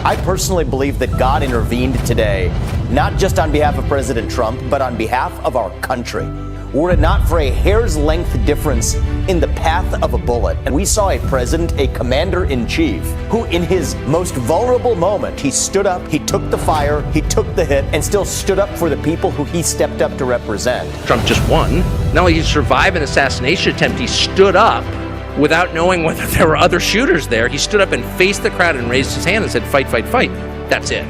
I personally believe that God intervened today, not just on behalf of President Trump, but on behalf of our country. Were it not for a hair's length difference in the path of a bullet, and we saw a president, a commander-in-chief, who in his most vulnerable moment, he stood up, he took the fire, he took the hit, and still stood up for the people who he stepped up to represent. Trump just won. Not only did he survive an assassination attempt, he stood up without knowing whether there were other shooters there. He stood up and faced the crowd and raised his hand and said, "Fight, fight, fight." That's it.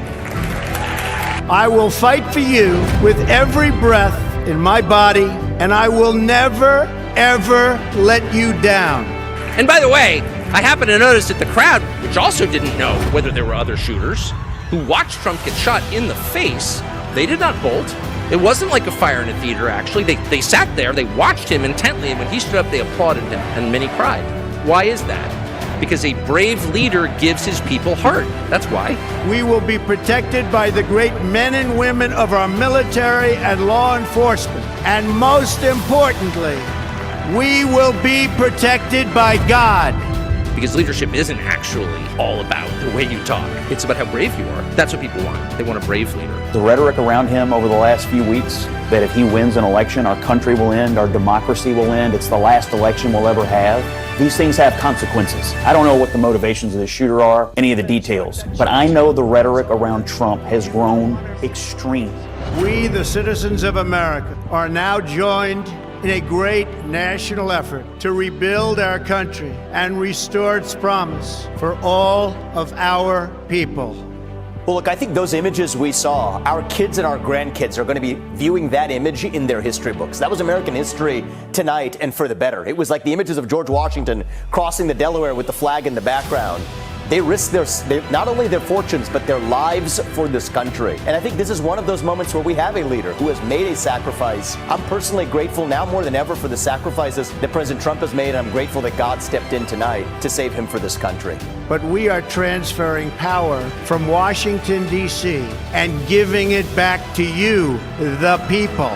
I will fight for you with every breath in my body, and I will never, ever let you down. And by the way, I happen to notice that the crowd, which also didn't know whether there were other shooters, who watched Trump get shot in the face, they did not bolt. It wasn't like a fire in a theater, actually. They sat there, they watched him intently, and when he stood up, they applauded him, and many cried. Why is that? Because a brave leader gives his people heart. That's why. We will be protected by the great men and women of our military and law enforcement. And most importantly, we will be protected by God. Because leadership isn't actually all about the way you talk. It's about how brave you are. That's what people want. They want a brave leader. The rhetoric around him over the last few weeks, that if he wins an election, our country will end, our democracy will end, it's the last election we'll ever have. These things have consequences. I don't know what the motivations of the shooter are, any of the details, but I know the rhetoric around Trump has grown extreme. We, the citizens of America, are now joined in a great national effort to rebuild our country and restore its promise for all of our people. Well, look, I think those images we saw, our kids and our grandkids are going to be viewing that image in their history books. That was American history tonight, and for the better. It was like the images of George Washington crossing the Delaware with the flag in the background. They risked not only their fortunes, but their lives for this country. And I think this is one of those moments where we have a leader who has made a sacrifice. I'm personally grateful now more than ever for the sacrifices that President Trump has made, and I'm grateful that God stepped in tonight to save him for this country. But we are transferring power from Washington, D.C., and giving it back to you, the people.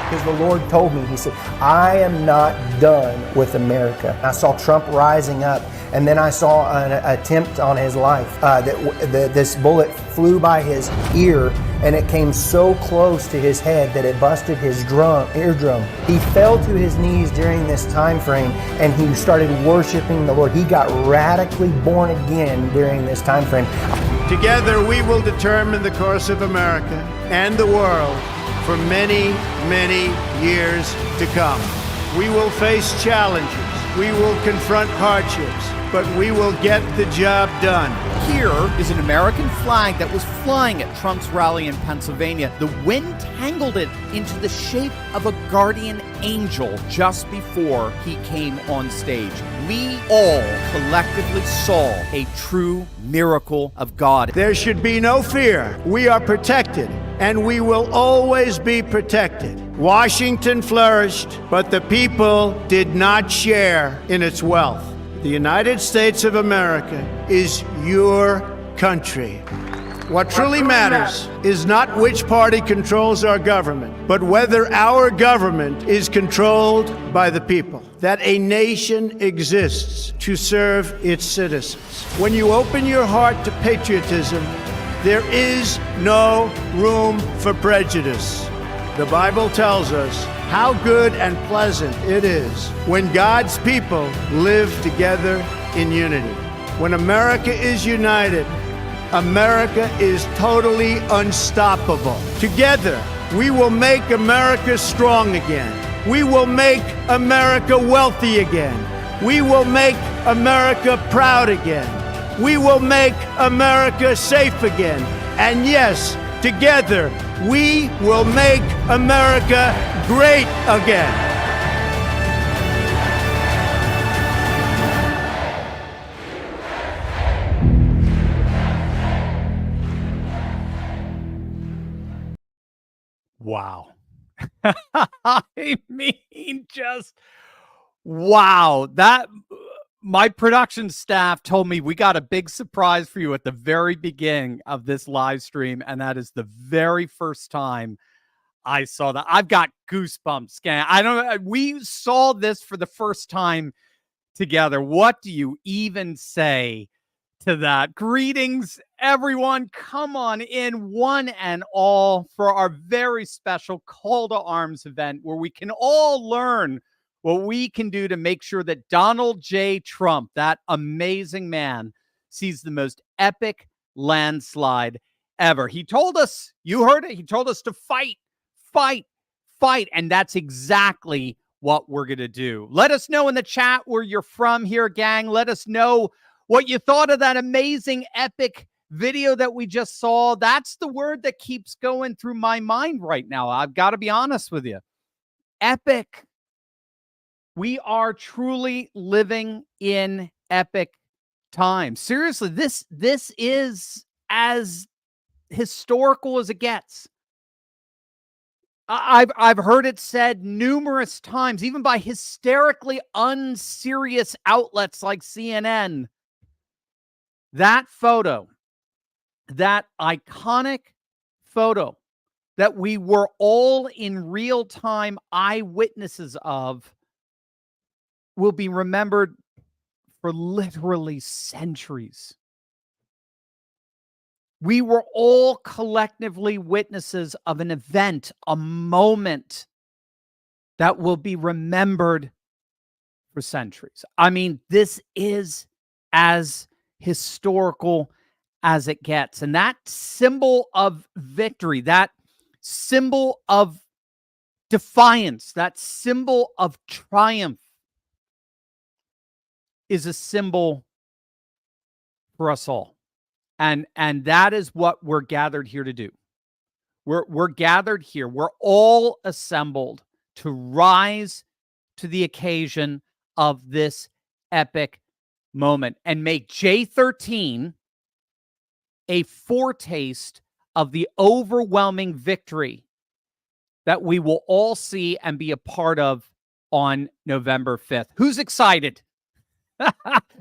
Because the Lord told me, he said, I am not done with America. I saw Trump rising up, and then I saw an attempt on his life. This bullet flew by his ear, and it came so close to his head that it busted his eardrum. He fell to his knees during this time frame, and he started worshiping the Lord. He got radically born again during this time frame. Together we will determine the course of America and the world for many, many years to come. We will face challenges. We will confront hardships, but we will get the job done. Here is an American flag that was flying at Trump's rally in Pennsylvania. The wind tangled it into the shape of a guardian angel just before he came on stage. We all collectively saw a true miracle of God. There should be no fear. We are protected, and we will always be protected. Washington flourished, but the people did not share in its wealth. The United States of America is your country. What truly matters is not which party controls our government, but whether our government is controlled by the people. That a nation exists to serve its citizens. When you open your heart to patriotism, there is no room for prejudice. The Bible tells us how good and pleasant it is when God's people live together in unity. When America is united, America is totally unstoppable. Together, we will make America strong again. We will make America wealthy again. We will make America proud again. We will make America safe again. And yes, together, we will make America great again. Wow. I mean, just wow. That my production staff told me we got a big surprise for you at the very beginning of this live stream, and that is the very first time I saw that. I've got goosebumps. I don't know. We saw this for the first time together. What do you even say to that. Greetings, everyone. Come on in, one and all, for our very special Call to Arms event where we can all learn what we can do to make sure that Donald J. Trump, that amazing man, sees the most epic landslide ever. He told us, you heard it, he told us to fight, fight, fight. And that's exactly what we're going to do. Let us know in the chat where you're from here, gang. Let us know what you thought of that amazing, epic video that we just saw. That's the word that keeps going through my mind right now. I've got to be honest with you. Epic. We are truly living in epic times. Seriously, this is as historical as it gets. I've heard it said numerous times, even by hysterically unserious outlets like CNN. That photo, that iconic photo that we were all in real time eyewitnesses of, will be remembered for literally centuries. We were all collectively witnesses of an event, a moment that will be remembered for centuries. I mean, this is as historical as it gets. And that symbol of victory, that symbol of defiance, that symbol of triumph is a symbol for us all. And that is what we're gathered here to do. We're gathered here. We're all assembled to rise to the occasion of this epic moment and make J13 a foretaste of the overwhelming victory that we will all see and be a part of on November 5th. Who's excited?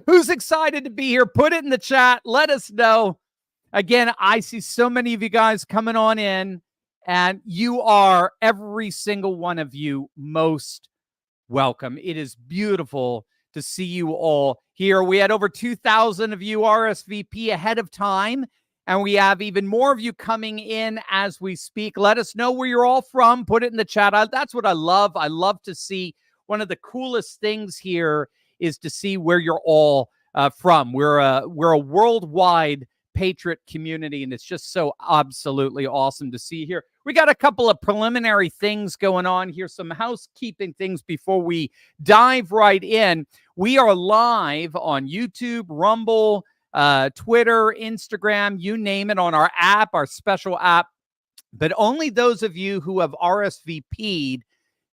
Who's excited to be here? Put it in the chat. Let us know. Again, I see so many of you guys coming on in, and you are, every single one of you, most welcome. It is beautiful to see you all here. We had over 2,000 of you RSVP ahead of time, and we have even more of you coming in as we speak. Let us know where you're all from. Put it in the chat. That's what I love. I love to see. One of the coolest things here is to see where you're all from. We're a worldwide patriot community, and it's just so absolutely awesome to see here. We got a couple of preliminary things going on here, some housekeeping things before we dive right in. We are live on YouTube, Rumble, Twitter, Instagram, you name it, on our app, our special app. But only those of you who have RSVP'd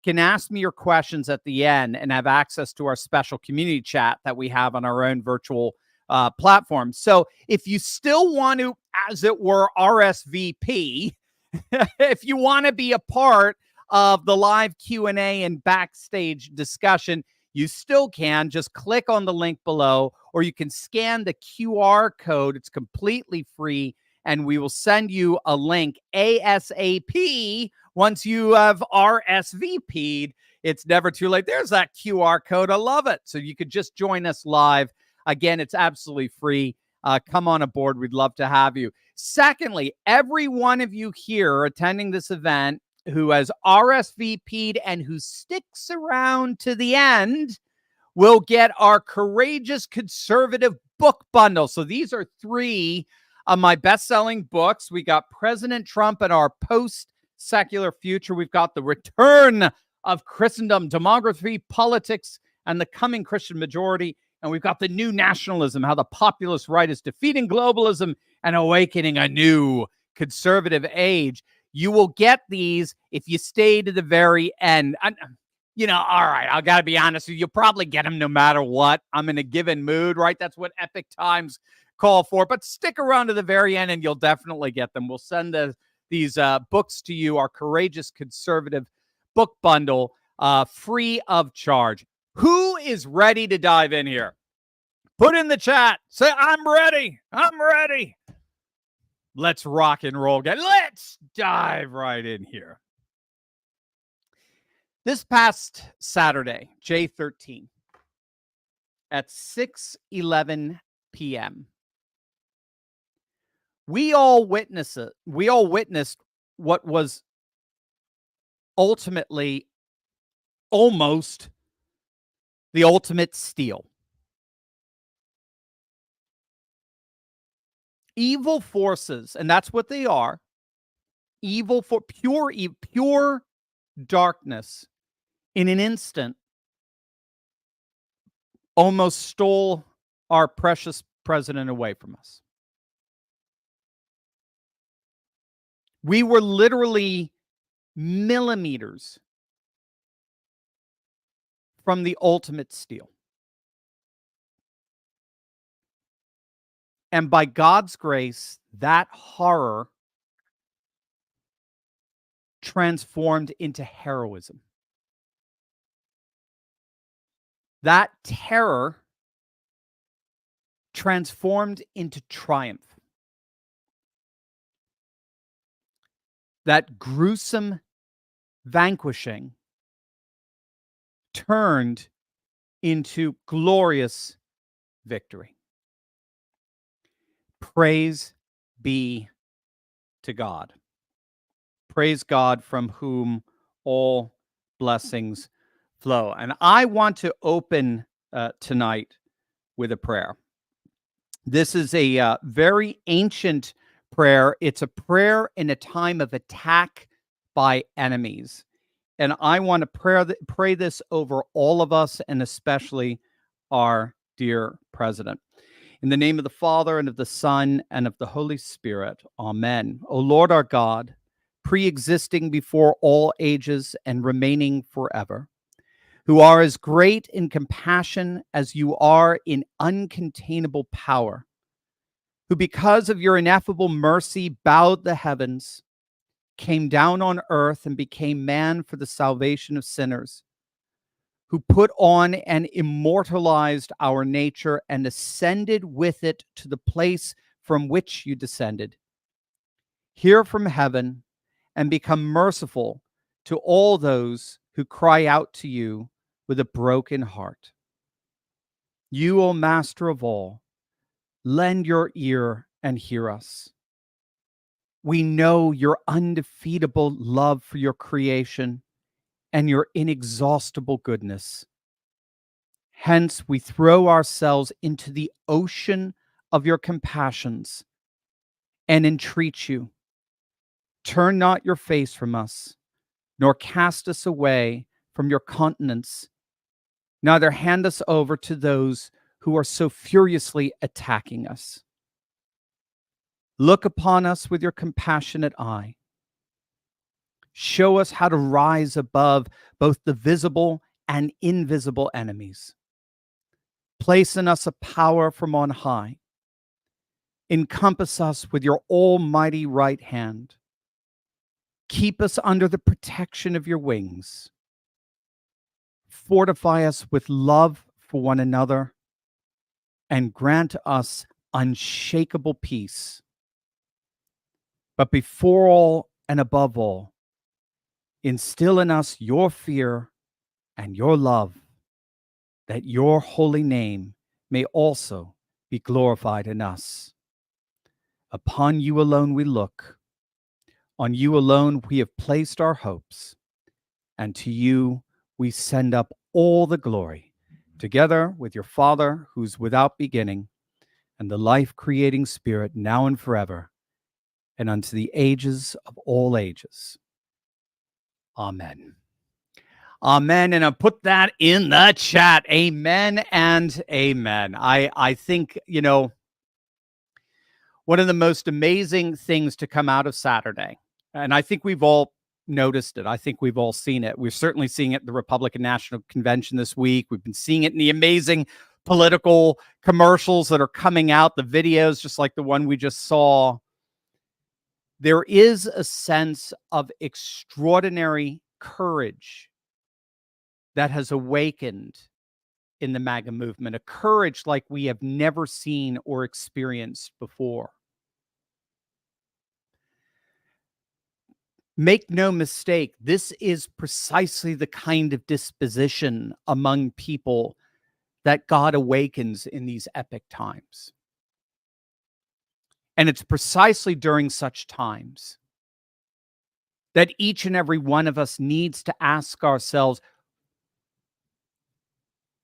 can ask me your questions at the end and have access to our special community chat that we have on our own virtual platform. So if you still want to, as it were, RSVP, if you want to be a part of the live Q&A and backstage discussion, you still can. Just click on the link below, or you can scan the QR code. It's completely free, and we will send you a link ASAP once you have RSVP'd. It's never too late. There's that QR code. I love it. So you could just join us live. Again, it's absolutely free. Come on aboard. We'd love to have you. Secondly, every one of you here attending this event who has RSVP'd and who sticks around to the end will get our Courageous Conservative book bundle. So these are 3 of my best-selling books. We got President Trump and Our Post-Secular Future. We've got The Return of Christendom, Demography, Politics, and the Coming Christian Majority. And we've got The New Nationalism, How the Populist Right is Defeating Globalism and Awakening a New Conservative Age. You will get these if you stay to the very end. All right, I got to be honest with you. You'll probably get them no matter what. I'm in a given mood, right? That's what epic times call for. But stick around to the very end and you'll definitely get them. We'll send these books to you, our Courageous Conservative book bundle, free of charge. Who is ready to dive in here? Put in the chat. Say, I'm ready. I'm ready. Let's rock and roll, guys. Let's dive right in here. This past Saturday, J13, at 6:11 p.m., We all witnessed it. We all witnessed what was ultimately almost the ultimate steal. Evil forces, and that's what they are. Evil for pure darkness in an instant almost stole our precious president away from us. We were literally millimeters from the ultimate steal. And by God's grace, that horror transformed into heroism. That terror transformed into triumph. That gruesome vanquishing turned into glorious victory. Praise be to God. Praise God, from whom all blessings flow. And I want to open tonight with a prayer. This is a very ancient prayer. It's a prayer in a time of attack by enemies. And I want to pray this over all of us, and especially our dear president. In the name of the Father, and of the Son, and of the Holy Spirit. Amen. O Lord our God, pre-existing before all ages and remaining forever, who are as great in compassion as you are in uncontainable power, who because of your ineffable mercy bowed the heavens, came down on earth and became man for the salvation of sinners, who put on and immortalized our nature and ascended with it to the place from which you descended. Hear from heaven and become merciful to all those who cry out to you with a broken heart. You, O Master of all, lend your ear and hear us. We know your undefeatable love for your creation and your inexhaustible goodness. Hence, we throw ourselves into the ocean of your compassions and entreat you, turn not your face from us, nor cast us away from your countenance, neither hand us over to those who are so furiously attacking us. Look upon us with your compassionate eye. Show us how to rise above both the visible and invisible enemies. Place in us a power from on high. Encompass us with your almighty right hand. Keep us under the protection of your wings. Fortify us with love for one another, and grant us unshakable peace. But before all and above all, instill in us your fear and your love, that your holy name may also be glorified in us. Upon you alone we look. On you alone we have placed our hopes, and to you we send up all the glory, together with your Father, who's without beginning, and the life-creating Spirit, now and forever, and unto the ages of all ages. Amen. Amen. And I put that in the chat. Amen and amen. I think, one of the most amazing things to come out of Saturday, and I think we've all noticed it. I think we've all seen it. We're certainly seeing it at the Republican National Convention this week. We've been seeing it in the amazing political commercials that are coming out, the videos, just like the one we just saw. There is a sense of extraordinary courage that has awakened in the MAGA movement, a courage like we have never seen or experienced before. Make no mistake, this is precisely the kind of disposition among people that God awakens in these epic times. And it's precisely during such times that each and every one of us needs to ask ourselves,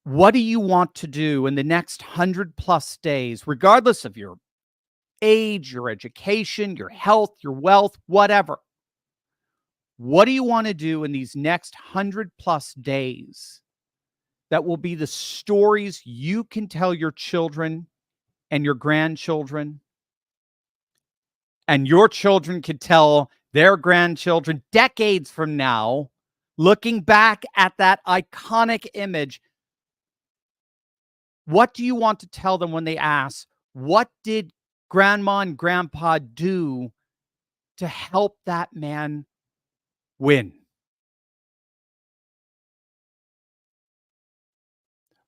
what do you want to do in the next 100+ days, regardless of your age, your education, your health, your wealth, whatever? What do you want to do in these next 100+ days that will be the stories you can tell your children and your grandchildren, and your children can tell their grandchildren decades from now, looking back at that iconic image? What do you want to tell them when they ask, what did grandma and grandpa do to help that man win?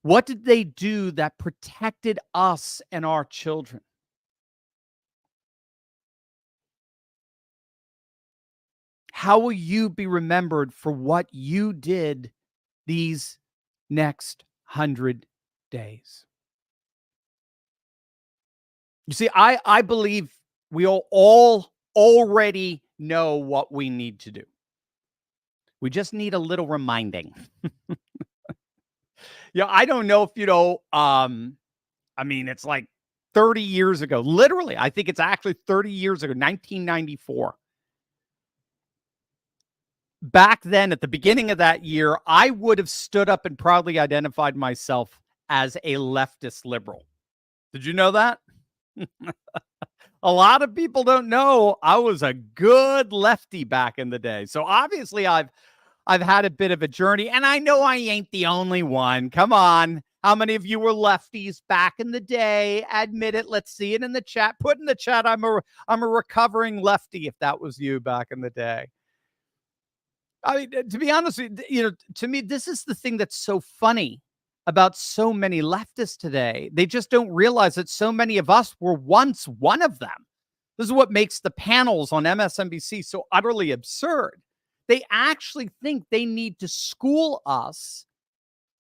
What did they do that protected us and our children? How will you be remembered for what you did these next 100 days? You see, I believe we all already know what we need to do. We just need a little reminding. Yeah, I don't know if you know, I mean, it's like 30 years ago. Literally, I think it's actually 30 years ago, 1994. Back then, at the beginning of that year, I would have stood up and proudly identified myself as a leftist liberal. Did you know that? A lot of people don't know I was a good lefty back in the day. So obviously I've had a bit of a journey, and I know I ain't the only one. Come on. How many of you were lefties back in the day? Admit it. Let's see it in the chat. Put in the chat, I'm a recovering lefty, if that was you back in the day. I mean, to be honest, to me, this is the thing that's so funny about so many leftists today. They just don't realize that so many of us were once one of them. This is what makes the panels on MSNBC so utterly absurd. They actually think they need to school us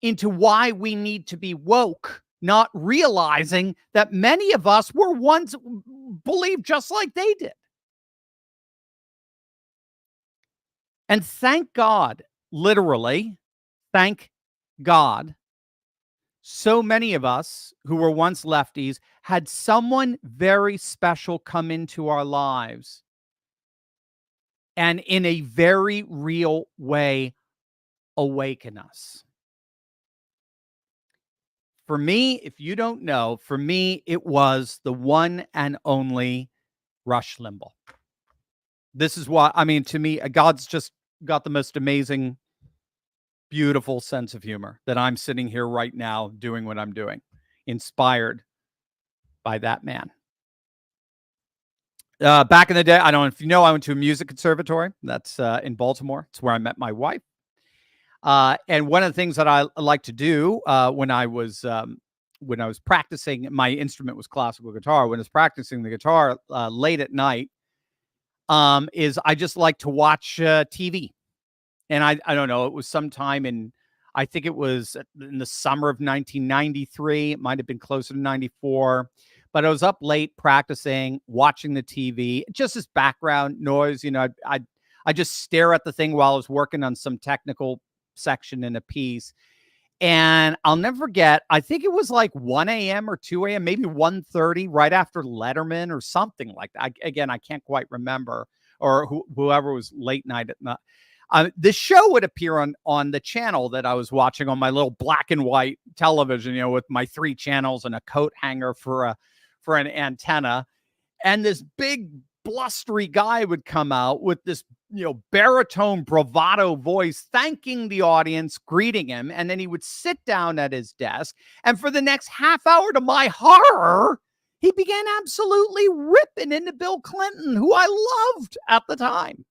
into why we need to be woke, not realizing that many of us were once believed just like they did. And thank God, literally, thank God, so many of us who were once lefties had someone very special come into our lives and in a very real way awaken us. For me, if you don't know, for me, it was the one and only Rush Limbaugh. This is why, I mean, to me, God's just got the most amazing, beautiful sense of humor that I'm sitting here right now doing what I'm doing, inspired by that man. Back in the day, I don't know if you know, I went to a music conservatory. That's in Baltimore. It's where I met my wife. And one of the things that I like to do when I was practicing, my instrument was classical guitar. When I was practicing the guitar late at night, is I just like to watch TV. And I don't know, it was sometime I think it was in the summer of 1993. It might have been closer to 94. But I was up late practicing, watching the TV, just as background noise. You know, I just stare at the thing while I was working on some technical section in a piece. And I'll never forget, I think it was like 1 a.m. or 2 a.m., maybe 1:30, right after Letterman or something like that. I can't quite remember, or whoever was late night at night. The show would appear on the channel that I was watching on my little black and white television, you know, with my 3 channels and a coat hanger for an antenna. And this big blustery guy would come out with this, you know, baritone bravado voice, thanking the audience, greeting him. And then he would sit down at his desk. And for the next half hour, to my horror, he began absolutely ripping into Bill Clinton, who I loved at the time.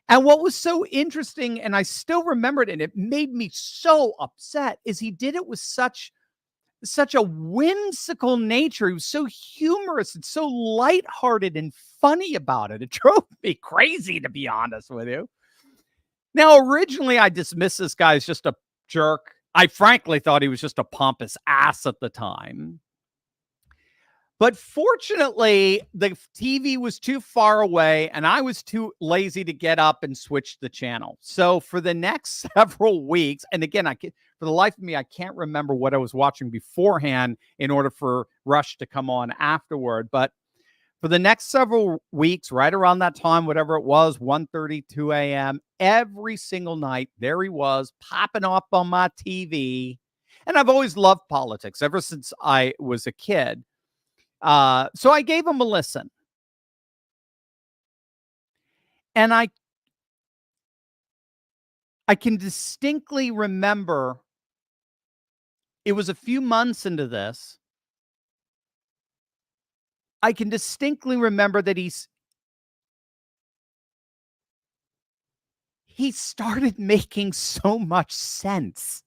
And what was so interesting, and I still remember it, and it made me so upset, is he did it with such a whimsical nature. He was so humorous and so lighthearted and funny about it. It drove me crazy, to be honest with you. Now, originally, I dismissed this guy as just a jerk. I frankly thought he was just a pompous ass at the time. But fortunately, the TV was too far away and I was too lazy to get up and switch the channel. So for the next several weeks, and again, for the life of me, I can't remember what I was watching beforehand in order for Rush to come on afterward. But for the next several weeks, right around that time, whatever it was, 1:30, 2 a.m., every single night, there he was popping up on my TV. And I've always loved politics ever since I was a kid. So I gave him a listen. And I can distinctly remember it was a few months into this. I can distinctly remember that he started making so much sense.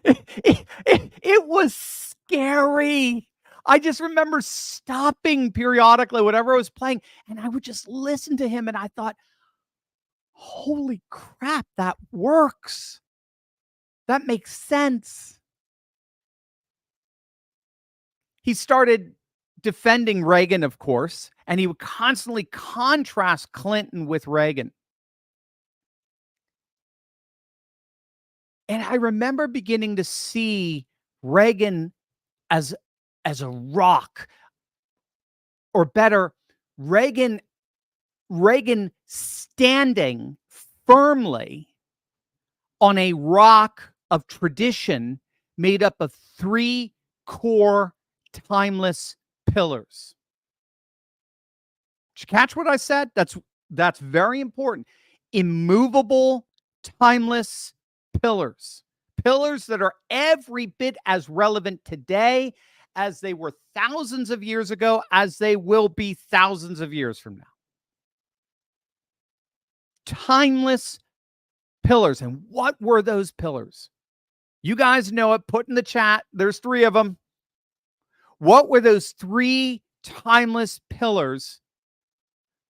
It was scary. I just remember stopping periodically, whatever I was playing, and I would just listen to him, and I thought, holy crap, that works. That makes sense. He started defending Reagan, of course, and he would constantly contrast Clinton with Reagan. And I remember beginning to see Reagan as a rock, or better, Reagan standing firmly on a rock of tradition made up of 3 core timeless pillars. Did you catch what I said? That's very important. Immovable, timeless pillars. Pillars that are every bit as relevant today as they were thousands of years ago, as they will be thousands of years from now. Timeless pillars. And what were those pillars? You guys know it. Put in the chat. There's 3 of them. What were those 3 timeless pillars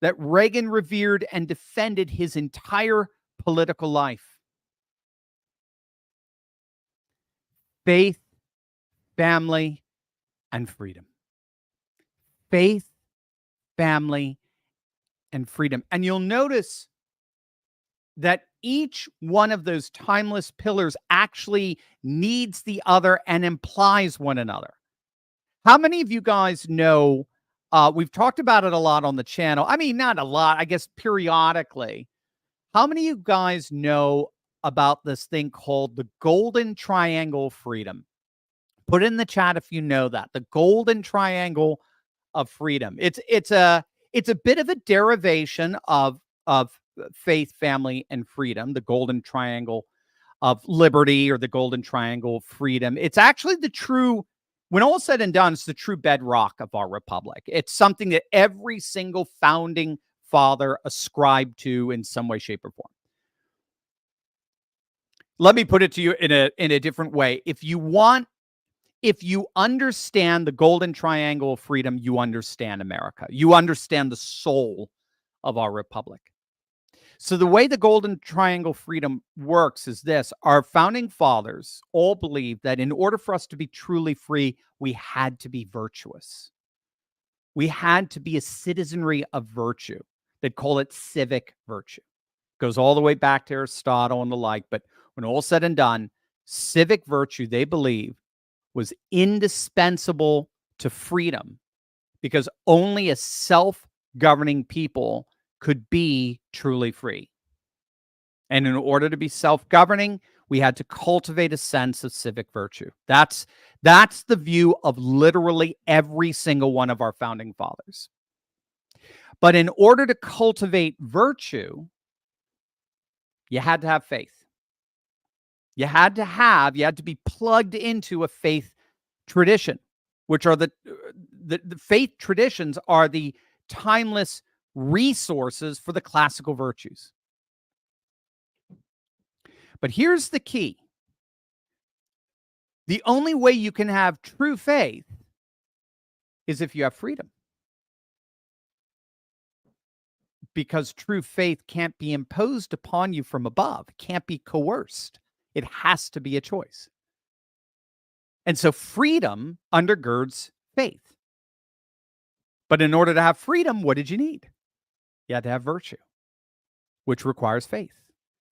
that Reagan revered and defended his entire political life? Faith, family, and freedom. Faith, family, and freedom. And you'll notice that each one of those timeless pillars actually needs the other and implies one another. How many of you guys know, we've talked about it a lot on the channel. I mean, not a lot, I guess periodically. How many of you guys know about this thing called the Golden Triangle of Freedom? Put in the chat if you know that. The Golden Triangle of Freedom. It's a bit of a derivation of faith, family, and freedom. The Golden Triangle of Liberty, or the Golden Triangle of Freedom. It's actually the true, when all said and done, it's the true bedrock of our republic. It's something that every single founding father ascribed to in some way, shape, or form. Let me put it to you in a different way. If you understand the Golden Triangle of Freedom, you understand America. You understand the soul of our republic. So the way the Golden Triangle of Freedom works is this. Our founding fathers all believed that in order for us to be truly free, we had to be virtuous. We had to be a citizenry of virtue. They'd call it civic virtue. It goes all the way back to Aristotle and the like, but when all said and done, civic virtue, they believe, was indispensable to freedom, because only a self-governing people could be truly free. And in order to be self-governing, we had to cultivate a sense of civic virtue. That's the view of literally every single one of our founding fathers. But in order to cultivate virtue, you had to have faith. You had to be plugged into a faith tradition, which are the faith traditions are the timeless resources for the classical virtues. But here's the key. The only way you can have true faith is if you have freedom. Because true faith can't be imposed upon you from above. It can't be coerced. It has to be a choice. And so freedom undergirds faith. But in order to have freedom, what did you need? You had to have virtue, which requires faith,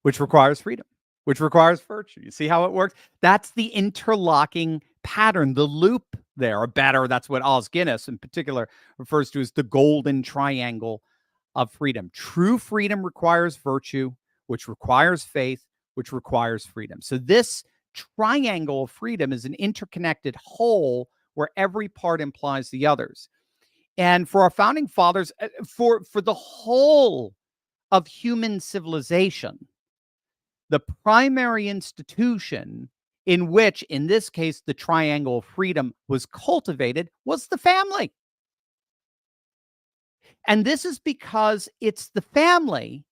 which requires freedom, which requires virtue. You see how it works? That's the interlocking pattern, the loop there, or better, that's what Os Guinness in particular refers to as the golden triangle of freedom. True freedom requires virtue, which requires faith, which requires freedom. So this triangle of freedom is an interconnected whole where every part implies the others. And for our founding fathers, for the whole of human civilization, the primary institution in which, in this case, the triangle of freedom was cultivated was the family. And this is because it's the family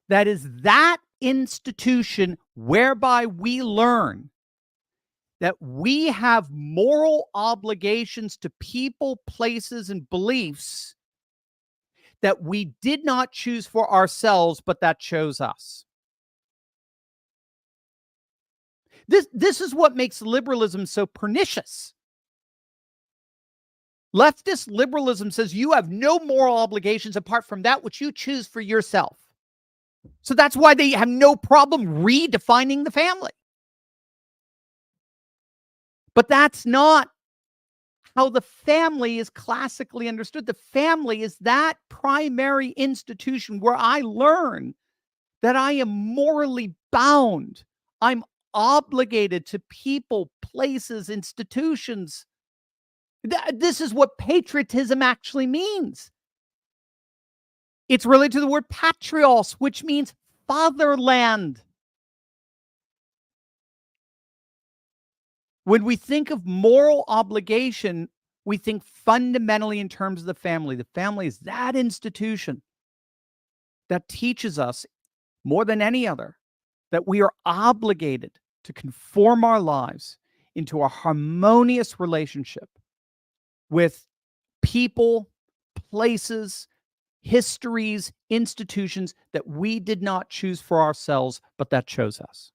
that is that institution whereby we learn that we have moral obligations to people, places, and beliefs that we did not choose for ourselves, but that chose us. This is what makes liberalism so pernicious. Leftist liberalism says you have no moral obligations apart from that which you choose for yourself. So that's why they have no problem redefining the family. But that's not how the family is classically understood. The family is that primary institution where I learn that I am morally bound. I'm obligated to people, places, institutions. This is what patriotism actually means. It's related to the word patrios, which means fatherland. When we think of moral obligation, we think fundamentally in terms of the family. The family is that institution that teaches us more than any other that we are obligated to conform our lives into a harmonious relationship with people, places, histories, institutions that we did not choose for ourselves, but that chose us.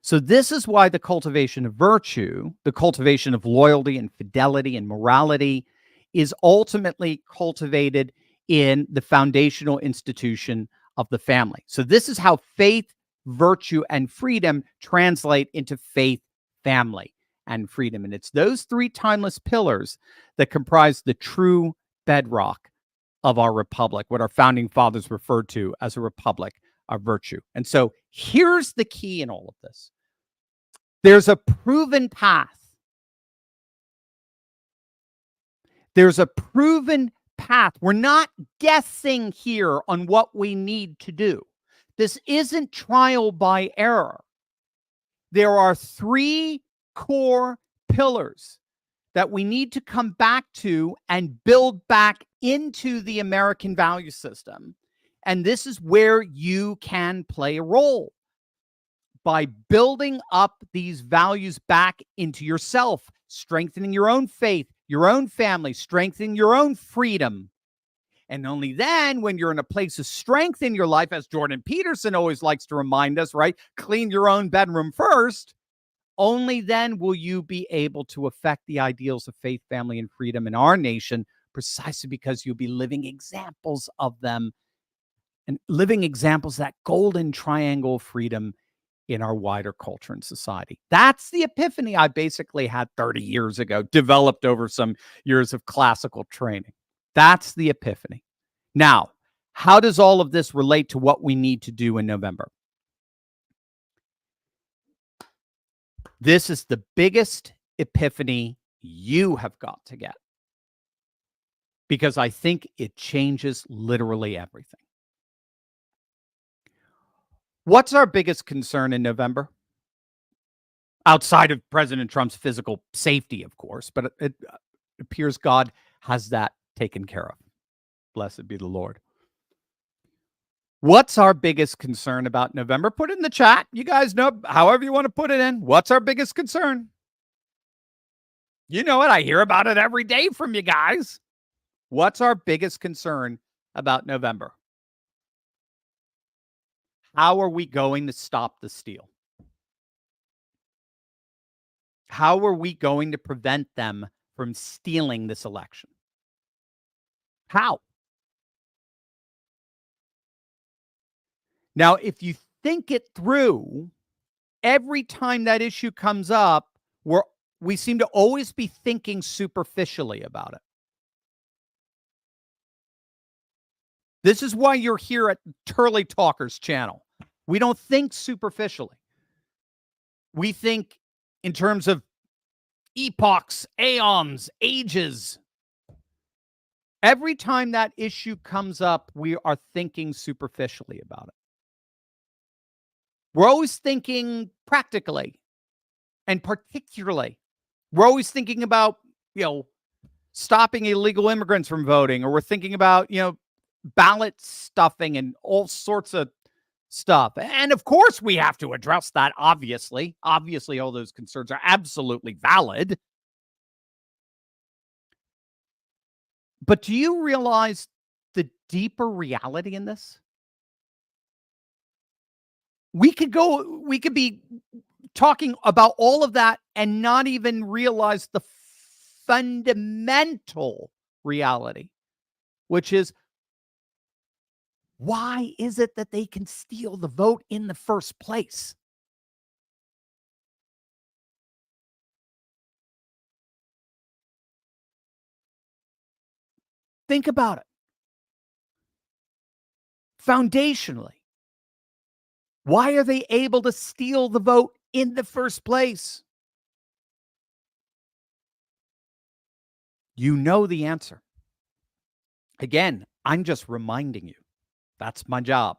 So this is why the cultivation of virtue, the cultivation of loyalty and fidelity and morality is ultimately cultivated in the foundational institution of the family. So this is how faith, virtue, and freedom translate into faith, family, and freedom. And it's those three timeless pillars that comprise the true bedrock of our republic, what our founding fathers referred to as a republic of virtue. And so here's the key in all of this. There's a proven path. There's a proven path. We're not guessing here on what we need to do. This isn't trial by error. There are three core pillars that we need to come back to and build back into the American value system. And this is where you can play a role by building up these values back into yourself, strengthening your own faith, your own family, strengthening your own freedom. And only then, when you're in a place of strength in your life, as Jordan Peterson always likes to remind us, right? Clean your own bedroom first. Only then will you be able to affect the ideals of faith, family, and freedom in our nation, precisely because you'll be living examples of them and living examples, that golden triangle of freedom in our wider culture and society. That's the epiphany I basically had 30 years ago, developed over some years of classical training. That's the epiphany. Now, how does all of this relate to what we need to do in November? This is the biggest epiphany you have got to get, because I think it changes literally everything. What's our biggest concern in November? Outside of President Trump's physical safety, of course, but it appears God has that taken care of. Blessed be the Lord. What's our biggest concern about November? Put it in the chat. You guys know, however you want to put it in. What's our biggest concern? You know it. I hear about it every day from you guys. What's our biggest concern about November? How are we going to stop the steal? How are we going to prevent them from stealing this election? How? Now, if you think it through, every time that issue comes up, we seem to always be thinking superficially about it. This is why you're here at Turley Talkers channel. We don't think superficially. We think in terms of epochs, aeons, ages. Every time that issue comes up, we are thinking superficially about it. We're always thinking practically and particularly. We're always thinking about, stopping illegal immigrants from voting, or we're thinking about, ballot stuffing and all sorts of stuff. And of course, we have to address that, obviously. Obviously, all those concerns are absolutely valid. But do you realize the deeper reality in this? We could be talking about all of that and not even realize the fundamental reality, which is, why is it that they can steal the vote in the first place? Think about it. Foundationally, why are they able to steal the vote in the first place? You know the answer. Again, I'm just reminding you. That's my job.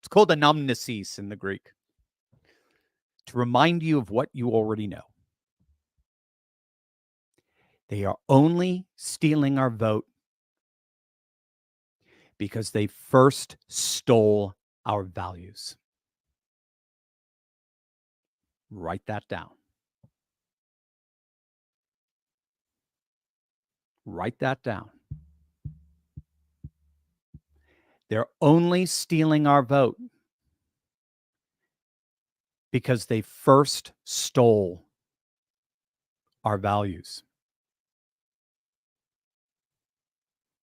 It's called anamnesis in the Greek. To remind you of what you already know. They are only stealing our vote because they first stole our values. Write that down. Write that down. They're only stealing our vote because they first stole our values.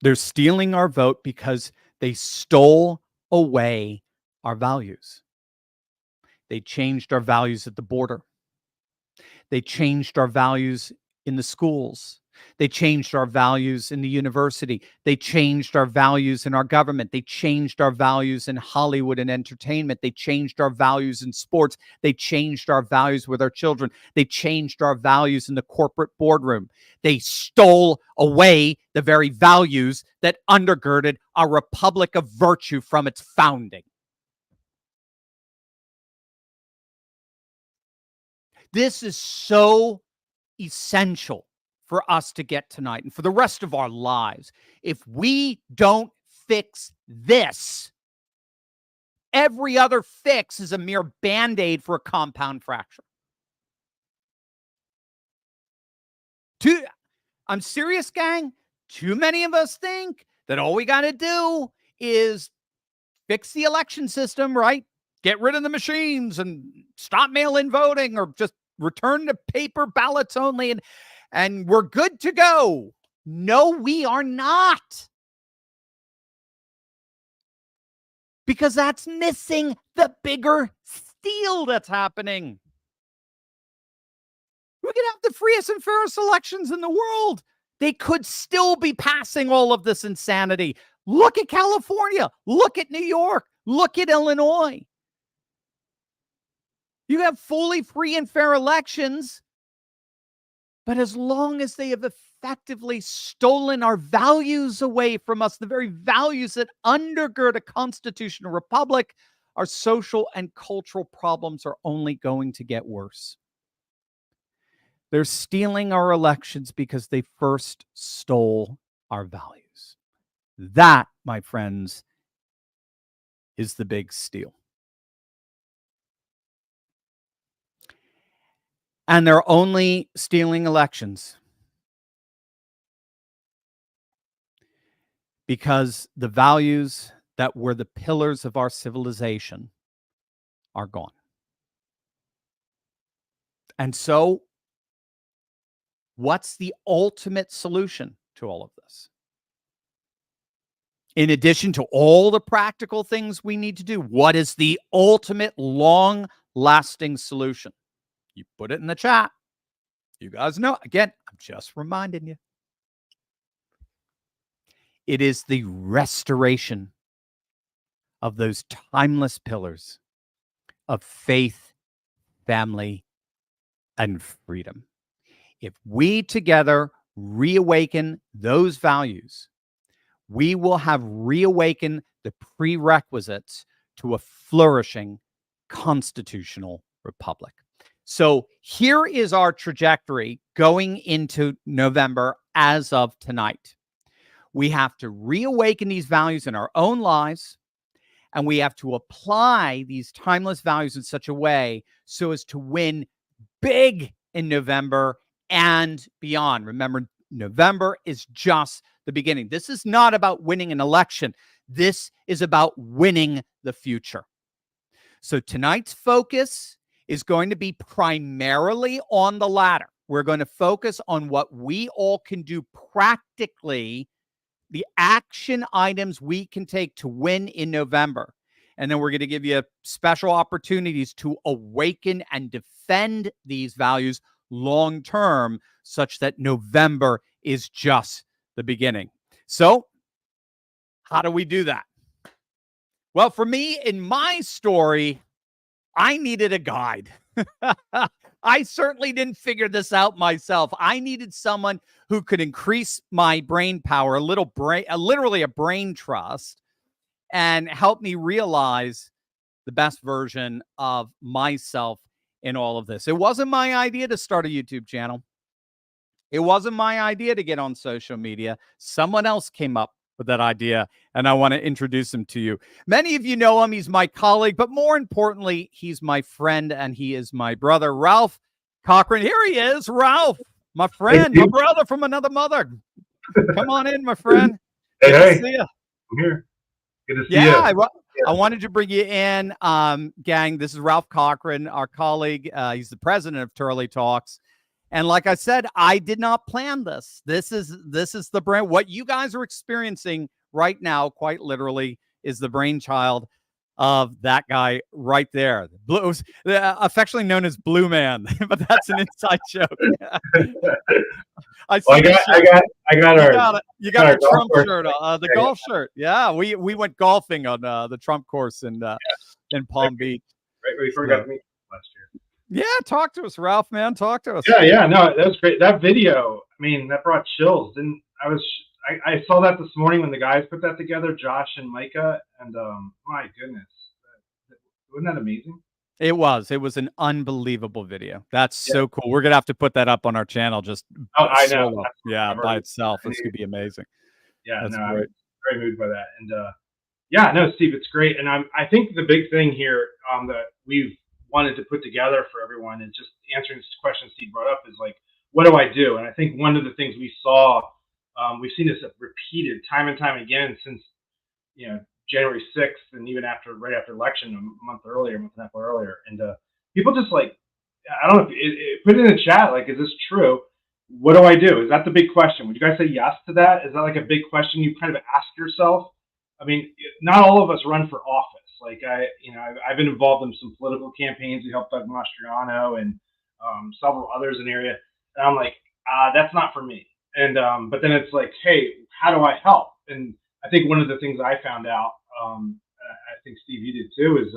They're stealing our vote because they stole away our values. They changed our values at the border. They changed our values in the schools. They changed our values in the university. They changed our values in our government. They changed our values in Hollywood and entertainment. They changed our values in sports. They changed our values with our children. They changed our values in the corporate boardroom. They stole away the very values that undergirded our republic of virtue from its founding. This is so essential for us to get tonight and for the rest of our lives. If we don't fix this, every other fix is a mere Band-Aid for a compound fracture. I'm serious, gang. Too many of us think that all we got to do is fix the election system, right? Get rid of the machines and stop mail-in voting, or just return to paper ballots only, and we're good to go. No, we are not. Because that's missing the bigger steal that's happening. We could have the freest and fairest elections in the world. They could still be passing all of this insanity. Look at California. Look at New York. Look at Illinois. You have fully free and fair elections, but as long as they have effectively stolen our values away from us, the very values that undergird a constitutional republic, our social and cultural problems are only going to get worse. They're stealing our elections because they first stole our values. That, my friends, is the big steal. And they're only stealing elections because the values that were the pillars of our civilization are gone. And so what's the ultimate solution to all of this? In addition to all the practical things we need to do, what is the ultimate long-lasting solution? You put it in the chat. You guys know. Again, I'm just reminding you. It is the restoration of those timeless pillars of faith, family, and freedom. If we together reawaken those values, we will have reawakened the prerequisites to a flourishing constitutional republic. So here is our trajectory going into November as of tonight. We have to reawaken these values in our own lives, and we have to apply these timeless values in such a way so as to win big in November and beyond. Remember, November is just the beginning. This is not about winning an election. This is about winning the future. So tonight's focus is going to be primarily on the latter. We're going to focus on what we all can do practically, the action items we can take to win in November. And then we're going to give you special opportunities to awaken and defend these values long term, such that November is just the beginning. So, how do we do that? Well, for me, in my story, I needed a guide. I certainly didn't figure this out myself. I needed someone who could increase my brain power, literally a brain trust, and help me realize the best version of myself in all of this. It wasn't my idea to start a YouTube channel. It wasn't my idea to get on social media. Someone else came up with that idea, and I want to introduce him to you. Many of you know him. He's my colleague, but more importantly, he's my friend, and he is my brother, Ralph Cochran. Here he is, Ralph, my friend, my brother from another mother. Come on in, my friend. Hey, Good to hey. see you. I'm here. Good to see you. I wanted to bring you in, gang. This is Ralph Cochran, our colleague. He's the president of Turley Talks. And like I said, I did not plan this. This is the brain. What you guys are experiencing right now, quite literally, is the brainchild of that guy right there. Blue, affectionately known as Blue Man, but that's an inside joke. I got you got the Trump shirt, the golf shirt. Yeah, we went golfing on the Trump course in Palm Beach. Right before we got to meet last year. Yeah, talk to us, Ralph, man. Talk to us. Yeah, no, that was great. That video, I mean, that brought chills. And I saw that this morning when the guys put that together, Josh and Micah, and my goodness, wasn't that amazing? It was an unbelievable video. That's so cool. We're gonna have to put that up on our channel. I know. Yeah, by itself, this could be amazing. Yeah, that's no, great. I'm very moved by that. And yeah, no, Steve, it's great. And I think the big thing here that we've wanted to put together for everyone is just answering this question Steve brought up is like, what do I do? And I think one of the things we saw, we've seen this repeated time and time again since, January 6th and even right after election, a month and a half earlier. And people just like, I don't know, put it in the chat, like, is this true? What do I do? Is that the big question? Would you guys say yes to that? Is that like a big question you kind of ask yourself? I mean, not all of us run for office. Like I've been involved in some political campaigns. We helped Doug Mastriano and several others in the area. And I'm like, that's not for me. And but then it's like, hey, how do I help? And I think one of the things I found out, I think Steve, you did too, is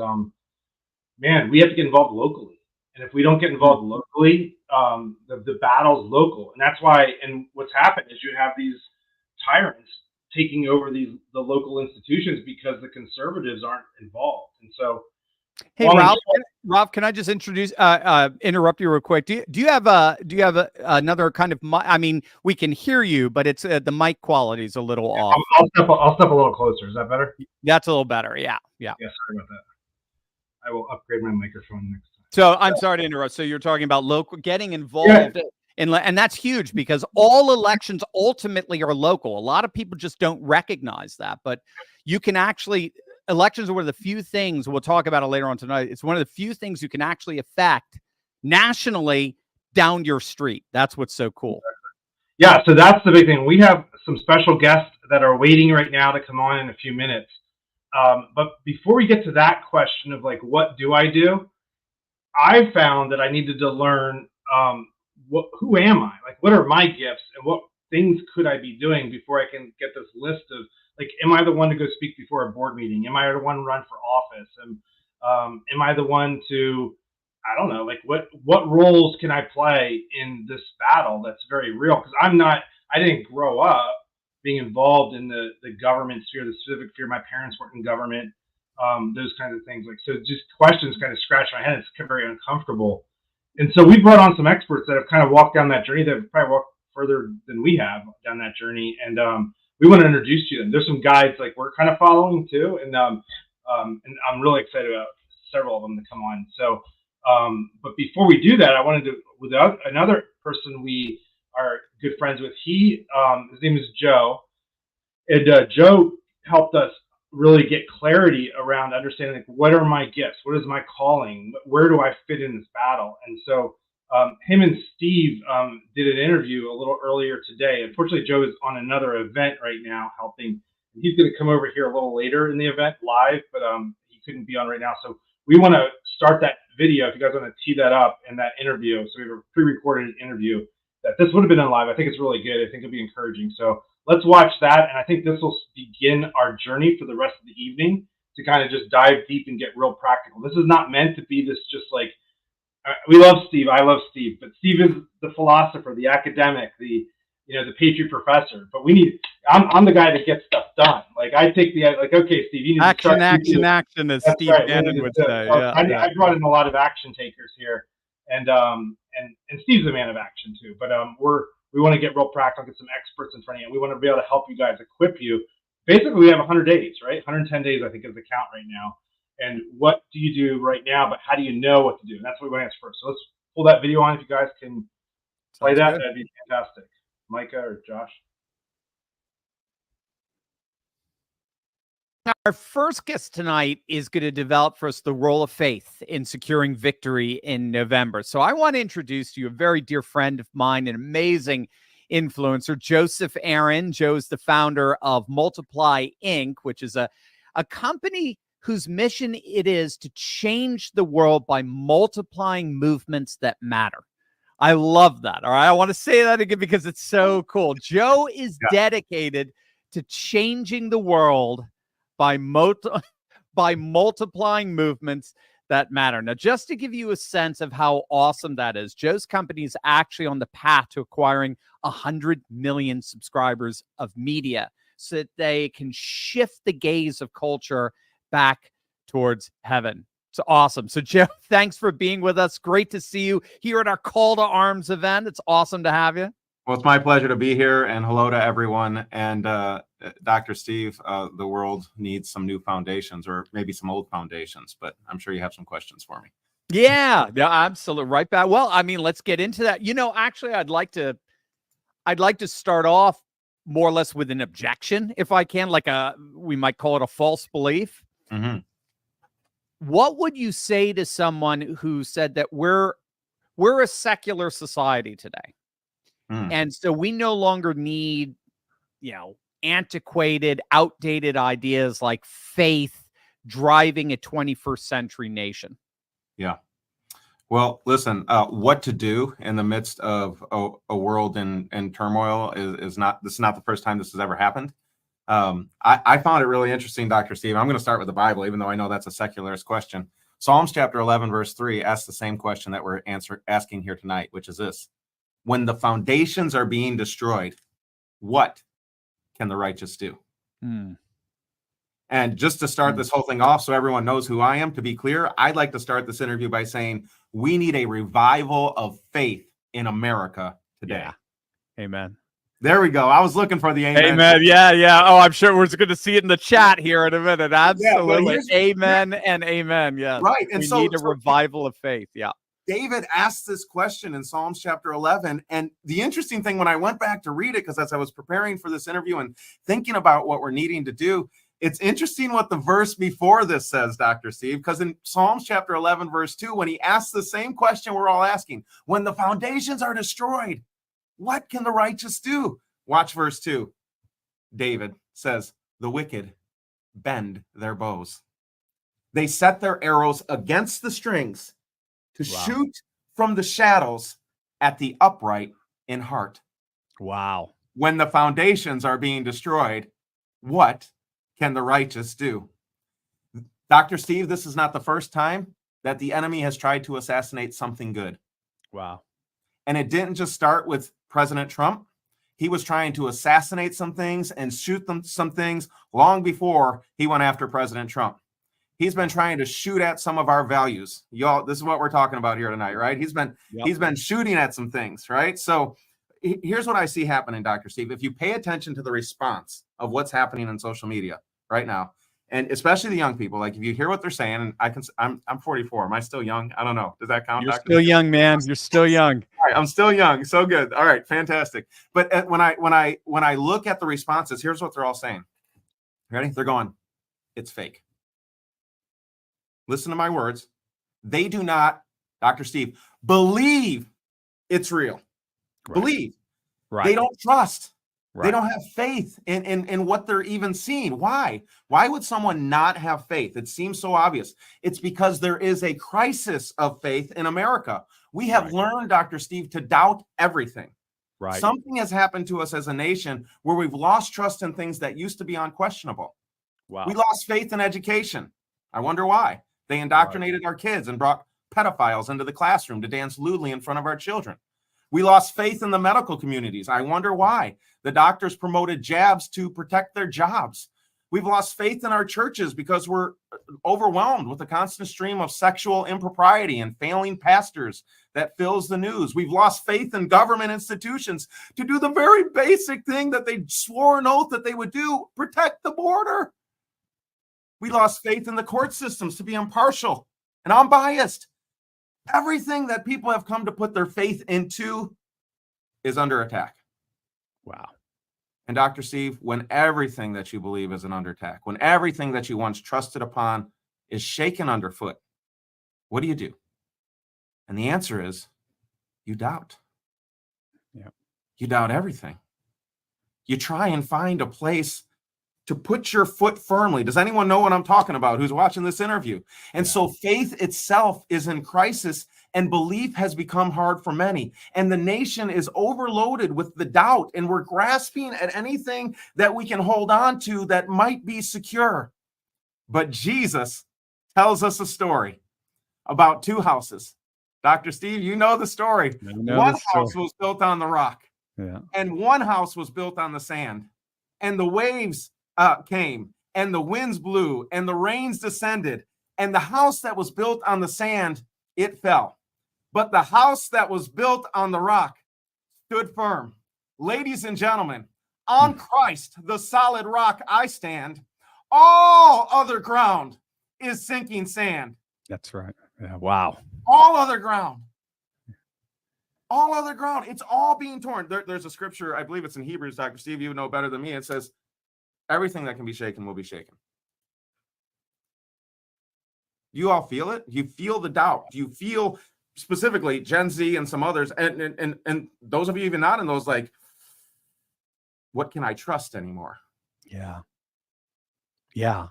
man, we have to get involved locally. And if we don't get involved locally, the battle's local. And that's why. And what's happened is you have these tyrants taking over the local institutions because the conservatives aren't involved. And so, hey, Ralph, can I just interrupt you real quick? Do you have another kind of? I mean, we can hear you, but it's the mic quality is a little off. I'll step a little closer. Is that better? That's a little better. Yeah. Yeah. Sorry about that. I will upgrade my microphone next time. So I'm sorry to interrupt. So you're talking about getting involved. Yeah. And that's huge because all elections ultimately are local. A lot of people just don't recognize that, but you can actually, elections are one of the few things, we'll talk about it later on tonight. It's one of the few things you can actually affect nationally down your street. That's what's so cool. Yeah, so that's the big thing. We have some special guests that are waiting right now to come on in a few minutes. But before we get to that question of like, what do I do? I found that I needed to learn who am I? Like, what are my gifts and what things could I be doing before I can get this list of like, am I the one to go speak before a board meeting? Am I the one to run for office? And am I the one to, I don't know, like what roles can I play in this battle that's very real? Because I didn't grow up being involved in the government sphere, the civic sphere. My parents weren't in government, those kinds of things. Like, so just questions kind of scratch my head. It's very uncomfortable. And so we brought on some experts that have kind of walked down that journey, that have probably walked further than we have down that journey. And we want to introduce you to them. There's some guides like we're kind of following too. And I'm really excited about several of them to come on. So, but before we do that, I wanted to, with another person we are good friends with, his name is Joe. And Joe helped us really get clarity around understanding, like, what are my gifts? What is my calling? Where do I fit in this battle? And so him and Steve did an interview a little earlier today. Unfortunately, Joe is on another event right now helping. He's going to come over here a little later in the event live, but he couldn't be on right now. So we want to start that video, if you guys want to tee that up, in that interview. So we have a pre-recorded interview that this would have been on live. I think it's really good. I think it'll be encouraging. So let's watch that. And I think this will begin our journey for the rest of the evening to kind of just dive deep and get real practical. This is not meant to be this just like, we love Steve. I love Steve, but Steve is the philosopher, the academic, the Patriot professor. But I'm the guy that gets stuff done. Like, I take okay, Steve, you need to start action, as Steve Bannon would say. Yeah, I brought in a lot of action takers here, and Steve's a man of action too. But we want to get real practical, get some experts in front of you. We want to be able to help you guys, equip you. Basically, we have 100 days, right? 110 days, I think, is the count right now. And what do you do right now, but how do you know what to do? And that's what we want to answer first. So let's pull that video on. If you guys can play that, that'd be fantastic. Micah or Josh? Our first guest tonight is going to develop for us the role of faith in securing victory in November. So I want to introduce to you a very dear friend of mine, an amazing influencer, Joseph Aaron. Joe's the founder of Multiply Inc., which is a company whose mission it is to change the world by multiplying movements that matter. I love that. All right. I want to say that again because it's so cool. Joe is dedicated to changing the world by multiplying movements that matter. Now, just to give you a sense of how awesome that is, Joe's company is actually on the path to acquiring 100 million subscribers of media so that they can shift the gaze of culture back towards heaven. It's awesome. So, Joe, thanks for being with us. Great to see you here at our Call to Arms event. It's awesome to have you. Well, it's my pleasure to be here, and hello to everyone. And Dr. Steve, the world needs some new foundations, or maybe some old foundations, but I'm sure you have some questions for me. Yeah, absolutely. Right back. Well, I mean, let's get into that. Actually, I'd like to start off more or less with an objection, if I can, we might call it a false belief. Mm-hmm. What would you say to someone who said that we're a secular society today? And so we no longer need, antiquated, outdated ideas like faith driving a 21st century nation. Yeah. Well, listen, what to do in the midst of a world in turmoil is not the first time this has ever happened. I found it really interesting, Dr. Steve. I'm going to start with the Bible, even though I know that's a secularist question. Psalms chapter 11, verse 3 asks the same question that we're asking here tonight, which is this: when the foundations are being destroyed, what can the righteous do? And just to start this whole thing off so everyone knows who I am, to be clear, I'd like to start this interview by saying we need a revival of faith in America today. Yeah. Amen. There we go. I was looking for the amen. Amen. Yeah. Oh, I'm sure we're going to see it in the chat here in a minute. Absolutely. Yeah, amen and amen. Yes. Right. And we need a revival of faith. Yeah. David asked this question in Psalms chapter 11. And the interesting thing, when I went back to read it, because as I was preparing for this interview and thinking about what we're needing to do, it's interesting what the verse before this says, Dr. Steve, because in Psalms chapter 11, verse 2, when he asks the same question we're all asking, when the foundations are destroyed, What can the righteous do? Watch verse 2. David says, the wicked bend their bows. They set their arrows against the strings to shoot from the shadows at the upright in heart. Wow. When the foundations are being destroyed, what can the righteous do? Dr. Steve, this is not the first time that the enemy has tried to assassinate something good. Wow. And it didn't just start with President Trump. He was trying to assassinate some things and shoot some things long before he went after President Trump. He's been trying to shoot at some of our values. Y'all, this is what we're talking about here tonight, right? He's been shooting at some things, right? So here's what I see happening, Dr. Steve. If you pay attention to the response of what's happening in social media right now, and especially the young people, like if you hear what they're saying, and I'm 44. Am I still young? I don't know. Does that count? You're still young, man. You're still young. All right, I'm still young. So good. All right, fantastic. But when I look at the responses, here's what they're all saying. Ready? They're going, it's fake. Listen to my words. They do not, Dr. Steve, believe it's real. Right. Believe. Right. They don't trust. Right. They don't have faith in what they're even seeing. Why? Why would someone not have faith? It seems so obvious. It's because there is a crisis of faith in America. We have learned, Dr. Steve, to doubt everything. Right. Something has happened to us as a nation where we've lost trust in things that used to be unquestionable. Wow. We lost faith in education. I wonder why. They indoctrinated our kids and brought pedophiles into the classroom to dance lewdly in front of our children. We lost faith in the medical communities. I wonder why. The doctors promoted jabs to protect their jobs. We've lost faith in our churches because we're overwhelmed with the constant stream of sexual impropriety and failing pastors that fills the news. We've lost faith in government institutions to do the very basic thing that they swore an oath that they would do, protect the border. We lost faith in the court systems to be impartial and unbiased. Everything that people have come to put their faith into is under attack. Wow. And Dr. Steve, when everything that you believe is under attack, when everything that you once trusted upon is shaken underfoot, what do? And the answer is you doubt. Yeah. You doubt everything. You try and find a place to put your foot firmly. Does anyone know what I'm talking about who's watching this interview? And so faith itself is in crisis, and belief has become hard for many. And the nation is overloaded with the doubt, and we're grasping at anything that we can hold on to that might be secure. But Jesus tells us a story about two houses. Dr. Steve, you know the story. One house was built on the rock, and one house was built on the sand. And the waves came, and the winds blew, and the rains descended, and the house that was built on the sand, it fell. But the house that was built on the rock stood firm. Ladies and gentlemen, on Christ, the solid rock, I stand. All other ground is sinking sand. That's right. Yeah. Wow. All other ground. All other ground. It's all being torn. There's a scripture, I believe it's in Hebrews, Dr. Steve, you know better than me. It says, everything that can be shaken will be shaken. You all feel it? You feel the doubt. You feel specifically Gen Z and some others, and those of you even not in those, like, what can I trust anymore? Yeah. Yeah.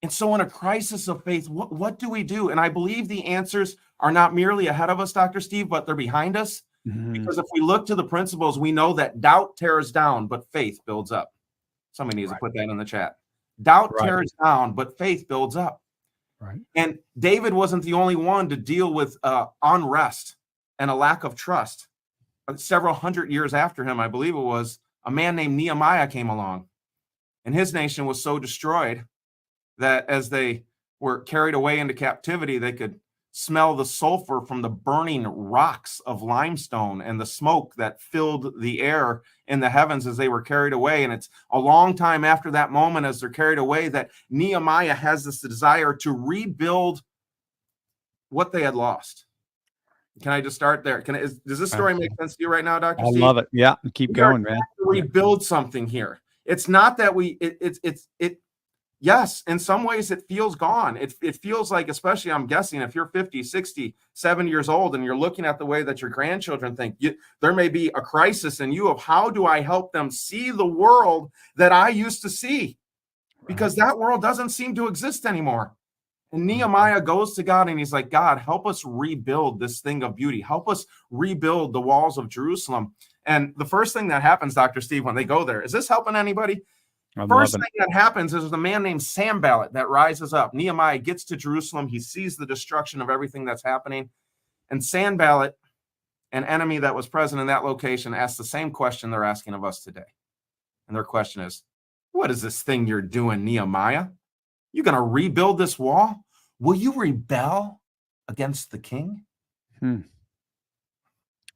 And so in a crisis of faith, what do we do? And I believe the answers are not merely ahead of us, Dr. Steve, but they're behind us. Mm-hmm. Because if we look to the principles, we know that doubt tears down, but faith builds up. Somebody needs to put that in the chat. Doubt tears down, but faith builds up. Right. And David wasn't the only one to deal with unrest and a lack of trust. Several hundred years after him, I believe it was, a man named Nehemiah came along. And his nation was so destroyed that as they were carried away into captivity, they could smell the sulfur from the burning rocks of limestone and the smoke that filled the air in the heavens as they were carried away. And it's a long time after that moment as they're carried away that Nehemiah has this desire to rebuild what they had lost. Can I just start there? Does this story make sense to you right now, Dr. Steve? I love it. Yeah. Keep going, man. Rebuild something here. It's not that yes, in some ways it feels gone. It feels like, especially I'm guessing, if you're 50, 60, 70 years old and you're looking at the way that your grandchildren think, there may be a crisis in you of how do I help them see the world that I used to see? Because that world doesn't seem to exist anymore. And Nehemiah goes to God and he's like, God, help us rebuild this thing of beauty. Help us rebuild the walls of Jerusalem. And the first thing that happens, Dr. Steve, when they go there, is this helping anybody? First thing that happens is a man named Sanballat that rises up. Nehemiah gets to Jerusalem. He sees the destruction of everything that's happening. And Sanballat, an enemy that was present in that location, asks the same question they're asking of us today. And their question is, what is this thing you're doing, Nehemiah? You going to rebuild this wall? Will you rebel against the king?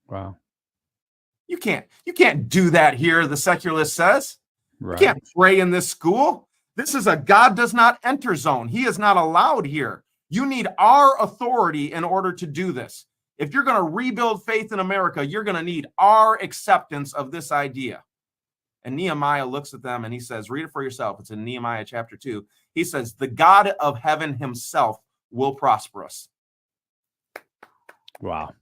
Wow. You can't do that here, the secularist says. Right. You can't pray in this school. This is a God does not enter zone. He is not allowed here. You need our authority in order to do this. If you're going to rebuild faith in America, you're going to need our acceptance of this idea. And Nehemiah looks at them and he says, read it for yourself. It's in Nehemiah chapter 2. He says, the God of heaven himself will prosper us. Wow.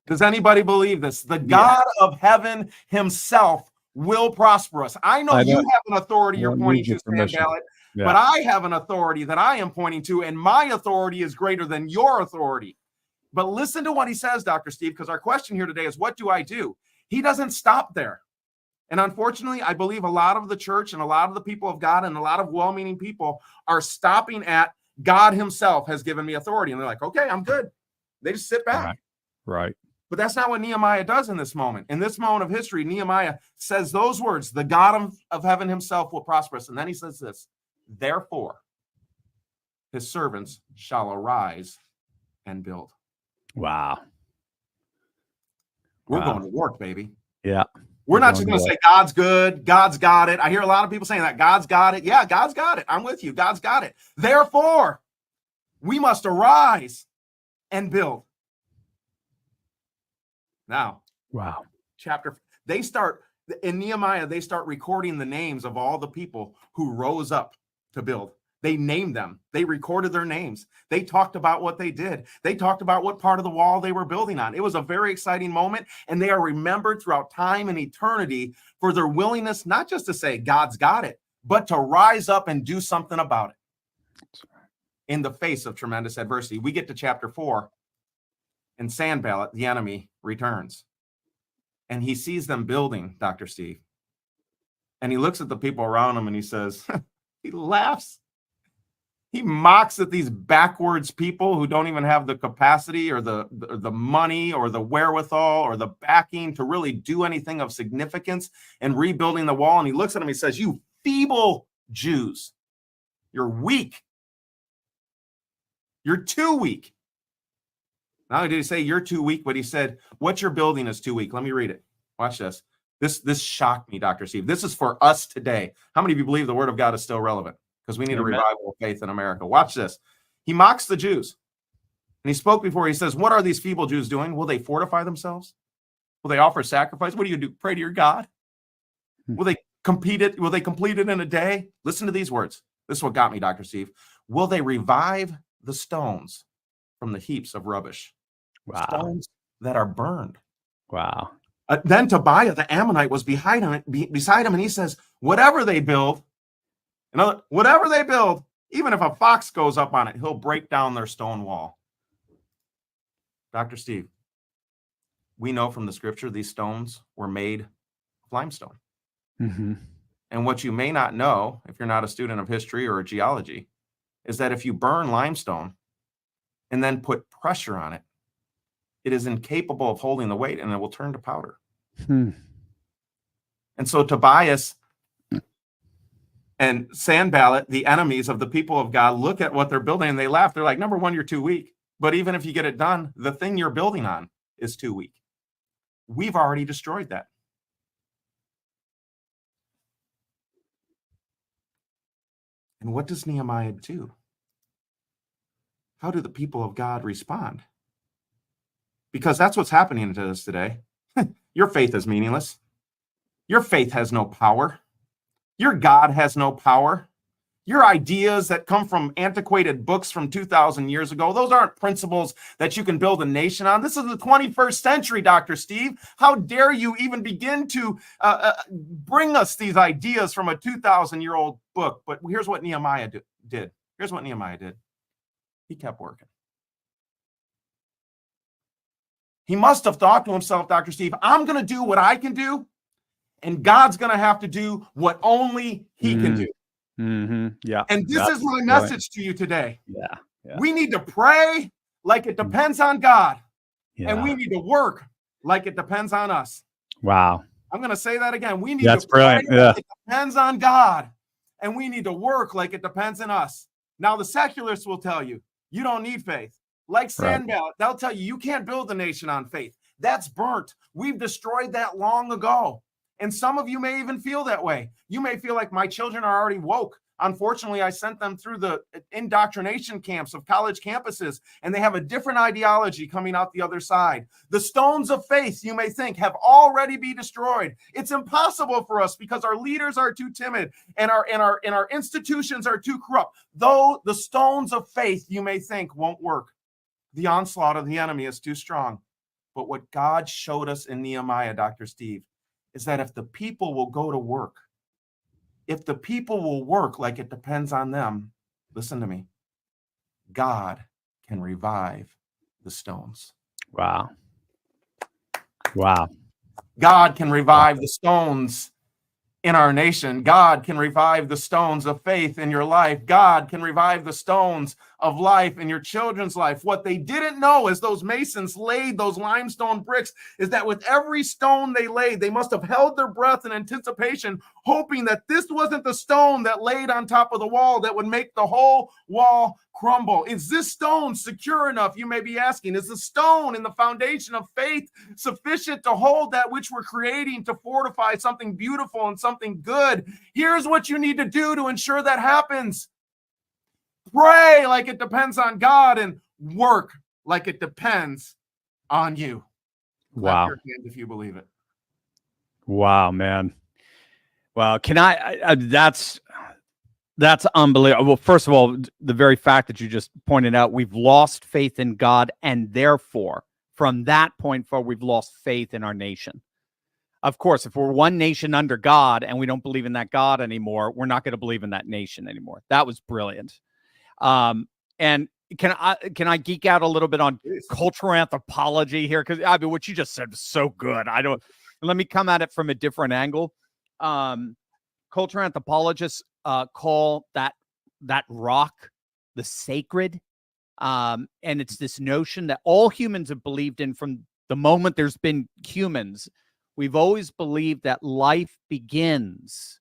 Does anybody believe this? The God of heaven himself will prosper us. I know you have an authority you're pointing to, Sanballat, but I have an authority that I am pointing to, and my authority is greater than your authority. But listen to what he says, Dr. Steve, because our question here today is, what do I do? He doesn't stop there. And unfortunately, I believe a lot of the church and a lot of the people of God and a lot of well-meaning people are stopping at God himself has given me authority. And they're like, okay, I'm good. They just sit back. Right. But that's not what Nehemiah does in this moment. In this moment of history, Nehemiah says those words, the God of heaven himself will prosper us. And then he says this, therefore, his servants shall arise and build. Wow. We're going to work, baby. Yeah. We're not just going to say God's good, God's got it. I hear a lot of people saying that God's got it. Yeah, God's got it. I'm with you. God's got it. Therefore, we must arise and build. Now, wow. In Nehemiah, they start recording the names of all the people who rose up to build. They named them. They recorded their names. They talked about what they did. They talked about what part of the wall they were building on. It was a very exciting moment, and they are remembered throughout time and eternity for their willingness not just to say God's got it, but to rise up and do something about it in the face of tremendous adversity. We get to chapter 4, and Sanballat, the enemy, returns. And he sees them building, Dr. Steve. And he looks at the people around him and he says, he laughs. He mocks at these backwards people who don't even have the capacity or the money or the wherewithal or the backing to really do anything of significance in rebuilding the wall. And he looks at them, he says, you feeble Jews, you're weak. You're too weak. Not only did he say you're too weak, but he said, what you're building is too weak. Let me read it. Watch this. This shocked me, Dr. Steve. This is for us today. How many of you believe the word of God is still relevant? Because we need a revival of faith in America. Watch this. He mocks the Jews. And he spoke before. He says, what are these feeble Jews doing? Will they fortify themselves? Will they offer sacrifice? What do you do? Pray to your God? Will they complete it? Will they complete it in a day? Listen to these words. This is what got me, Dr. Steve. Will they revive the stones from the heaps of rubbish? Wow. Stones that are burned. Wow. Then Tobiah, the Ammonite, was beside him, and he says, whatever they build, even if a fox goes up on it, he'll break down their stone wall. Dr. Steve, we know from the scripture these stones were made of limestone. Mm-hmm. And what you may not know, if you're not a student of history or geology, is that if you burn limestone and then put pressure on it, it is incapable of holding the weight and it will turn to powder. And so Tobias and Sanballat, the enemies of the people of God, look at what they're building and they laugh. They're like, number one, you're too weak. But even if you get it done, the thing you're building on is too weak. We've already destroyed that. And what does Nehemiah do? How do the people of God respond? Because that's what's happening to us today. Your faith is meaningless. Your faith has no power. Your God has no power. Your ideas that come from antiquated books from 2,000 years ago, those aren't principles that you can build a nation on. This is the 21st century, Dr. Steve. How dare you even begin to bring us these ideas from a 2,000-year-old book? But here's what Nehemiah did. Here's what Nehemiah did. He kept working. He must have thought to himself, Dr. Steve, I'm going to do what I can do, and God's going to have to do what only he can do. Yeah. And this is my message to you today. Yeah. We need to pray like it depends on God. Yeah. And we need to work like it depends on us. Wow. I'm going to say that again. We need That's to pray brilliant. like it depends on God. And we need to work like it depends on us. Now, the secularists will tell you, you don't need faith. Like Sandbell, they'll tell you, you can't build a nation on faith. That's burnt. We've destroyed that long ago. And some of you may even feel that way. You may feel like my children are already woke. Unfortunately, I sent them through the indoctrination camps of college campuses, and they have a different ideology coming out the other side. The stones of faith, you may think, have already been destroyed. It's impossible for us because our leaders are too timid and our institutions are too corrupt. Though the stones of faith, you may think, won't work. The onslaught of the enemy is too strong. But what God showed us in Nehemiah, Dr. Steve, is that if the people will go to work, if the people will work like it depends on them, listen to me, God can revive the stones. Wow. Wow. God can revive the stones in our nation. God can revive the stones of faith in your life. God can revive the stones of life in your children's life. What they didn't know as those masons laid those limestone bricks is that with every stone they laid, they must have held their breath in anticipation, hoping that this wasn't the stone that laid on top of the wall that would make the whole wall crumble. Is this stone secure enough? You may be asking. Is the stone in the foundation of faith sufficient to hold that which we're creating to fortify something beautiful and something good? Here's what you need to do to ensure that happens. Pray like it depends on God and work like it depends on you. Wow. Clap your hand if you believe it. Wow, man. Wow. Can I that's unbelievable. Well, first of all, the very fact that you just pointed out, we've lost faith in God, and therefore, from that point forward, we've lost faith in our nation. Of course, if we're one nation under God and we don't believe in that God anymore, we're not going to believe in that nation anymore. That was brilliant. And can I geek out a little bit on cultural anthropology here? Because I mean, what you just said was so good. Let me come at it from a different angle. Cultural anthropologists call that rock the sacred. And it's this notion that all humans have believed in from the moment there's been humans. We've always believed that life begins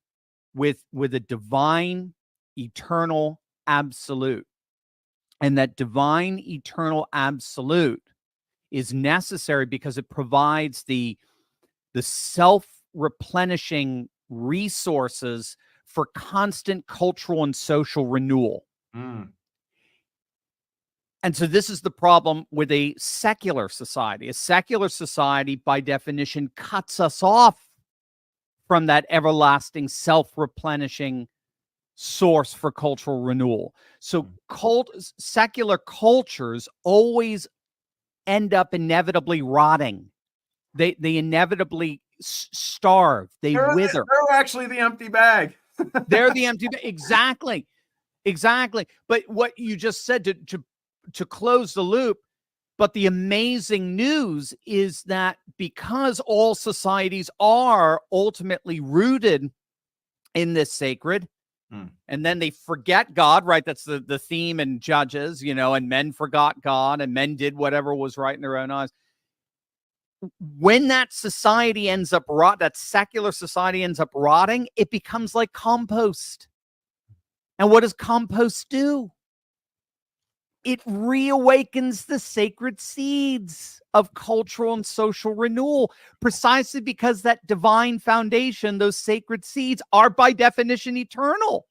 with a divine, eternal absolute. And that divine, eternal absolute is necessary because it provides the self-replenishing resources for constant cultural and social renewal. And so this is the problem with a secular society. A secular society, by definition, cuts us off from that everlasting self-replenishing source for cultural renewal. So secular cultures always end up inevitably rotting. They inevitably starve. They wither. They're actually the empty bag. They're the empty bag. Exactly. But what you just said to close the loop, but the amazing news is that because all societies are ultimately rooted in this sacred, and then they forget God, right? That's the theme in Judges, and men forgot God and men did whatever was right in their own eyes. When that society ends up that secular society ends up rotting, it becomes like compost. And what does compost do? It reawakens the sacred seeds of cultural and social renewal, precisely because that divine foundation, those sacred seeds, are by definition eternal.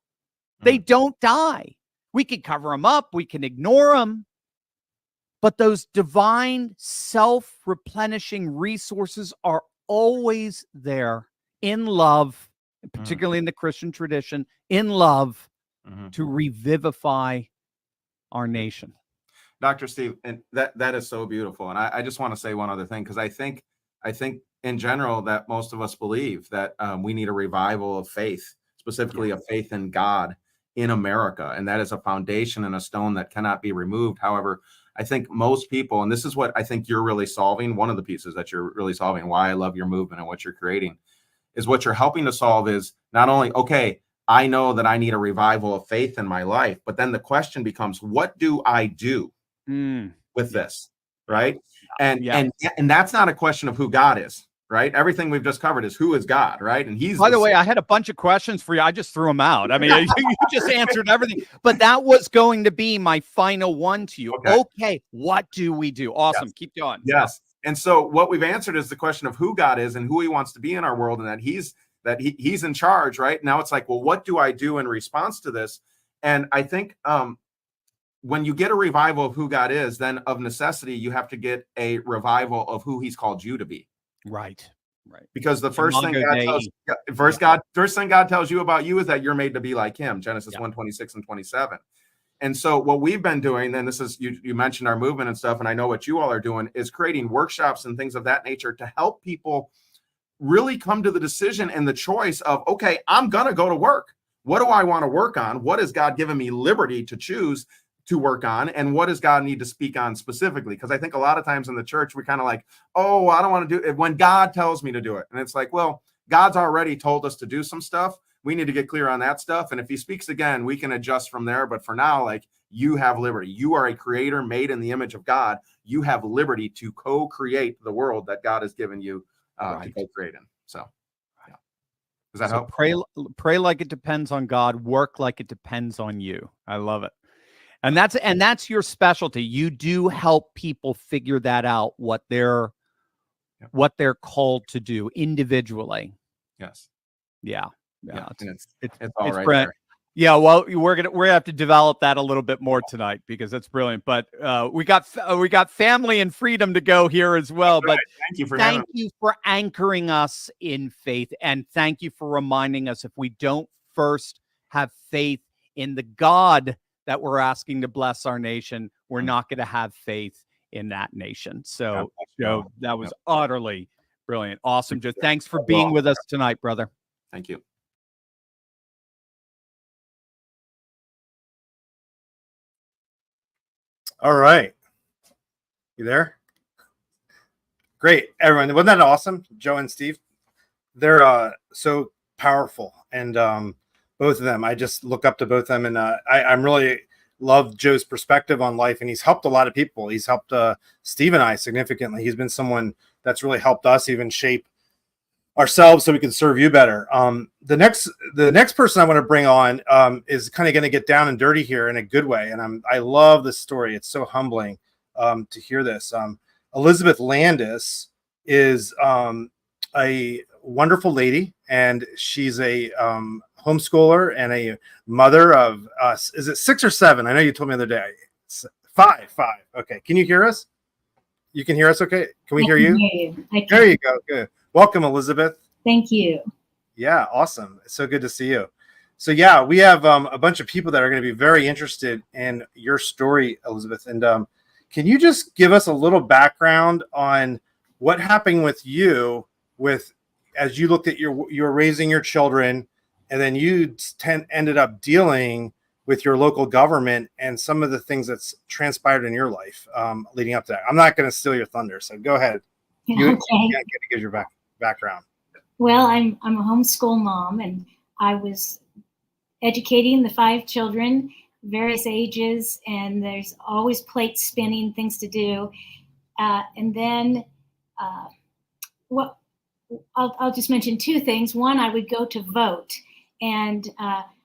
They don't die. We can cover them up, we can ignore them, but those divine self-replenishing resources are always there in love, particularly in the Christian tradition, in love, to revivify our nation. Dr. Steve, and that is so beautiful. And I just want to say one other thing, because I think in general that most of us believe that we need a revival of faith, specifically a faith in God in America. And that is a foundation and a stone that cannot be removed. However, I think most people, and this is what I think you're really solving, one of the pieces that you're really solving, why I love your movement and what you're creating, is what you're helping to solve is not only, okay, I know that I need a revival of faith in my life, but then the question becomes, what do I do with this, right? And that's not a question of who God is, right? Everything we've just covered is who is God, right? And he's, by the way, I had a bunch of questions for you. I just threw them out. I mean, you just answered everything, but that was going to be my final one to you. Okay, what do we do? Awesome. Keep going. Yes. And so what we've answered is the question of who God is and who he wants to be in our world, and that he's in charge, right? Now it's like, well, what do I do in response to this? And I think when you get a revival of who God is, then of necessity, you have to get a revival of who he's called you to be. Right. Because the first thing God tells you about you is that you're made to be like him, Genesis 1:26 and 27. And so what we've been doing, then this is, you mentioned our movement and stuff, and I know what you all are doing, is creating workshops and things of that nature to help people really come to the decision and the choice of, okay, I'm going to go to work. What do I want to work on? What has God given me liberty to choose to work on? And what does God need to speak on specifically? Because I think a lot of times in the church, we're kind of like, oh, I don't want to do it when God tells me to do it. And it's like, well, God's already told us to do some stuff. We need to get clear on that stuff. And if he speaks again, we can adjust from there. But for now, like, you have liberty. You are a creator made in the image of God. You have liberty to co-create the world that God has given you to co-create in. So, yeah. Does that help? Pray like it depends on God. Work like it depends on you. I love it. And that's your specialty. You do help people figure that out, what they're called to do individually. Yes. Yeah. It's all right brilliant. there. Yeah, well, we're gonna have to develop that a little bit more tonight because that's brilliant. But we got family and freedom to go here as well. But thank you for anchoring us in faith, and thank you for reminding us if we don't first have faith in the God that we're asking to bless our nation, we're not going to have faith in that nation. So, Joe, that was utterly brilliant, awesome. Joe, thanks for being with us tonight, brother. Thank you. All right. You there? Great, everyone. Wasn't that awesome, Joe and Steve? They're so powerful. And both of them, I just look up to both of them. And I'm really love Joe's perspective on life. And he's helped a lot of people. He's helped Steve and I significantly. He's been someone that's really helped us even shape ourselves so we can serve you better. The next person I want to bring on is kind of going to get down and dirty here in a good way. And I love this story. It's so humbling to hear this. Elizabeth Landis is a wonderful lady, and she's a homeschooler and a mother of is it 6 or 7? I know you told me the other day. 5. Okay. Can you hear us? You can hear us. Okay. Can we hear you? There you go. Good. Welcome, Elizabeth. Thank you. Yeah, awesome. It's so good to see you. So yeah, we have a bunch of people that are going to be very interested in your story, Elizabeth. And can you just give us a little background on what happened with you as you looked at you were raising your children, and then you ended up dealing with your local government and some of the things that's transpired in your life leading up to that. I'm not going to steal your thunder, so go ahead. You get to give your background. Well, I'm a homeschool mom, and I was educating the 5 children, various ages, and there's always plates spinning, things to do. And then I'll just mention 2 things. One, I would go to vote, and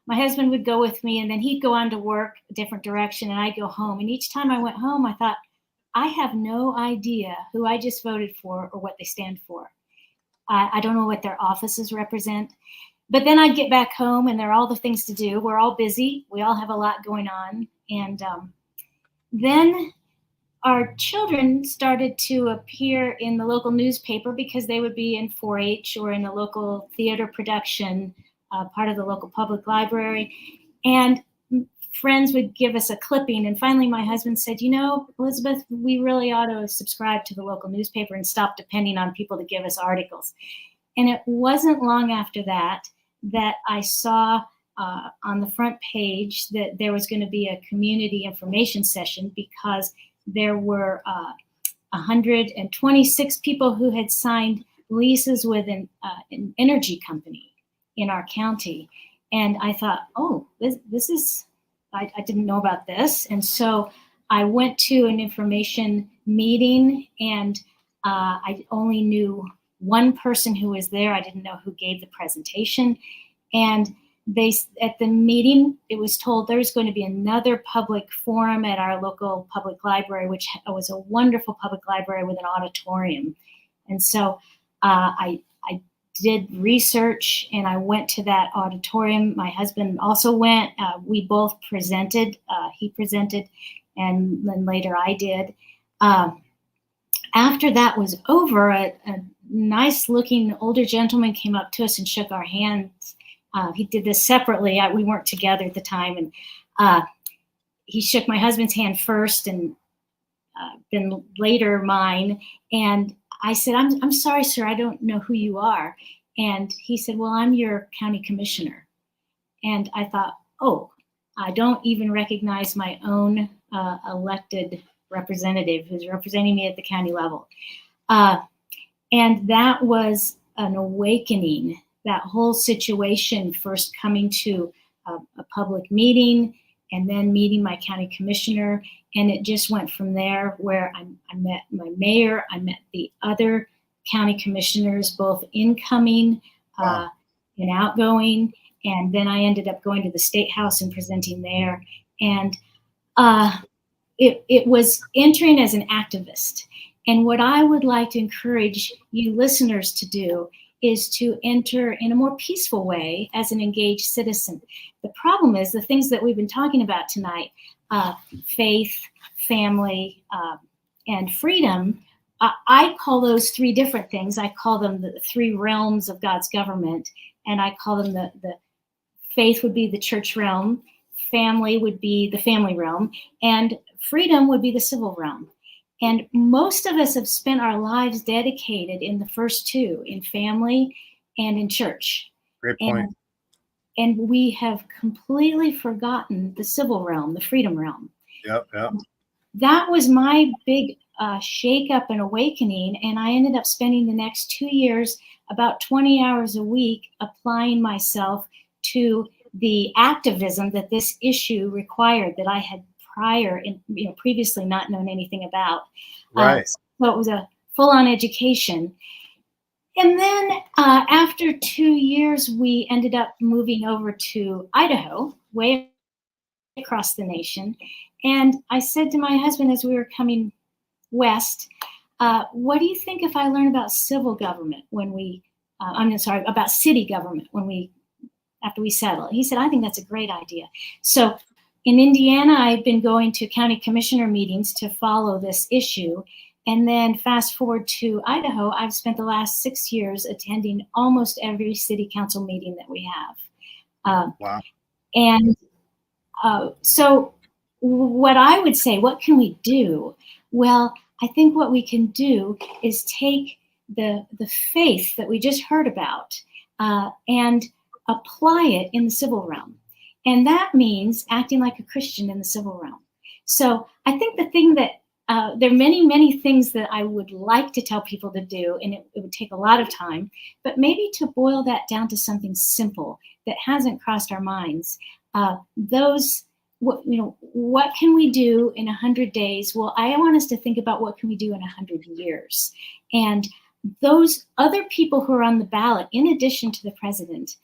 my husband would go with me, and then he'd go on to work a different direction, and I'd go home. And each time I went home, I thought, I have no idea who I just voted for or what they stand for. I don't know what their offices represent. But then I'd get back home, and there are all the things to do. We're all busy. We all have a lot going on. And then our children started to appear in the local newspaper because they would be in 4-H or in a local theater production, part of the local public library. And friends would give us a clipping. And finally, my husband said, you know, Elizabeth, we really ought to subscribe to the local newspaper and stop depending on people to give us articles. And it wasn't long after that I saw on the front page that there was going to be a community information session because there were 126 people who had signed leases with an energy company in our county. And I thought, oh, this is, I didn't know about this. And so I went to an information meeting, and I only knew one person who was there. I didn't know who gave the presentation. And at the meeting, it was told there was going to be another public forum at our local public library, which was a wonderful public library with an auditorium. And so I did research, and I went to that auditorium. My husband also went. We both presented. He presented, and then later I did. After that was over, a nice-looking older gentleman came up to us and shook our hands. He did this separately. We weren't together at the time, and he shook my husband's hand first, and then later mine. And I said, I'm sorry, sir, I don't know who you are. And he said, well, I'm your county commissioner. And I thought, oh, I don't even recognize my own elected representative who's representing me at the county level. And that was an awakening, that whole situation, first coming to a public meeting and then meeting my county commissioner. And it just went from there, where I met my mayor, I met the other county commissioners, both incoming and outgoing. And then I ended up going to the State House and presenting there. And it was entering as an activist. And what I would like to encourage you listeners to do is to enter in a more peaceful way as an engaged citizen. The problem is the things that we've been talking about tonight, faith, family, and freedom. I call those three different things. I call them the three realms of God's government, and I call them the faith would be the church realm, family would be the family realm, and freedom would be the civil realm. And most of us have spent our lives dedicated in the first two, in family and in church. Great point. And we have completely forgotten the civil realm, the freedom realm. Yep. That was my big shake-up and awakening. And I ended up spending the next 2 years, about 20 hours a week, applying myself to the activism that this issue required, that I had previously not known anything about. Right. So it was a full-on education. And then after 2 years, we ended up moving over to Idaho, way across the nation. And I said to my husband as we were coming west, what do you think if I learn about civil government about city government after we settle? He said, I think that's a great idea. So in Indiana, I've been going to county commissioner meetings to follow this issue. And then fast forward to Idaho, I've spent the last 6 years attending almost every city council meeting that we have. Wow. And so what I would say, what can we do? Well, I think what we can do is take the faith that we just heard about and apply it in the civil realm. And that means acting like a Christian in the civil realm. So I think the thing that there are many, many things that I would like to tell people to do, and it would take a lot of time, but maybe to boil that down to something simple that hasn't crossed our minds. What can we do in 100 days? Well, I want us to think about what can we do in 100 years. And those other people who are on the ballot, in addition to the president,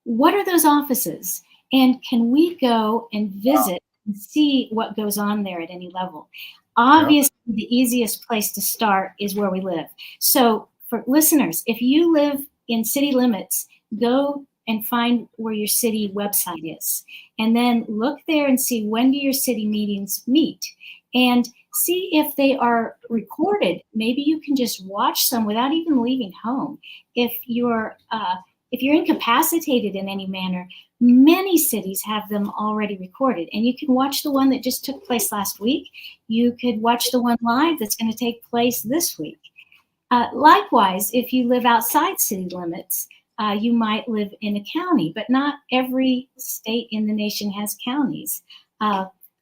what are those offices? And can we go and visit and see what goes on there at any level? Obviously, the easiest place to start is where we live. So for listeners, if you live in city limits, go and find where your city website is. And then look there and see, when do your city meetings meet? And see if they are recorded. Maybe you can just watch some without even leaving home. If you're if you're incapacitated in any manner, many cities have them already recorded. And you can watch the one that just took place last week. You could watch the one live that's going to take place this week. Likewise, if you live outside city limits, you might live in a county, but not every state in the nation has counties.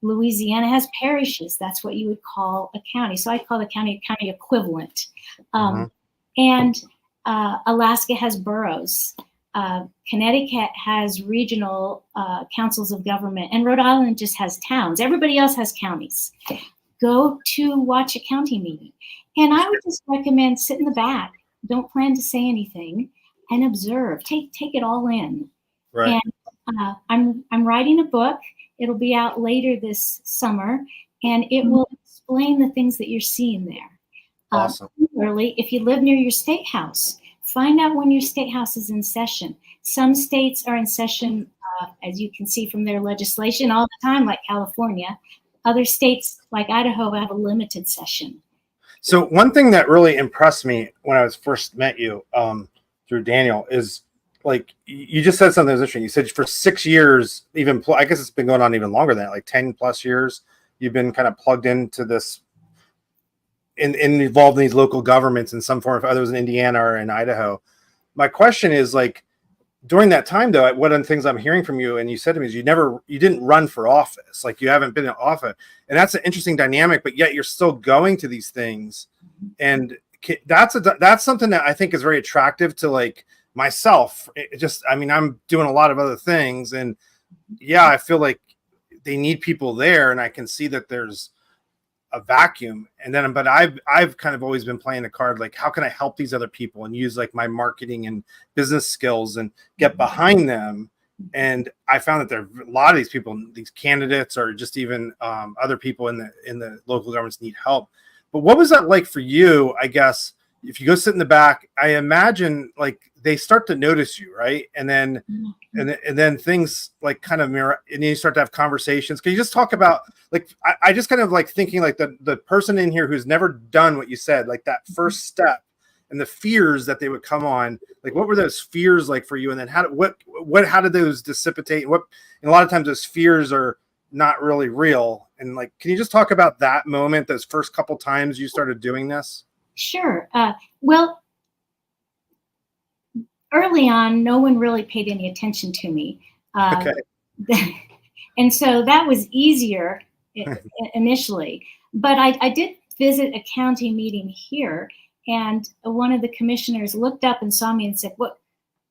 Louisiana has parishes. That's what you would call a county. So I call the county a county equivalent. And Alaska has boroughs. Connecticut has regional councils of government, and Rhode Island just has towns. Everybody else has counties. Go to watch a county meeting. And I would just recommend sit in the back. Don't plan to say anything and observe. Take it all in. Right. And I'm writing a book. It'll be out later this summer, and it will explain the things that you're seeing there. Awesome. Similarly, if you live near your state house, find out when your state house is in session. Some states are in session, as you can see from their legislation, all the time, like California. Other states, like Idaho, have a limited session. So one thing that really impressed me when I first met you through Daniel is, like, you just said something that was interesting. You said for 6 years, even I guess it's been going on even longer than that, like 10 plus years, you've been kind of plugged into this and involved in these local governments in some form, whether it was in Indiana or in Idaho. My question is, like, during that time, though, one of the things I'm hearing from you, and you said to me, is you didn't run for office. Like, you haven't been in office. And that's an interesting dynamic, but yet you're still going to these things. And that's something that I think is very attractive to, like, myself. I'm doing a lot of other things, and yeah, I feel like they need people there, and I can see that there's a vacuum. And then, but I've kind of always been playing the card, like, how can I help these other people and use, like, my marketing and business skills and get behind them. And I found that there are a lot of these people, these candidates, or just even other people in the local governments need help. But what was that like for you? I guess if you go sit in the back, I imagine, like, they start to notice you, right? And then and then things, like, kind of mirror, and then you start to have conversations. Can you just talk about, like, I just kind of like thinking, like, the person in here who's never done what you said, like that first step and the fears that they would come on, like, what were those fears like for you? And then how did those dissipate? And a lot of times those fears are not really real. And, like, can you just talk about that moment, those first couple times you started doing this? Sure. Well, early on, no one really paid any attention to me. Okay. And so that was easier initially. But I did visit a county meeting here, and one of the commissioners looked up and saw me and said,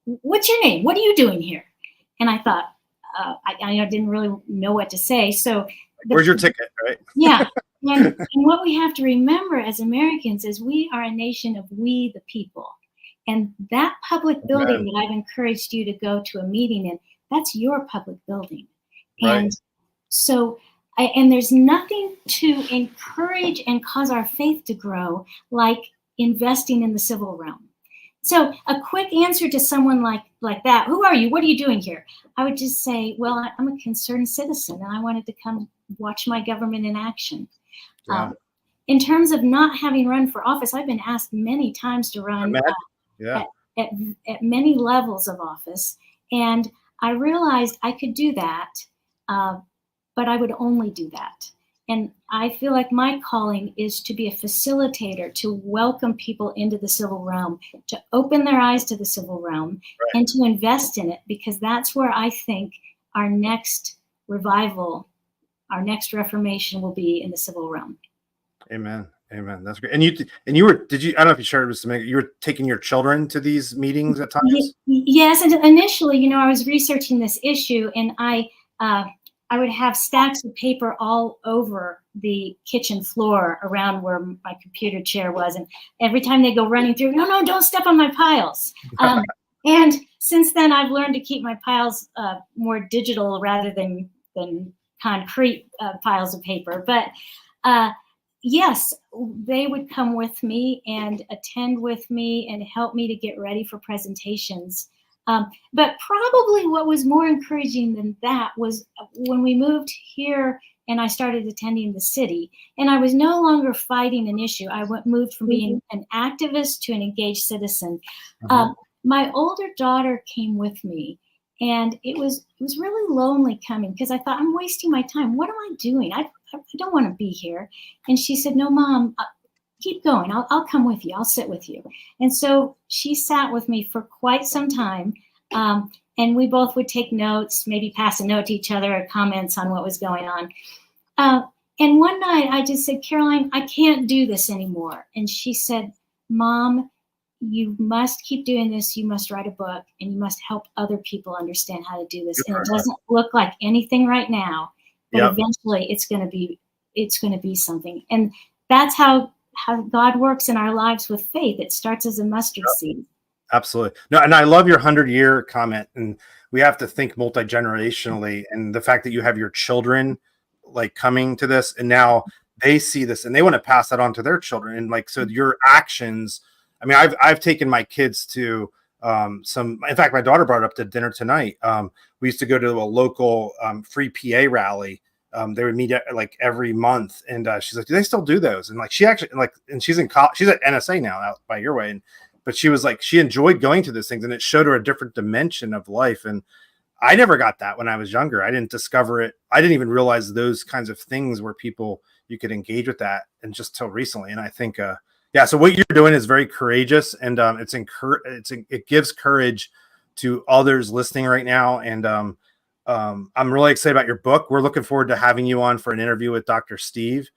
"What's your name? What are you doing here?" And I thought, I didn't really know what to say. So where's your ticket, right? Yeah. And what we have to remember as Americans is we are a nation of we the people. And that public building that I've encouraged you to go to a meeting in, that's your public building. Right. And so, and there's nothing to encourage and cause our faith to grow like investing in the civil realm. So a quick answer to someone like that, who are you? What are you doing here? I would just say, well, I'm a concerned citizen, and I wanted to come watch my government in action. Yeah. In terms of not having run for office, I've been asked many times to run at many levels of office. And I realized I could do that, but I would only do that. And I feel like my calling is to be a facilitator, to welcome people into the civil realm, to open their eyes to the civil realm, and to invest in it, because that's where I think our next revival, our next reformation will be, in the civil realm. Amen. Amen. That's great. And you were, I don't know if you shared with me, you were taking your children to these meetings at times? Yes. And initially, I was researching this issue, and I would have stacks of paper all over the kitchen floor around where my computer chair was. And every time they go running through, no, don't step on my piles. And since then, I've learned to keep my piles more digital rather than concrete piles of paper. But yes, they would come with me and attend with me and help me to get ready for presentations. But probably what was more encouraging than that was when we moved here and I started attending the city, and I was no longer fighting an issue. I moved from being an activist to an engaged citizen. my older daughter came with me, and it was really lonely coming because I thought, I'm wasting my time. What am I doing? I don't want to be here. And she said, no, Mom, keep going. I'll come with you. I'll sit with you. And so she sat with me for quite some time. And we both would take notes, maybe pass a note to each other or comments on what was going on. And one night I just said, Caroline, I can't do this anymore. And she said, Mom, you must keep doing this. You must write a book, and you must help other people understand how to do this. And it doesn't look like anything right now, but eventually it's going to be something. And that's how God works in our lives with faith. It starts as a mustard seed. Absolutely. No, and I love your 100-year comment. And we have to think multi-generationally, and the fact that you have your children like coming to this, and now they see this and they want to pass that on to their children. And like, so your actions, I mean, I've taken my kids to some, in fact, my daughter brought it up to dinner tonight. We used to go to a local free PA rally. They would meet like every month, and she's like, do they still do those? And like, she actually like, and she's in college, she's at NSA now out by your way. But she was like, she enjoyed going to those things, and it showed her a different dimension of life. And I never got that when I was younger. I didn't discover it. I didn't even realize those kinds of things where you could engage with that, and just till recently. And I think, so what you're doing is very courageous, and it gives courage to others listening right now. And I'm really excited about your book. We're looking forward to having you on for an interview with Dr. Steve.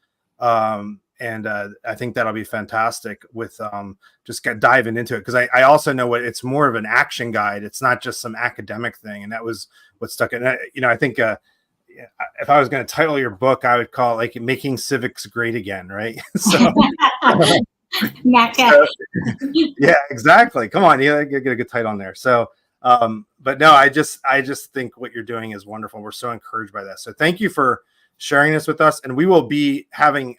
And I think that'll be fantastic with just diving into it, because I also know it's more of an action guide. It's not just some academic thing, and that was what stuck in. I think if I was going to title your book, I would call it like Making Civics Great Again, right? So, yeah, exactly. Come on, get a good title on there. So, but no, I just think what you're doing is wonderful. We're so encouraged by that. So thank you for sharing this with us, and we will be having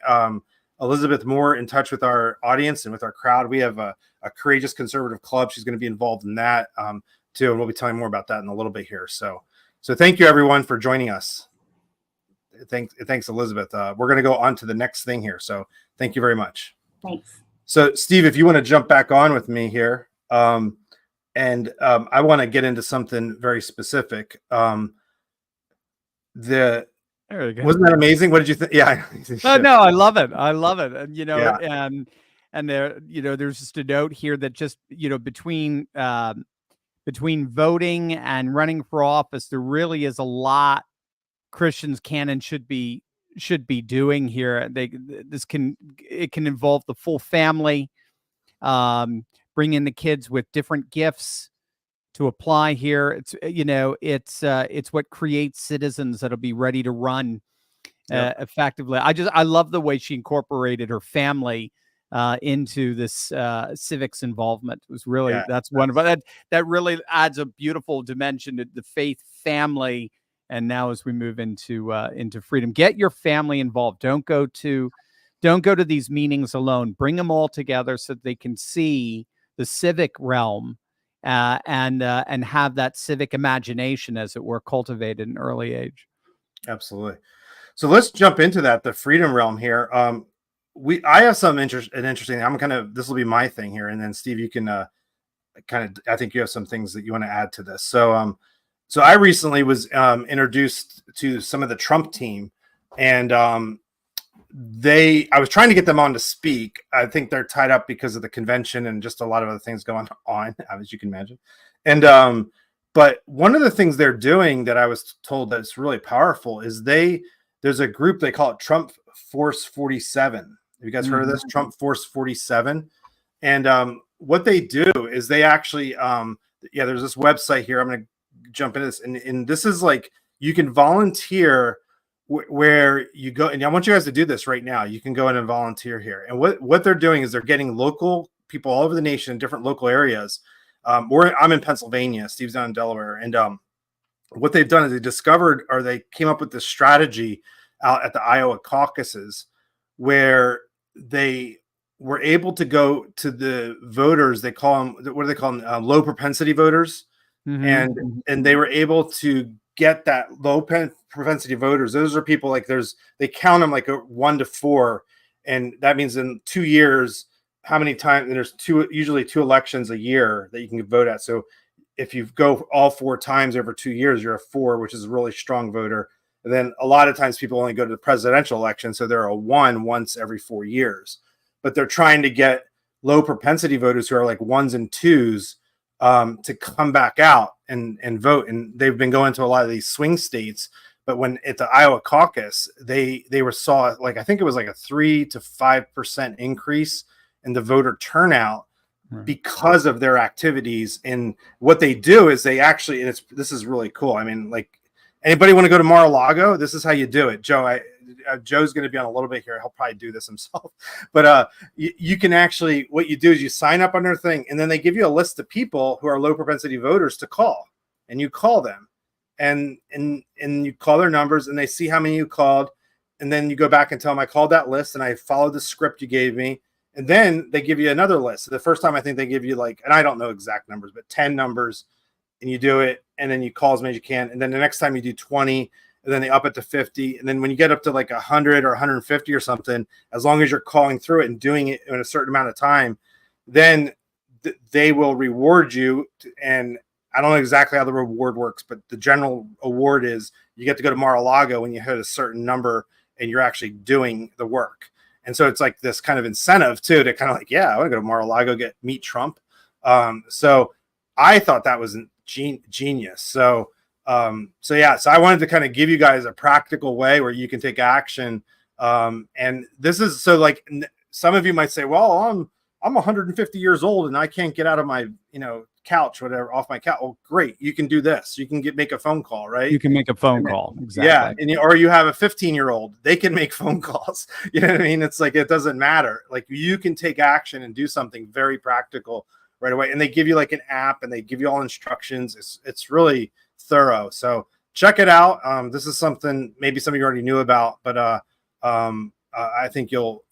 Elizabeth more in touch with our audience and with our crowd. We have a Courageous Conservative Club. She's going to be involved in that too, and we'll be telling more about that in a little bit here. So thank you everyone for joining us. Thanks, Elizabeth. We're going to go on to the next thing here. So thank you very much. Thanks. So Steve, if you want to jump back on with me here, and I want to get into something very specific. There you go. Wasn't that amazing? What did you think? Yeah. No, I love it. And and there, there's just a note here that just, between voting and running for office, there really is a lot Christians can and should be doing here. It can involve the full family, bring in the kids with different gifts to apply here. It's what creates citizens that'll be ready to run effectively. I love the way she incorporated her family into this civics involvement. It was really, that's wonderful. That really adds a beautiful dimension to the faith family. And now as we move into freedom, get your family involved. Don't go to these meetings alone. Bring them all together so that they can see the civic realm and have that civic imagination, as it were, cultivated in an early age. Absolutely. So let's jump into that, the freedom realm here. I have some interesting. This will be my thing here, and then Steve, you can I think you have some things that you want to add to this. So I recently was introduced to some of the Trump team, and I was trying to get them on to speak. I think they're tied up because of the convention and just a lot of other things going on, as you can imagine. And but one of the things they're doing that I was told that's really powerful is there's a group, they call it Trump Force 47. Have you guys heard of this? Trump Force 47. And what they do is they actually, there's this website here. I'm going to jump into this. And this is like, you can volunteer where you go. And I want you guys to do this right now. You can go in and volunteer here. And what they're doing is they're getting local people all over the nation in different local areas. I'm in Pennsylvania. Steve's down in Delaware. And what they've done is they came up with this strategy out at the Iowa caucuses where they were able to go to the voters. They call them, what do they call them? Low propensity voters. Mm-hmm. And they were able to get that low propensity voters. Those are people like they count them like a 1 to 4. And that means in 2 years, how many times, and there's usually two elections a year that you can vote at. So if you go all 4 times over 2 years, you're a 4, which is a really strong voter. And then a lot of times people only go to the presidential election, so they're a 1 once every 4 years. But they're trying to get low propensity voters who are like 1s and 2s to come back out and vote. And they've been going to a lot of these swing states. But when at the Iowa caucus, they saw like, I think it was like a 3 to 5% increase in the voter turnout because of their activities. And what they do is they actually, and this is really cool. I mean, like, anybody want to go to Mar-a-Lago? This is how you do it. Joe's going to be on a little bit here. He'll probably do this himself. But you can actually, what you do is you sign up on their thing, and then they give you a list of people who are low propensity voters to call, and you call them, and you call their numbers, and they see how many you called, and then you go back and tell them, I called that list, and I followed the script you gave me. And then they give you another list. The first time I think they give you like, and I don't know exact numbers, but 10 numbers, and you do it, and then you call as many as you can. And then the next time you do 20, and then they up it to 50. And then when you get up to like 100 or 150 or something, as long as you're calling through it and doing it in a certain amount of time, then they will reward you. And I don't know exactly how the reward works, but the general award is you get to go to Mar-a-Lago when you hit a certain number and you're actually doing the work. And so it's like this kind of incentive too, to kind of like, yeah, I want to go to Mar-a-Lago, meet Trump. So I thought that was genius. So I wanted to kind of give you guys a practical way where you can take action. And this is, so like, some of you might say, well, I'm 150 years old and I can't get out of my, couch, whatever, off my couch. Oh, great. You can do this. You can make a phone call, right? You can make a phone call. Exactly. Yeah. Or you have a 15-year-old, they can make phone calls. You know what I mean? It's like, it doesn't matter. Like, you can take action and do something very practical right away. And they give you like an app and they give you all instructions. It's really thorough. So check it out. This is something maybe some of you already knew about, but I think you'll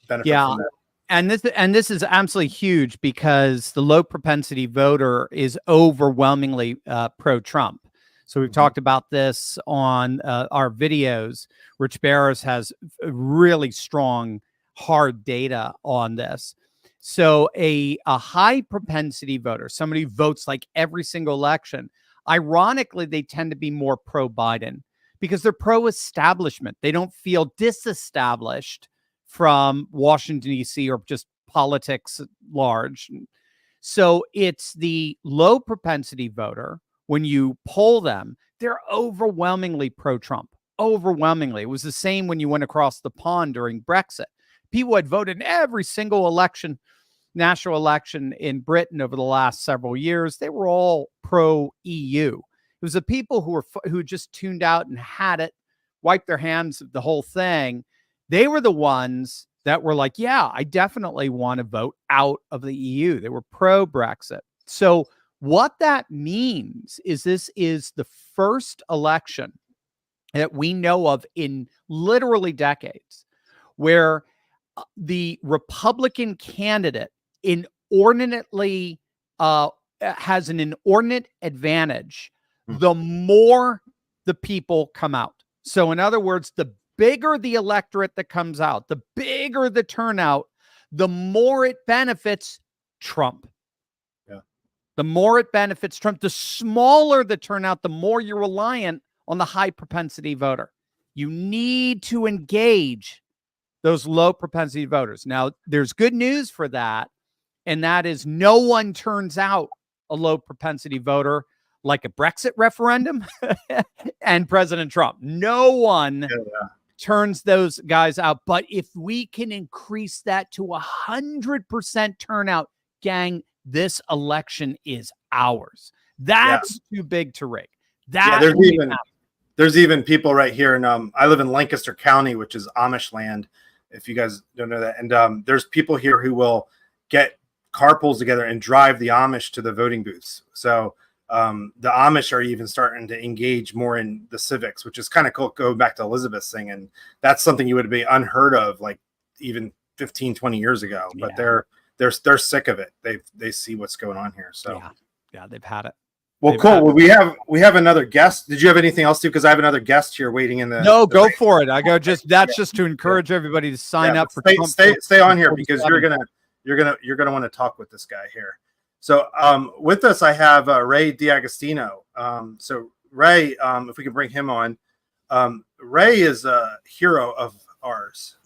benefit from that. And this is absolutely huge because the low propensity voter is overwhelmingly pro-Trump. So we've talked about this on our videos. Rich Barris has really strong, hard data on this. So a high propensity voter, somebody who votes like every single election, ironically, they tend to be more pro-Biden because they're pro-establishment. They don't feel disestablished from Washington, D.C., or just politics at large. So it's the low propensity voter. When you poll them, they're overwhelmingly pro-Trump. Overwhelmingly. It was the same when you went across the pond during Brexit. People had voted in every single election, national election in Britain over the last several years. They were all pro-EU. It was the people who just tuned out and had it, wiped their hands of the whole thing. They were the ones that were like, yeah, I definitely want to vote out of the EU. They were pro-Brexit. So what that means is this is the first election that we know of in literally decades where the Republican candidate inordinately has an inordinate advantage the more the people come out. So in other words, the bigger the electorate that comes out, the bigger the turnout, the more it benefits Trump. Yeah. The more it benefits Trump, the smaller the turnout, the more you're reliant on the high propensity voter. You need to engage those low propensity voters. Now, there's good news for that, and that is no one turns out a low propensity voter like a Brexit referendum and President Trump. No one turns those guys out. But if we can increase that to 100% turnout, gang, this election is ours. That's too big to rig. There's even people right here, and I live in Lancaster County, which is Amish land, if you guys don't know that. And there's people here who will get carpools together and drive the Amish to the voting booths. So the Amish are even starting to engage more in the civics, which is kind of cool. Go back to Elizabeth's thing, and that's something you would be unheard of like even 15, 20 years ago. But they're sick of it. They see what's going on here. So yeah, they've had it. Well, cool. Well, we have another guest. Did you have anything else, Steve? Because I have another guest here waiting in the. No, go for it. That's just to encourage everybody to sign up for. Stay on here because you're gonna want to talk with this guy here. So with us, I have Ray D'Agostino. So Ray, if we can bring him on, Ray is a hero of ours.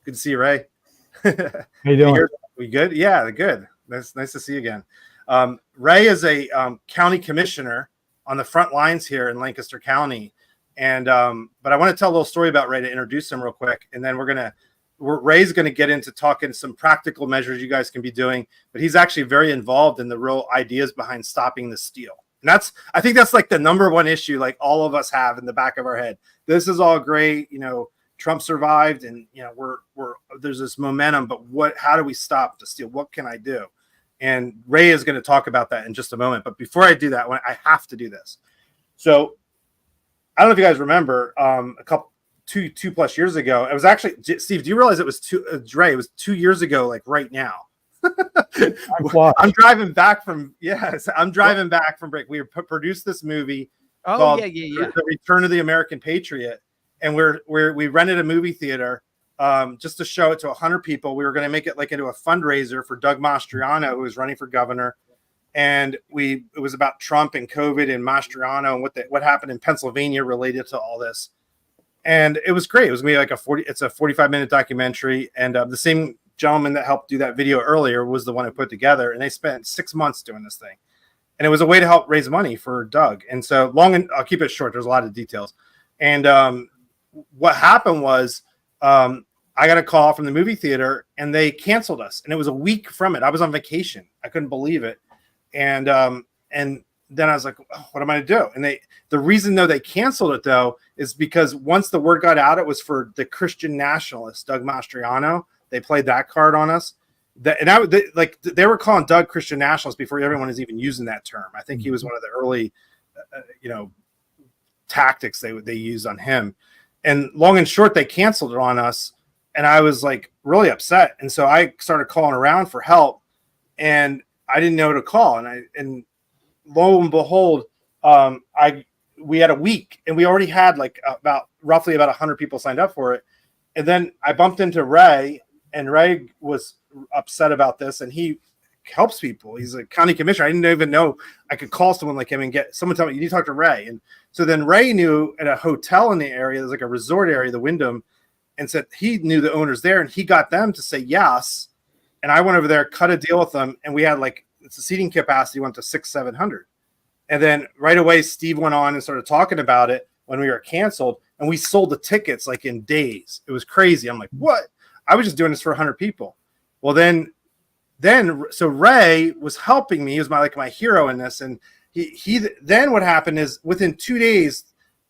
Good to see you, Ray. How you doing? We good? Yeah, good. That's nice to see you again. Ray is a county commissioner on the front lines here in Lancaster County, and but I want to tell a little story about Ray to introduce him real quick, and then Ray's going to get into talking some practical measures you guys can be doing, but he's actually very involved in the real ideas behind stopping the steal. And I think that's like the number one issue, like all of us have in the back of our head. This is all great. Trump survived and, there's this momentum, but how do we stop the steal? What can I do? And Ray is going to talk about that in just a moment. But before I do that, I have to do this. So I don't know if you guys remember two plus years ago. It was actually, Steve, do you realize it was Ray, it was 2 years ago, like right now. I'm driving back from break. We produced this movie called The Return of the American Patriot, and we rented a movie theater just to show it to 100 people. We were going to make it like into a fundraiser for Doug Mastriano, who was running for governor, and it was about Trump and COVID and Mastriano and what happened in Pennsylvania related to all this. And it was great. It was going to be like it's a 45-minute documentary, and the same gentleman that helped do that video earlier was the one who put together, and they spent 6 months doing this thing, and it was a way to help raise money for Doug. And so I'll keep it short. There's a lot of details. And what happened was I got a call from the movie theater, and they canceled us, and it was a week from it. I was on vacation. I couldn't believe it. And then I was like, oh, what am I going to do? And the reason though they canceled it though is because once the word got out, it was for the Christian nationalist Doug Mastriano. They played that card on us. They were calling Doug Christian nationalist before everyone was even using that term. I think he was one of the early, tactics they used on him. And long and short, they canceled it on us, and I was like really upset. And so I started calling around for help, and I didn't know who to call. And lo and behold, we had a week, and we already had like roughly about 100 people signed up for it. And then I bumped into Ray. And Ray was upset about this, and he helps people. He's a county commissioner. I didn't even know I could call someone like him and get someone tell me, you need to talk to Ray. And so then Ray knew at a hotel in the area, there's like a resort area, the Wyndham, and said he knew the owners there, and he got them to say yes. And I went over there, cut a deal with them, and we had it's a seating capacity went to 600-700. And then right away, Steve went on and started talking about it when we were canceled, and we sold the tickets like in days. It was crazy. I'm like, what? I was just doing this for 100 people. Well, so Ray was helping me. He was my hero in this. And then what happened is within 2 days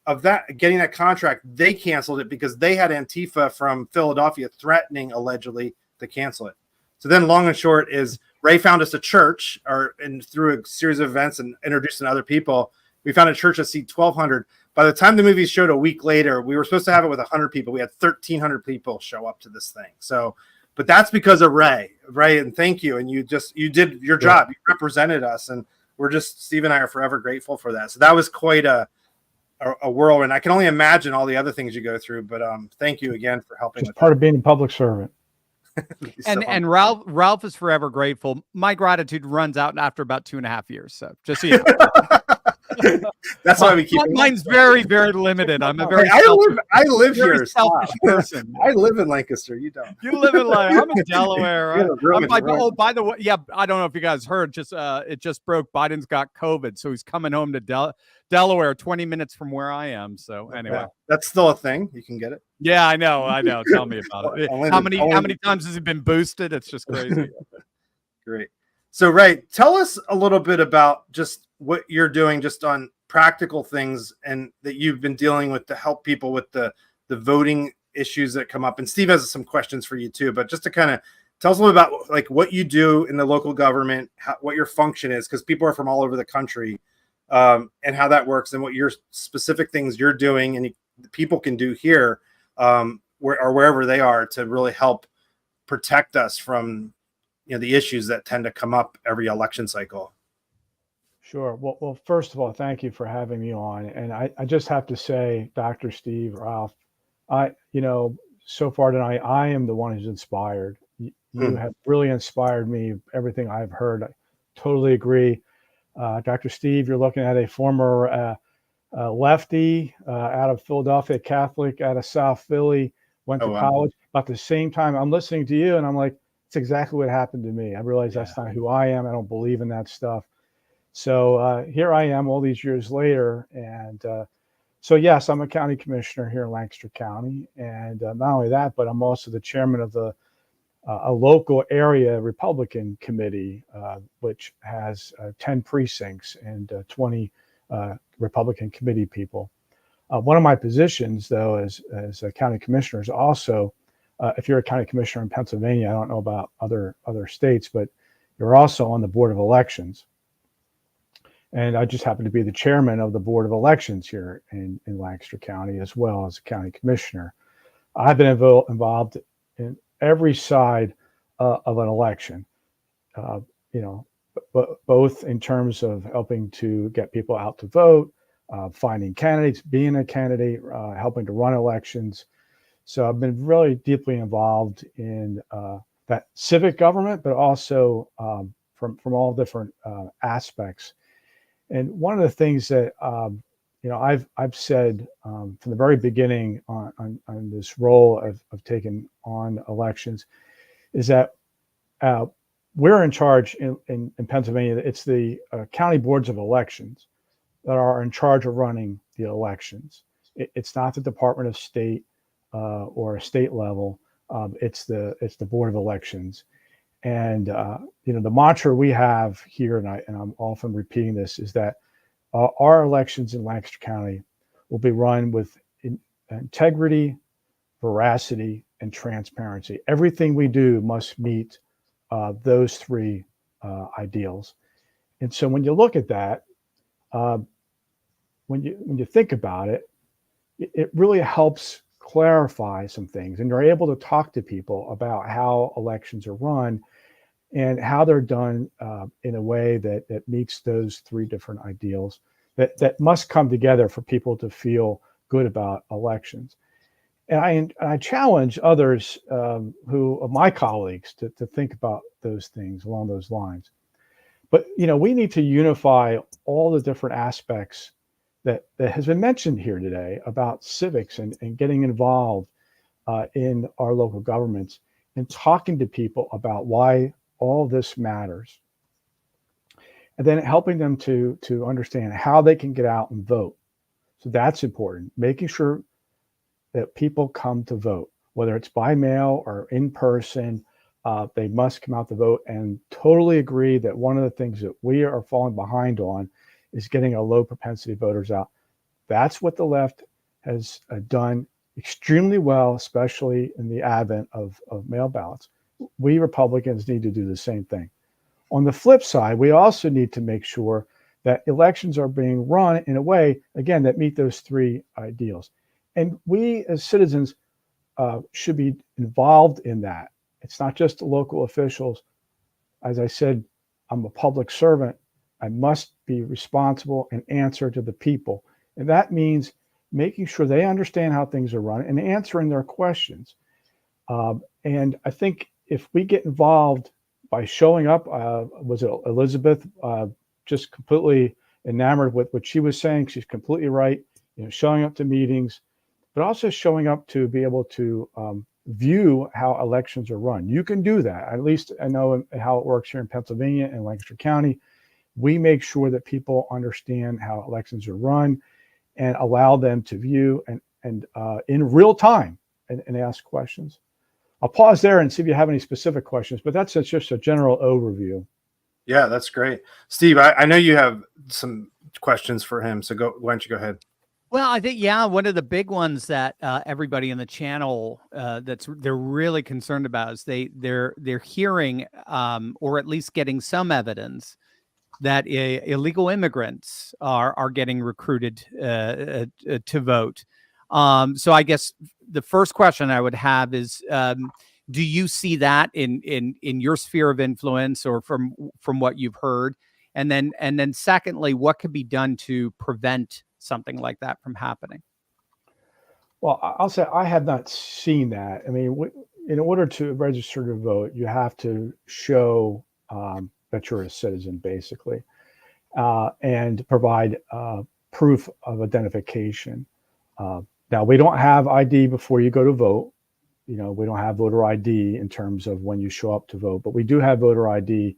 of that, getting that contract, they canceled it because they had Antifa from Philadelphia threatening allegedly to cancel it. So then long and short is Ray found us a church and through a series of events and introducing other people, we found a church that seat 1,200. By the time the movie showed a week later, we were supposed to have it with 100 people. We had 1,300 people show up to this thing. So, but that's because of Ray, and thank you. And you did your job. You represented us, and Steve and I are forever grateful for that. So that was quite a whirlwind. I can only imagine all the other things you go through, but thank you again for helping. Just part of being a public servant. And Ralph is forever grateful. My gratitude runs out after about 2.5 years. So just so you know. That's why we keep mine's very, very limited. I'm a very I live here. Selfish person. I live in Lancaster. You don't. You live in I'm in Delaware. By the way, yeah, I don't know if you guys heard. It just broke. Biden's got COVID, so he's coming home to Delaware, 20 minutes from where I am. So anyway, yeah, that's still a thing. You can get it. Yeah, I know. Tell me about it. How many times has it been boosted? It's just crazy. Great. So Ray, tell us a little bit about just what you're doing just on practical things and that you've been dealing with to help people with the voting issues that come up. And Steve has some questions for you too, but just to kind of tell us a little about like what you do in the local government, what your function is, because people are from all over the country, and how that works and what your specific things you're doing and people can do here wherever they are to really help protect us from the issues that tend to come up every election cycle. Sure. Well, first of all, thank you for having me on. And I just have to say, Dr. Steve, Ralph, so far tonight, I am the one who's inspired. You have really inspired me. Everything I've heard, I totally agree. Dr. Steve, you're looking at a former lefty out of Philadelphia, Catholic out of South Philly, went to college. About the same time I'm listening to you, and I'm like, it's exactly what happened to me. I realized that's not who I am. I don't believe in that stuff. So here I am all these years later. And so, yes, I'm a county commissioner here in Lancaster County. And not only that, but I'm also the chairman of a local area Republican committee, which has 10 precincts and 20 Republican committee people. One of my positions, though, as a county commissioner is also, if you're a county commissioner in Pennsylvania, I don't know about other states, but you're also on the Board of Elections. And I just happen to be the chairman of the Board of Elections here in Lancaster County, as well as a county commissioner. I've been involved in every side of an election, both in terms of helping to get people out to vote, finding candidates, being a candidate, helping to run elections. So I've been really deeply involved in that civic government, but also from all different aspects. And one of the things that I've said from the very beginning on this role of taking on elections is that we're in charge in Pennsylvania. It's the county boards of elections that are in charge of running the elections. It's not the Department of State or a state level. It's the Board of Elections. And the mantra we have here, and I'm often repeating this, is that our elections in Lancaster County will be run with integrity, veracity, and transparency. Everything we do must meet those three ideals. And so when you look at that, when you think about it, it really helps clarify some things, and you're able to talk to people about how elections are run and how they're done in a way that meets those three different ideals that must come together for people to feel good about elections. And I challenge others who are my colleagues to think about those things along those lines. But we need to unify all the different aspects that has been mentioned here today about civics and getting involved in our local governments and talking to people about why all this matters. And then helping them to understand how they can get out and vote. So that's important, making sure that people come to vote, whether it's by mail or in person. They must come out to vote, and totally agree that one of the things that we are falling behind on is getting a low propensity voters out. That's what the left has done extremely well, especially in the advent of mail ballots. We Republicans need to do the same thing. On the flip side, we also need to make sure that elections are being run in a way, again, that meet those three ideals. And we as citizens should be involved in that. It's not just the local officials. As I said, I'm a public servant. I must be responsible and answer to the people. And that means making sure they understand how things are run and answering their questions. And I think if we get involved by showing up, was it Elizabeth just completely enamored with what she was saying? She's completely right. Showing up to meetings, but also showing up to be able to view how elections are run. You can do that. At least I know how it works here in Pennsylvania and Lancaster County. We make sure that people understand how elections are run and allow them to view and in real time and ask questions. I'll pause there and see if you have any specific questions, but that's just a general overview. Yeah, that's great. Steve, I know you have some questions for him, so why don't you go ahead? Well, I think, one of the big ones that everybody in the channel they're really concerned about is they're hearing or at least getting some evidence that illegal immigrants are getting recruited to vote. So I guess the first question I would have is, do you see that in your sphere of influence or from what you've heard? And then secondly, what could be done to prevent something like that from happening? Well, I'll say I have not seen that. I mean, in order to register to vote, you have to show that you're a citizen, basically, and provide proof of identification. Now, we don't have ID before you go to vote. You know, we don't have voter ID in terms of when you show up to vote, but we do have voter ID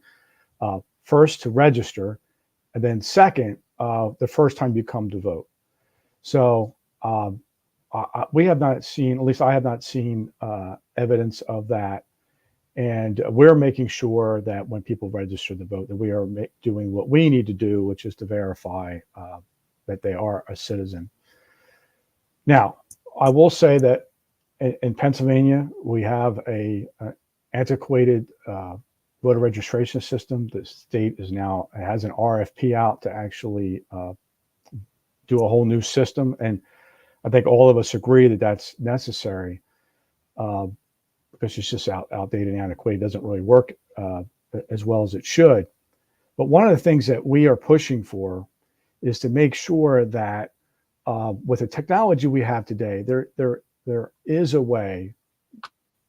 first to register, and then second, the first time you come to vote. So we have not seen, at least I have not seen evidence of that. And we're making sure that when people register to vote, that we are doing what we need to do, which is to verify that they are a citizen. Now, I will say that in Pennsylvania, we have a antiquated voter registration system. The state is now has an RFP out to actually do a whole new system, and I think all of us agree that that's necessary because it's just outdated and antiquated. It doesn't really work as well as it should. But one of the things that we are pushing for is to make sure that with the technology we have today, there is a way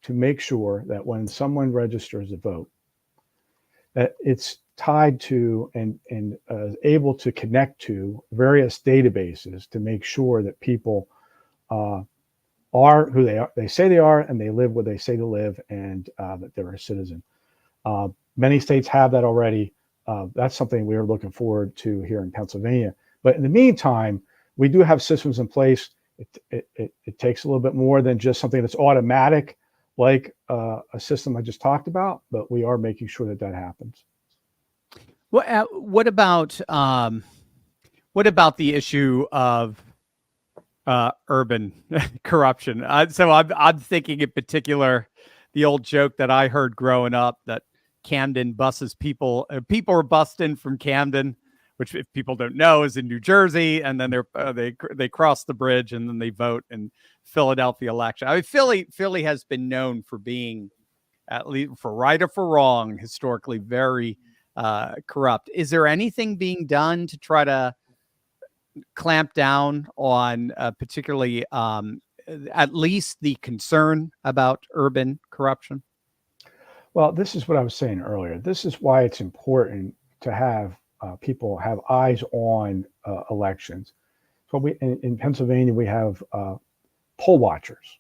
to make sure that when someone registers to vote, that it's tied to and able to connect to various databases to make sure that people are who they say they are, and they live where they say to live, and that they're a citizen. Many states have that already. That's something we are looking forward to here in Pennsylvania. But in the meantime, we do have systems in place. It takes a little bit more than just something that's automatic, like a system I just talked about, but we are making sure that that happens. Well, what about the issue of urban corruption? So I'm thinking in particular the old joke that I heard growing up that Camden buses people are bussed in from Camden, which, if people don't know, is in New Jersey, and then they cross the bridge and then they vote in Philadelphia election. I mean, Philly has been known for being, at least for right or for wrong, historically very corrupt. Is there anything being done to try to clamp down on particularly at least the concern about urban corruption? Well, this is what I was saying earlier. This is why it's important to have people have eyes on elections. So in Pennsylvania, we have poll watchers,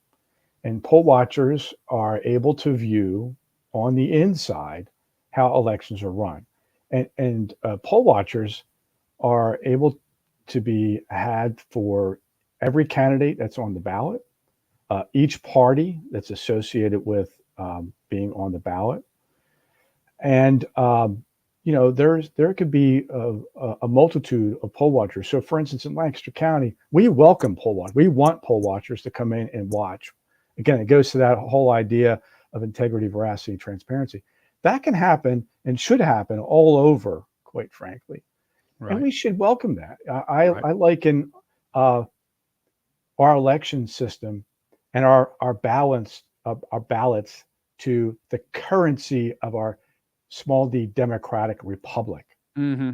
and poll watchers are able to view on the inside how elections are run. And poll watchers are able to be had for every candidate that's on the ballot, each party that's associated with being on the ballot. And, there could be a multitude of poll watchers. So, for instance, in Lancaster County, we welcome poll watchers. We want poll watchers to come in and watch. Again, it goes to that whole idea of integrity, veracity, transparency. That can happen and should happen all over, quite frankly. Right. And we should welcome that. I liken our election system and our ballots to the currency of our small d democratic republic. Mm-hmm.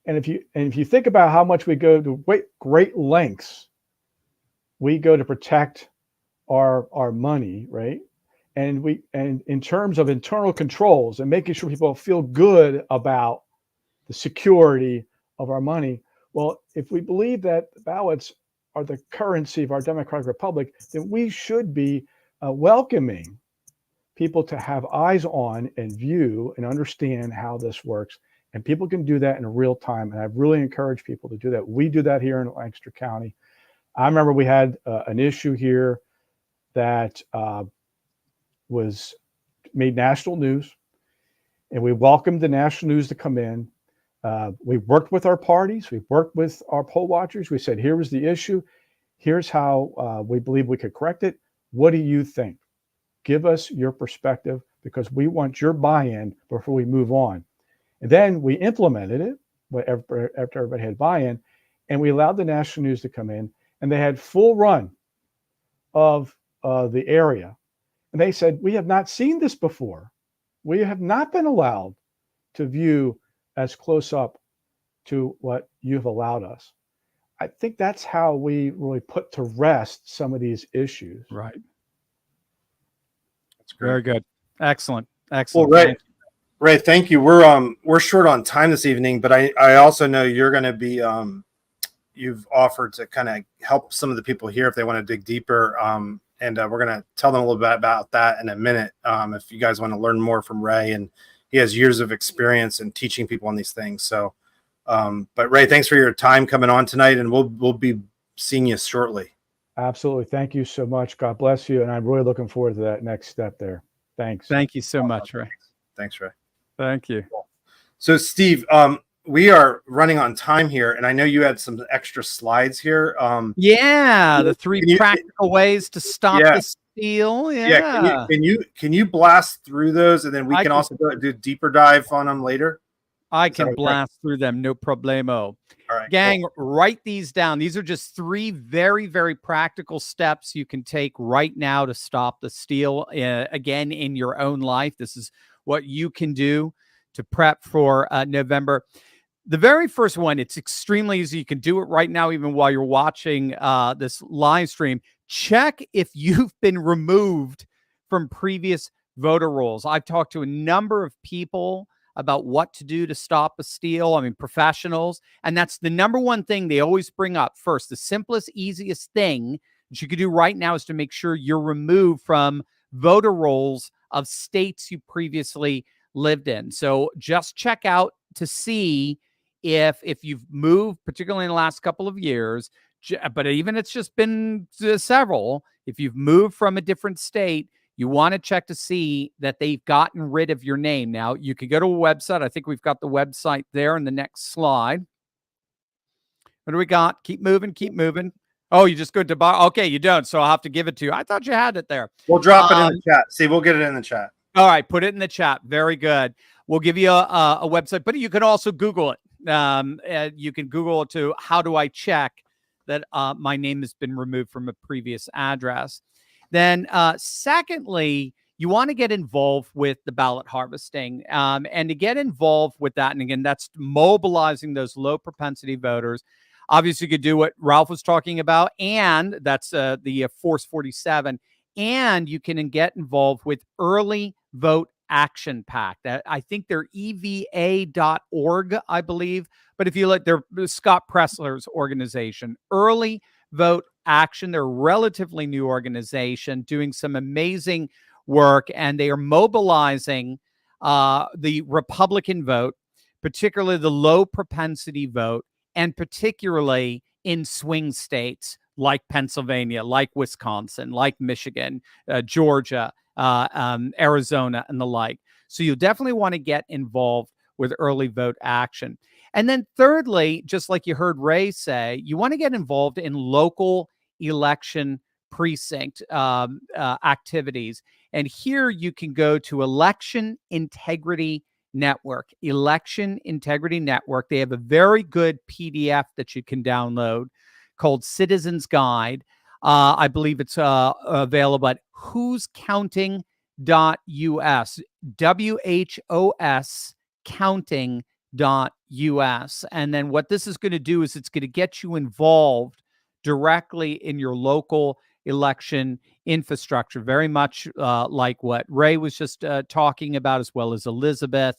And if you think about how much we go to great lengths, we go to protect our money, right? And in terms of internal controls and making sure people feel good about the security of our money. Well, if we believe that the ballots are the currency of our democratic republic, then we should be welcoming people to have eyes on and view and understand how this works. And people can do that in real time. And I really encourage people to do that. We do that here in Lancaster County. I remember we had an issue here that was made national news, and we welcomed the national news to come in. We worked with our parties. We worked with our poll watchers. We said, here was the issue. Here's how we believe we could correct it. What do you think? Give us your perspective, because we want your buy-in before we move on. And then we implemented it after everybody had buy-in, and we allowed the national news to come in, and they had full run of the area. And they said, we have not seen this before. We have not been allowed to view as close up to what you've allowed us. I think that's how we really put to rest some of these issues. Right. Very good. Excellent. Well, Excellent. Ray, thank you. We're short on time this evening, but I also know you're going to be you've offered to kind of help some of the people here if they want to dig deeper. And we're going to tell them a little bit about that in a minute. If you guys want to learn more from Ray, and he has years of experience in teaching people on these things. So, but Ray, thanks for your time coming on tonight, and we'll be seeing you shortly. Absolutely. Thank you so much. God bless you. And I'm really looking forward to that next step there. Thanks. Thank you so much, Ray. Thanks, Ray. Thank you. So, Steve, we are running on time here, and I know you had some extra slides here. Yeah, the three practical ways to stop the steal. Yeah. Can you blast through those, and then we can also do a deeper dive on them later? I can blast through them, no problemo. All right, gang, write these down. These are just three very, very practical steps you can take right now to stop the steal. Again, in your own life, this is what you can do to prep for November. The very first one, it's extremely easy. You can do it right now, even while you're watching this live stream. Check if you've been removed from previous voter rolls. I've talked to a number of people about what to do to stop a steal. I mean, professionals. And that's the number one thing they always bring up first. The simplest, easiest thing that you could do right now is to make sure you're removed from voter rolls of states you previously lived in. So just check out to see if you've moved, particularly in the last couple of years, but even it's just been several, if you've moved from a different state, you want to check to see that they've gotten rid of your name. Now, you could go to a website. I think we've got the website there in the next slide. What do we got? Keep moving, keep moving. Oh, you just go to buy. Okay, you don't, so I'll have to give it to you. I thought you had it there. We'll drop it in the chat. See, we'll get it in the chat. All right, put it in the chat. Very good. We'll give you a website, but you can also Google it. You can Google it to how do I check that my name has been removed from a previous address. Then secondly, you want to get involved with the ballot harvesting. And to get involved with that, and again, that's mobilizing those low propensity voters. Obviously, you could do what Ralph was talking about, and that's the Force 47. And you can get involved with Early Vote Action Pack. That I think they're EVA.org, I believe. But if you look, they're Scott Pressler's organization, Early Vote Action. They're a relatively new organization doing some amazing work, and they are mobilizing the Republican vote, particularly the low propensity vote, and particularly in swing states like Pennsylvania, like Wisconsin, like Michigan, Georgia, Arizona, and the like. So you definitely want to get involved with Early Vote Action. And then thirdly, just like you heard Ray say, you want to get involved in local election precinct activities. And here you can go to Election Integrity Network. Election Integrity Network. They have a very good PDF that you can download called Citizens Guide. I believe it's available at whoscounting.us, WHOS counting.us. And then what this is going to do is it's going to get you involved directly in your local election infrastructure, very much like what Ray was just talking about, as well as Elizabeth.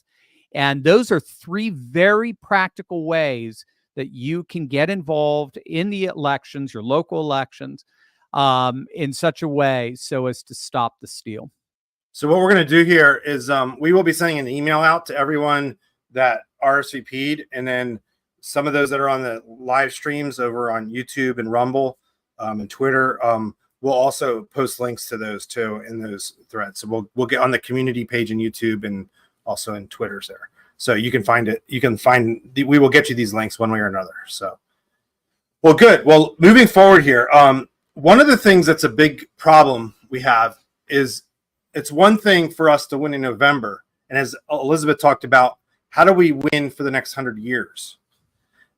And those are three very practical ways that you can get involved in the elections, your local elections, in such a way so as to stop the steal. So what we're going to do here is we will be sending an email out to everyone that RSVP'd, and then some of those that are on the live streams over on YouTube and Rumble and Twitter, we'll also post links to those too in those threads. So we'll get on the community page in YouTube and also in Twitter's there. So you can find it. You can find we will get you these links one way or another. So, well, good. Well, moving forward here, one of the things that's a big problem we have is it's one thing for us to win in November, and as Elizabeth talked about, how do we win for the next 100 years?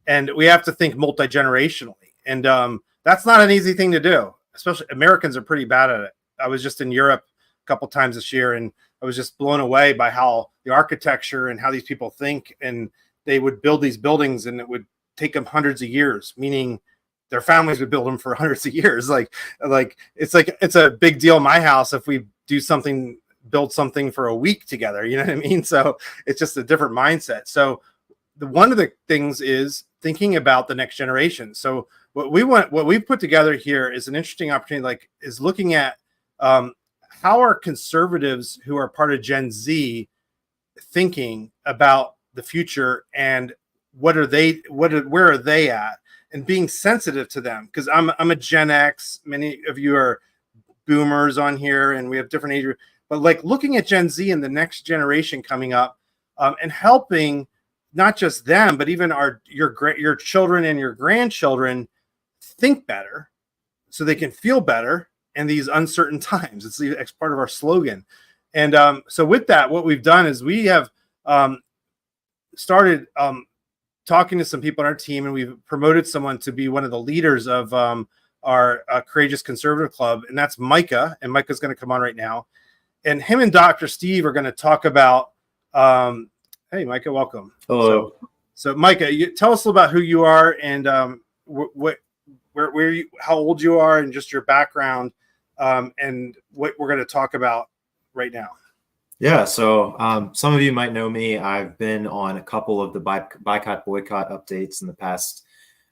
And we have to think multi-generationally, and that's not an easy thing to do. Especially Americans are pretty bad at it. I was just in Europe a couple times this year, and I was just blown away by how the architecture and how these people think, and they would build these buildings and it would take them hundreds of years, meaning their families would build them for hundreds of years. Like it's a big deal in my house if we do something build something for a week together. You know what I mean? So it's just a different mindset. So one of the things is thinking about the next generation. So what we've put together here is an interesting opportunity, is looking at how are conservatives who are part of Gen Z thinking about the future, and where are they at, and being sensitive to them. Because I'm a Gen X. Many of you are boomers on here, and we have different age. But looking at Gen Z and the next generation coming up, and helping not just them, but even your children and your grandchildren think better, so they can feel better in these uncertain times. It's part of our slogan. And so with that, what we've done is we have started talking to some people on our team, and we've promoted someone to be one of the leaders of our Courageous Conservative Club, and that's Micah. And Micah's going to come on right now. And him and Dr. Steve are going to talk about, hey, Micah, welcome. Hello. So Micah, tell us about who you are, and where you, how old you are, and just your background, and what we're going to talk about right now. Yeah, so some of you might know me. I've been on a couple of the boycott updates in the past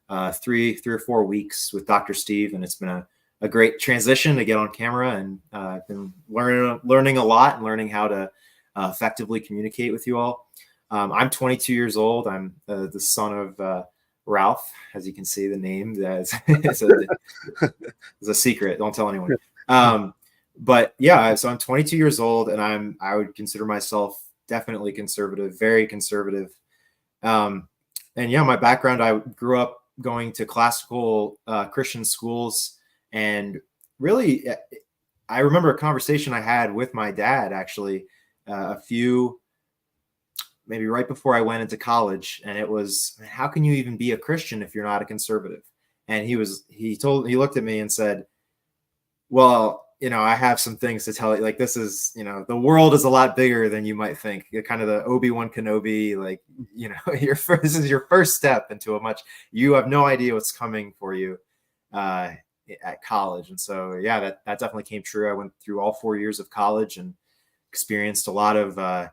3 or 4 weeks with Dr. Steve, and it's been a great transition to get on camera, and I've been learning a lot and learning how to effectively communicate with you all. I'm 22 years old. I'm the son of Ralph, as you can see the name. It's a secret. Don't tell anyone. But yeah, so I'm 22 years old, and I would consider myself definitely conservative, very conservative. And yeah, my background, I grew up going to classical Christian schools, and really, I remember a conversation I had with my dad actually maybe right before I went into college, and it was, how can you even be a Christian if you're not a conservative? And he looked at me and said, well, I have some things to tell you. This is, the world is a lot bigger than you might think. You're kind of the Obi-Wan Kenobi, this is your first step into you have no idea what's coming for you at college. And so, yeah, that definitely came true. I went through all 4 years of college and experienced a lot of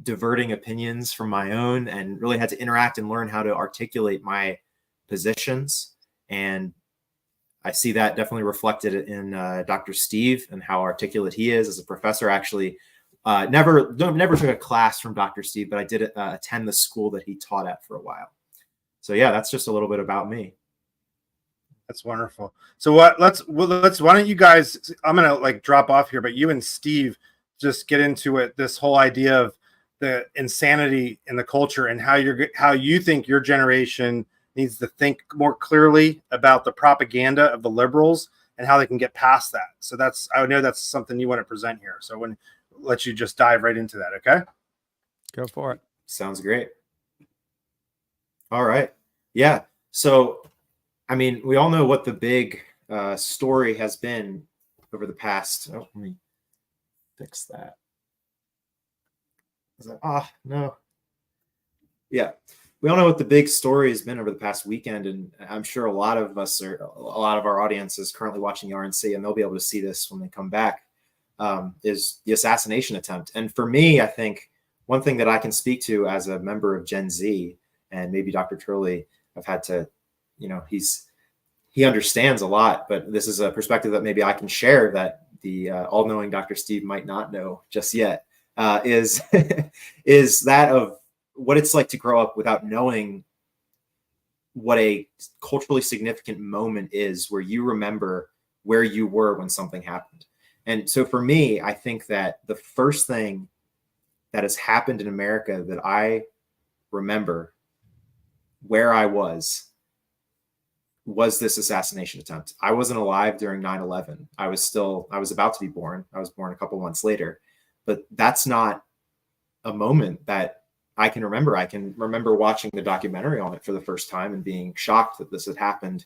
diverting opinions from my own, and really had to interact and learn how to articulate my positions. And I see that definitely reflected in Dr. Steve and how articulate he is as a professor. Actually, never took a class from Dr. Steve, but I did attend the school that he taught at for a while. So yeah, that's just a little bit about me. That's wonderful. So why don't you guys, I'm going to drop off here, but you and Steve just get into it, this whole idea of the insanity in the culture, and how you think your generation needs to think more clearly about the propaganda of the liberals and how they can get past that. So I know that's something you want to present here. So let you just dive right into that. Okay. Go for it. Sounds great. All right. Yeah. So, we all know what the big story has been over the past. Oh, let me fix that. No. Yeah. We all know what the big story has been over the past weekend, and I'm sure a lot of our audience is currently watching the RNC, and they'll be able to see this when they come back, is the assassination attempt. And for me, I think one thing that I can speak to as a member of Gen Z, and maybe Dr. Turley, I've had to, he understands a lot, but this is a perspective that maybe I can share that the all-knowing Dr. Steve might not know just yet, is that of what it's like to grow up without knowing what a culturally significant moment is, where you remember where you were when something happened. And so for me, I think that the first thing that has happened in America that I remember where I was this assassination attempt. I wasn't alive during 9/11. I was about to be born. I was born a couple months later, but that's not a moment that I can remember. I can remember watching the documentary on it for the first time and being shocked that this had happened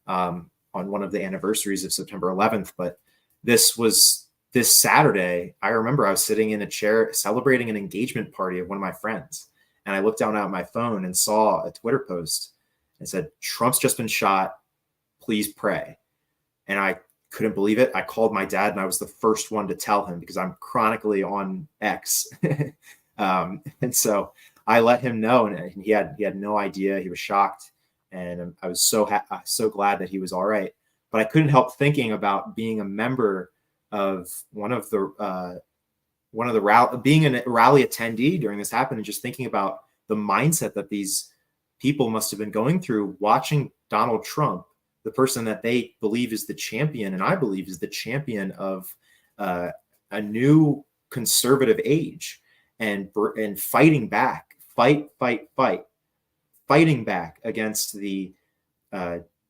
on one of the anniversaries of September 11th. But this Saturday, I remember I was sitting in a chair celebrating an engagement party of one of my friends. And I looked down at my phone and saw a Twitter post and said, "Trump's just been shot. Please pray." And I couldn't believe it. I called my dad, and I was the first one to tell him because I'm chronically on X. And so I let him know, and he had no idea. He was shocked, and I was so glad that he was all right. But I couldn't help thinking about being a member of being a rally attendee during this happened, and just thinking about the mindset that these people must have been going through watching Donald Trump, the person that they believe is the champion, and I believe is the champion of a new conservative age, and fighting back, fighting back against the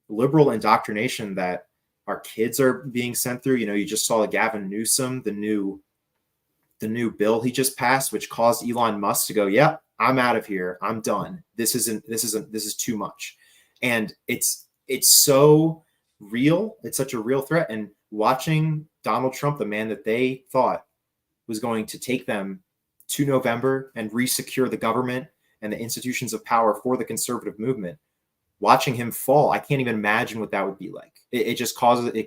liberal indoctrination that our kids are being sent through. You just saw Gavin Newsom, the new bill he just passed, which caused Elon Musk to go, "Yeah, I'm out of here. I'm done. This is too much." And it's so real. It's such a real threat. And watching Donald Trump, the man that they thought was going to take them to November and resecure the government and the institutions of power for the conservative movement, watching him fall, I can't even imagine what that would be like. It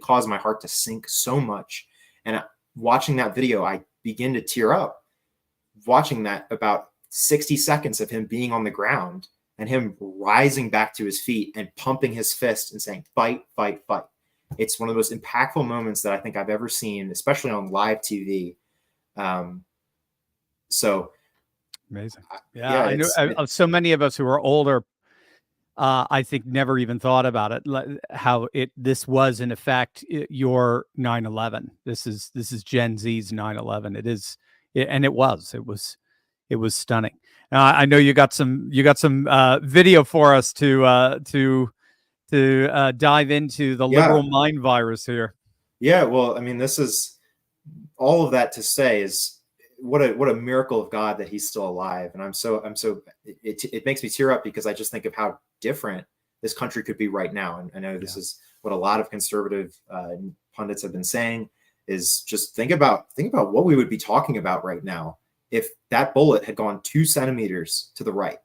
caused my heart to sink so much. And watching that video, I begin to tear up, watching that about 60 seconds of him being on the ground and him rising back to his feet and pumping his fist and saying, "Fight, fight, fight." It's one of the most impactful moments that I think I've ever seen, especially on live TV. So amazing. Yeah, I know so many of us who are older, I think never even thought about it, how this was in effect your 9/11. This is Gen Z's 9/11. It was stunning. I know you got some video for us to dive into the liberal mind virus here. Yeah, well, I mean, this is all of that to say is what a miracle of God that he's still alive. And it makes me tear up because I just think of how different this country could be right now. And I know this is what a lot of conservative pundits have been saying, is just think about what we would be talking about right now if that bullet had gone 2 centimeters to the right.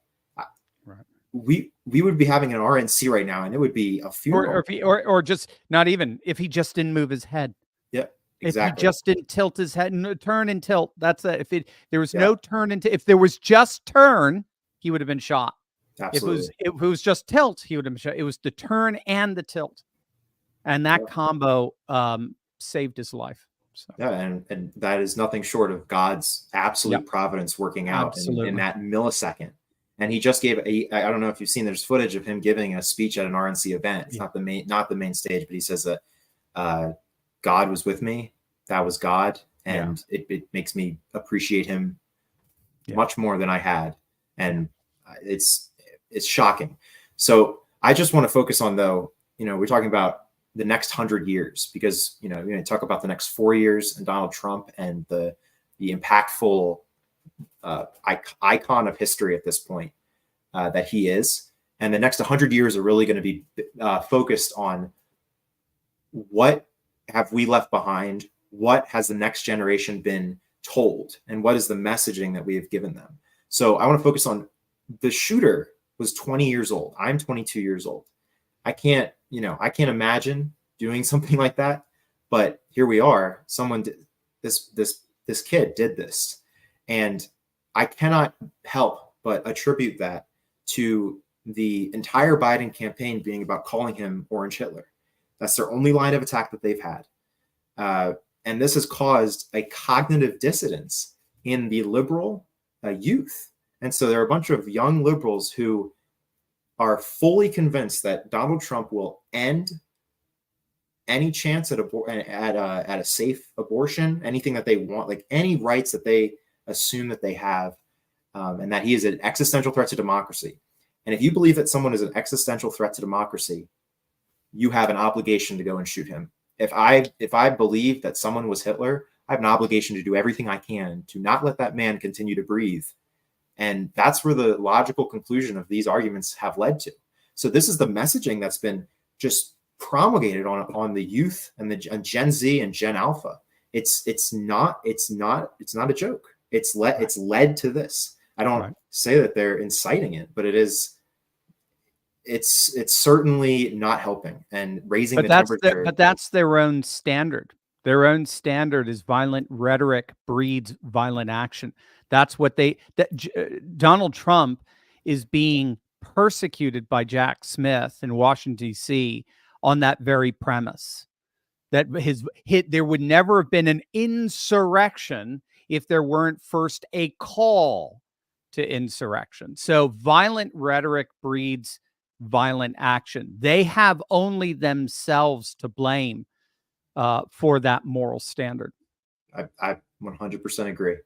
We would be having an RNC right now, and it would be a funeral. Or just not even if he just didn't move his head. Yeah, exactly. If he just didn't tilt his head, turn and tilt. That's it. If there was no turn if there was just turn, he would have been shot. Absolutely. If it was just tilt, he would have been shot. It was the turn and the tilt, and that combo saved his life. So. Yeah, and that is nothing short of God's absolute providence working out in that millisecond. And he just gave I don't know if you've seen, there's footage of him giving a speech at an RNC event. It's not the main stage, but he says that God was with me. That was God. And it makes me appreciate him much more than I had. And it's shocking. So I just want to focus on, though, we're talking about the next 100 years, because, we're going to talk about the next 4 years and Donald Trump and the impactful icon of history at this point that he is. And the next 100 years are really going to be focused on what have we left behind? What has the next generation been told? And what is the messaging that we have given them? So I want to focus on the shooter was 20 years old. I'm 22 years old. I can't imagine doing something like that, but here we are. Someone did this kid did this. And I cannot help but attribute that to the entire Biden campaign being about calling him Orange Hitler. That's their only line of attack that they've had. And this has caused a cognitive dissonance in the liberal youth. And so there are a bunch of young liberals who are fully convinced that Donald Trump will end any chance at a safe abortion, anything that they want, like any rights that they assume that they have, and that he is an existential threat to democracy. And if you believe that someone is an existential threat to democracy, you have an obligation to go and shoot him. If I believe that someone was Hitler, I have an obligation to do everything I can to not let that man continue to breathe. And that's where the logical conclusion of these arguments have led to. So this is the messaging that's been just promulgated on the youth and Gen Z and Gen Alpha. It's not a joke. It's led to this. I don't say that they're inciting it, but it is it's certainly not helping and raising the temperature. But that's their own standard. Their own standard is violent rhetoric breeds violent action. That's what Donald Trump is being persecuted by Jack Smith in Washington, D.C. on that very premise. That there would never have been an insurrection if there weren't first a call to insurrection. So violent rhetoric breeds violent action. They have only themselves to blame for that moral standard. I 100% agree.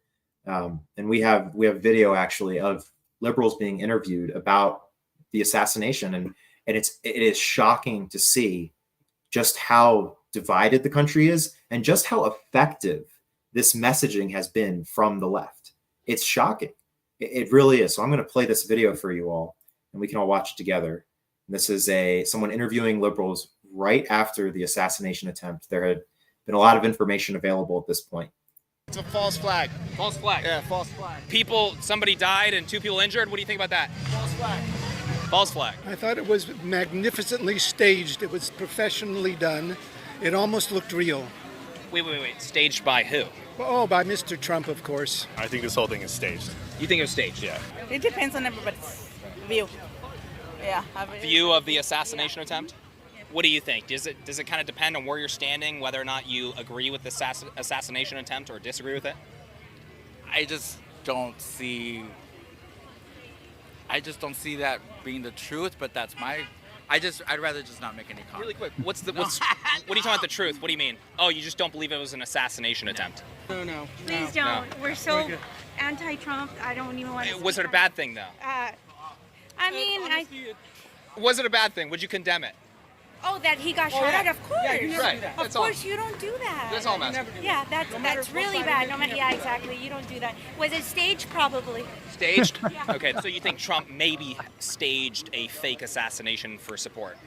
And we have video actually of liberals being interviewed about the assassination, and it is shocking to see just how divided the country is and just how effective this messaging has been from the left. It's shocking. It really is. So I'm going to play this video for you all, and we can all watch it together. This is someone interviewing liberals right after the assassination attempt. There had been a lot of information available at this point. It's a false flag. False flag. Yeah, false flag. Somebody died and 2 people injured. What do you think about that? False flag. False flag. I thought it was magnificently staged. It was professionally done. It almost looked real. Wait. Staged by who? Oh, by Mr. Trump, of course. I think this whole thing is staged. You think it was staged? Yeah. It depends on everybody's view. Yeah. View of the assassination attempt? What do you think? Does it kind of depend on where you're standing, whether or not you agree with the assassination attempt or disagree with it? I just don't see that being the truth, but that's I'd rather just not make any comment. Really quick, what are you talking about the truth? What do you mean? Oh, you just don't believe it was an assassination attempt? No. Please don't. No. We're so anti-Trump. I don't even want to. Was it a bad thing though? Was it a bad thing? Would you condemn it? Oh, that he got shot at? Of course. Yeah, you never do that. Of That's course, all. you don't do that. That's all I'm asking. Yeah, that's really bad. No matter. Yeah, exactly. You don't do that. Was it staged? Probably. Staged? Yeah. Okay, so you think Trump maybe staged a fake assassination for support?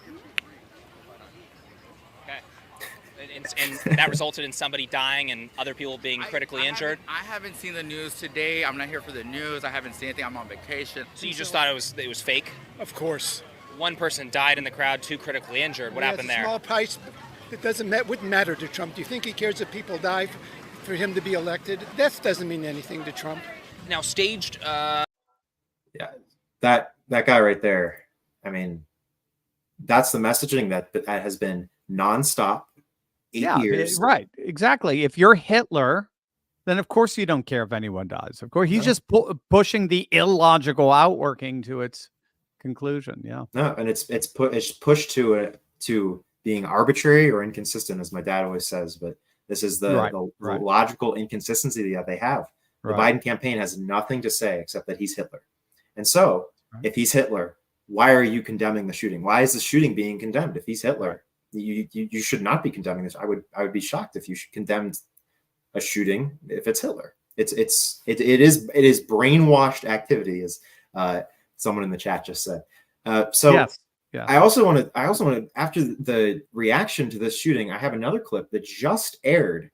Okay. And that resulted in somebody dying and other people being critically injured? I haven't seen the news today. I'm not here for the news. I haven't seen anything. I'm on vacation. So you just thought it was fake? Of course. One person died in the crowd, 2 critically injured. What happened it's a there? small price. It wouldn't matter to Trump. Do you think he cares if people die for him to be elected? That doesn't mean anything to Trump. Now, staged. Yeah, that guy right there. I mean, that's the messaging that has been nonstop. 8 years. Right. Exactly. If you're Hitler, then of course you don't care if anyone dies. Of course, he's just pushing the illogical outworking to its conclusion. Yeah. No, and it's pushed to being arbitrary or inconsistent, as my dad always says. But this is the logical inconsistency that they have. The Biden campaign has nothing to say except that he's Hitler. And so, if he's Hitler, why are you condemning the shooting? Why is the shooting being condemned? If he's Hitler, you should not be condemning this. I would be shocked if you condemned a shooting if it's Hitler. It is brainwashed activity, as someone in the chat just said. Yes. Yeah. I also want to after the reaction to this shooting, I have another clip that just aired,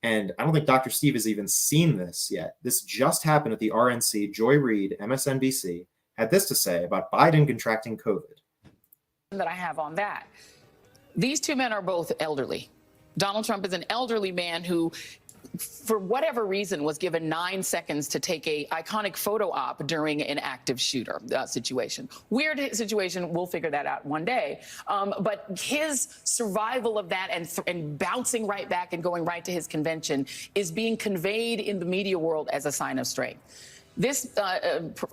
and I don't think Dr. Steve has even seen this yet. This just happened at the RNC. Joy Reid, MSNBC, had this to say about Biden contracting COVID. That I have on that. These two men are both elderly. Donald Trump is an elderly man who, for whatever reason, was given 9 seconds to take a iconic photo op during an active shooter situation. Weird situation. We'll figure that out one day. But his survival of that and bouncing right back and going right to his convention is being conveyed in the media world as a sign of strength. This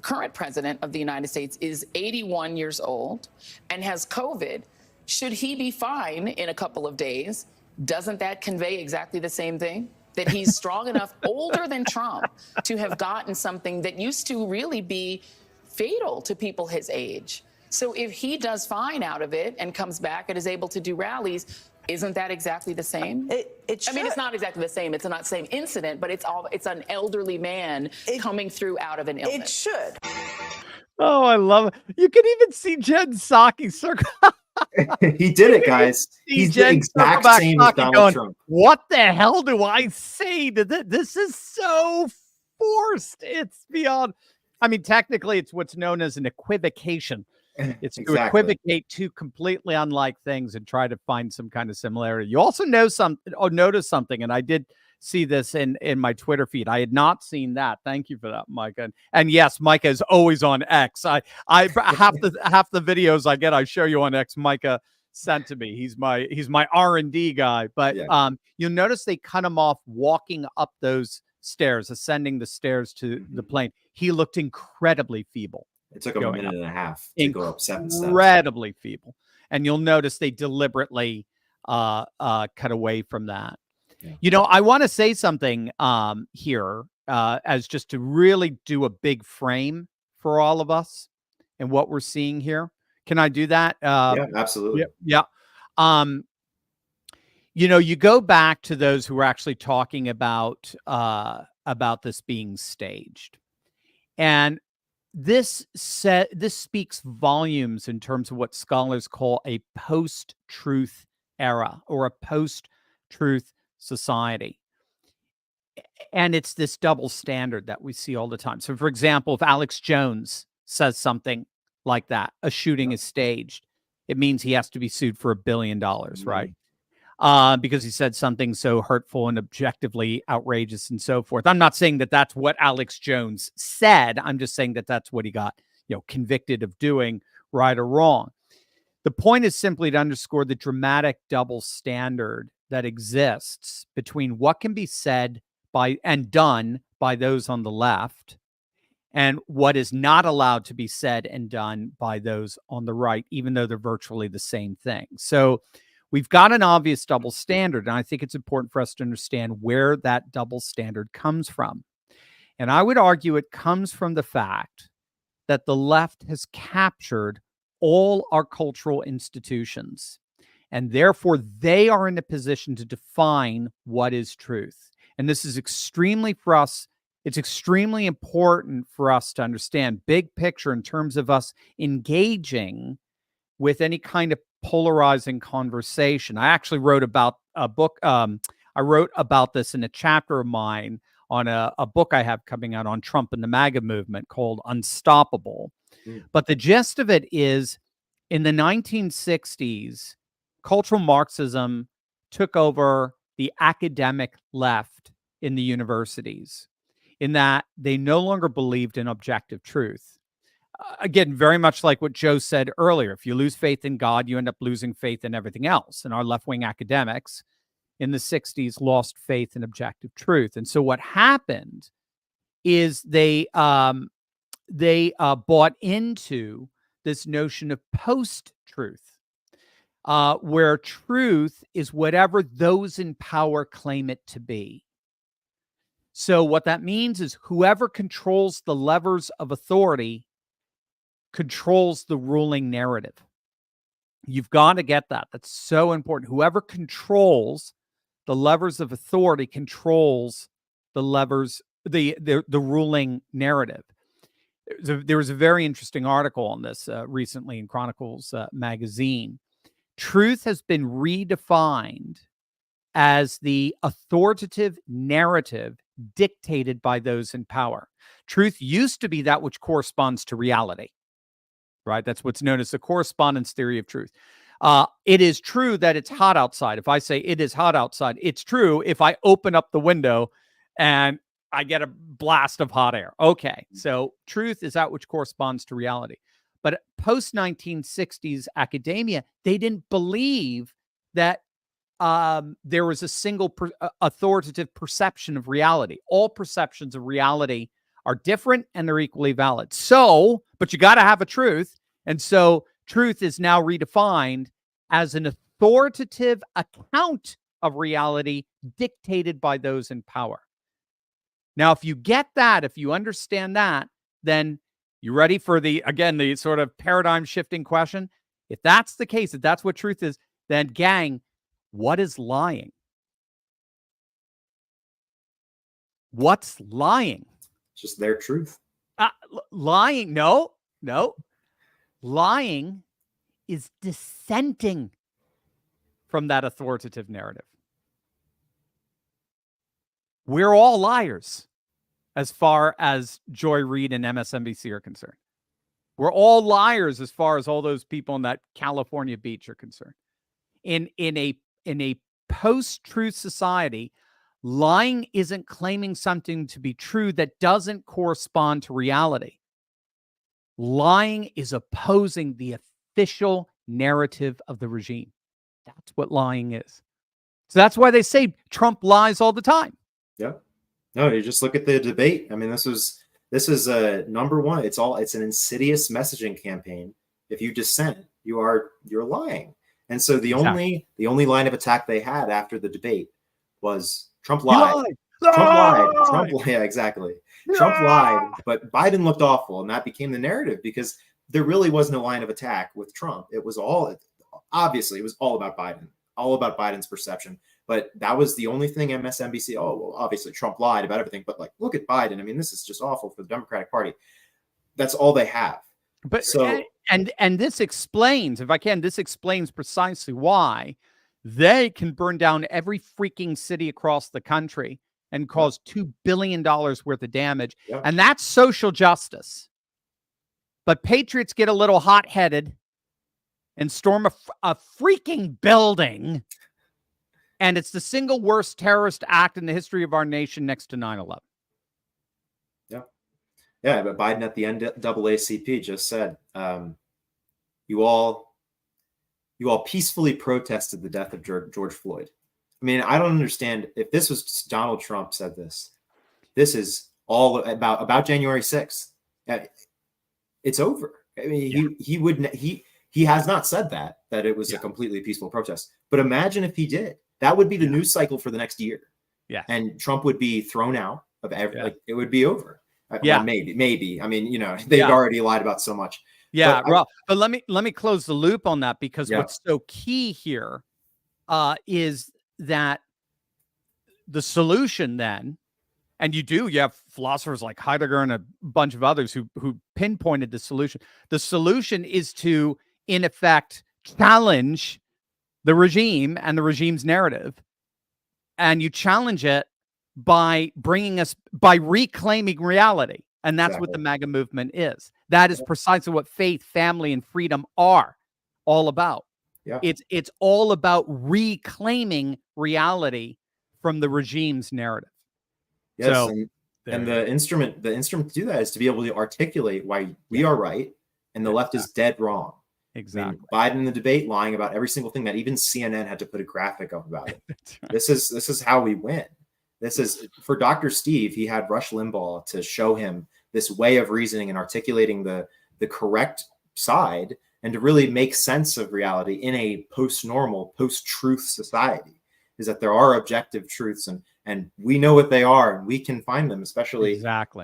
current president of the United States is 81 years old and has COVID. Should he be fine in a couple of days? Doesn't that convey exactly the same thing? That he's strong enough, older than Trump, to have gotten something that used to really be fatal to people his age. So if he does fine out of it and comes back and is able to do rallies, isn't that exactly the same? I mean, it's not exactly the same. It's not the same incident, but it's an elderly man coming through out of an illness. It should. Oh, I love it. You can even see Jen Psaki circle. He did it, guys. He's the exact same as Donald Trump. What the hell do I say to this? This is so forced. It's beyond. I mean, technically, it's what's known as an equivocation. It's to Exactly. equivocate two completely unlike things and try to find some kind of similarity. You also notice something, and I did see this in my Twitter feed. I had not seen that. Thank you for that, Micah. And yes, Micah is always on X. I half the videos I get, I show you on X. Micah sent to me. He's my R&D guy. But you'll notice they cut him off walking up those stairs, ascending the stairs to the plane. He looked incredibly feeble. It took him a minute and a half to go up 7 steps. Incredibly feeble. And you'll notice they deliberately cut away from that. Yeah. You know, I want to say something here as just to really do a big frame for all of us and what we're seeing here. Can I do that? Yeah, absolutely. Yeah. You know, you go back to those who were actually talking about this being staged. And this speaks volumes in terms of what scholars call a post-truth era or a post-truth society. And it's this double standard that we see all the time. So, for example, if Alex Jones says something like that, a shooting is staged, it means he has to be sued for $1 billion, right? Because he said something so hurtful and objectively outrageous and so forth. I'm not saying that that's what Alex Jones said. I'm just saying that that's what he got, convicted of doing, right or wrong. The point is simply to underscore the dramatic double standard that exists between what can be said by and done by those on the left and what is not allowed to be said and done by those on the right, even though they're virtually the same thing. So we've got an obvious double standard, and I think it's important for us to understand where that double standard comes from. And I would argue it comes from the fact that the left has captured all our cultural institutions, and therefore they are in a position to define what is truth. And this is extremely for us. It's extremely important for us to understand big picture in terms of us engaging with any kind of polarizing conversation. I actually wrote about a book. I wrote about this in a chapter of mine on a book I have coming out on Trump and the MAGA movement called Unstoppable. But the gist of it is, in the 1960s, cultural Marxism took over the academic left in the universities, in that they no longer believed in objective truth. Again, very much like what Joe said earlier, if you lose faith in God, you end up losing faith in everything else. And our left-wing academics in the 60s lost faith in objective truth. And so what happened is they bought into this notion of post-truth, where truth is whatever those in power claim it to be. So what that means is whoever controls the levers of authority controls the ruling narrative. You've got to get that. That's so important. Whoever controls the levers of authority controls the levers, the ruling narrative. There was a very interesting article on this recently in Chronicles magazine. Truth has been redefined as the authoritative narrative dictated by those in power. Truth used to be that which corresponds to reality, right? That's what's known as the correspondence theory of truth. It is true that it's hot outside. If I say it is hot outside, it's true if I open up the window and I get a blast of hot air. Okay, so truth is that which corresponds to reality. But post-1960s academia, they didn't believe that there was a single authoritative perception of reality. All perceptions of reality are different and they're equally valid. So, but you got to have a truth. And so truth is now redefined as an authoritative account of reality dictated by those in power. Now, if you get that, if you understand that, then you ready for the sort of paradigm shifting question? If that's the case, if that's what truth is, then gang, what is lying? What's lying? Just their truth. Lying, no. Lying is dissenting from that authoritative narrative. We're all liars as far as Joy Reid and MSNBC are concerned. We're all liars as far as all those people on that California beach are concerned. In a post-truth society, lying isn't claiming something to be true that doesn't correspond to reality. Lying is opposing the official narrative of the regime. That's what lying is. So that's why they say Trump lies all the time. Yeah. No, you just look at the debate. I mean, this is number one. It's an insidious messaging campaign. If you dissent, you're lying. And so the only line of attack they had after the debate was Trump lied. Yeah, exactly. Trump lied, but Biden looked awful, and that became the narrative because there really was no line of attack with Trump. It was all about Biden, all about Biden's perception. But that was the only thing MSNBC. Oh, well, obviously Trump lied about everything, but like, look at Biden. I mean, this is just awful for the Democratic Party. That's all they have. But so, and this explains, if I can, this explains precisely why they can burn down every freaking city across the country and cause $2 billion worth of damage. Yeah. And that's social justice. But patriots get a little hot-headed and storm a freaking building. And it's the single worst terrorist act in the history of our nation next to 9/11. Yeah, but Biden at the NAACP just said, you all peacefully protested the death of George Floyd. I mean, I don't understand if this was Donald Trump said this. This is all about January 6th. It's over. I mean, he has not said that it was a completely peaceful protest. But imagine if he did. That would be the news cycle for the next year. Yeah. And Trump would be thrown out of like it would be over. Yeah. Well, maybe. I mean, they've already lied about so much. Yeah, but let me close the loop on that because what's so key here is that the solution then, and you have philosophers like Heidegger and a bunch of others who pinpointed the solution. The solution is to, in effect, challenge the regime and the regime's narrative. And you challenge it by reclaiming reality. And that's what the MAGA movement is. That is precisely what faith, family, and freedom are all about. Yeah. It's all about reclaiming reality from the regime's narrative. Yes, So, and the instrument to do that is to be able to articulate why we are right and the left is dead wrong. Exactly. I mean, Biden in the debate lying about every single thing that even CNN had to put a graphic up about it. Right. This is how we win. This is for Dr. Steve. He had Rush Limbaugh to show him this way of reasoning and articulating the correct side and to really make sense of reality in a post-normal, post-truth society. Is that there are objective truths and we know what they are and we can find them, especially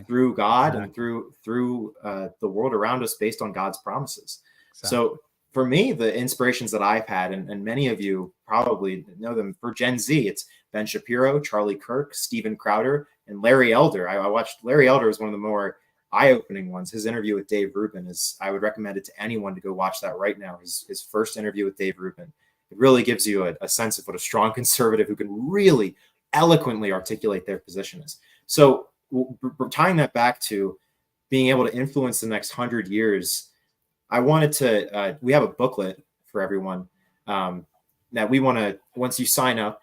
through God and through the world around us based on God's promises. So for me, the inspirations that I've had, and many of you probably know them for Gen Z, it's Ben Shapiro, Charlie Kirk, Steven Crowder, and Larry Elder. I watched Larry Elder is one of the more eye-opening ones. His interview with Dave Rubin I would recommend it to anyone to go watch that right now. His first interview with Dave Rubin. It really gives you a sense of what a strong conservative who can really eloquently articulate their position is. So we're tying that back to being able to influence the next 100 years. I wanted to, we have a booklet for everyone that we want to, once you sign up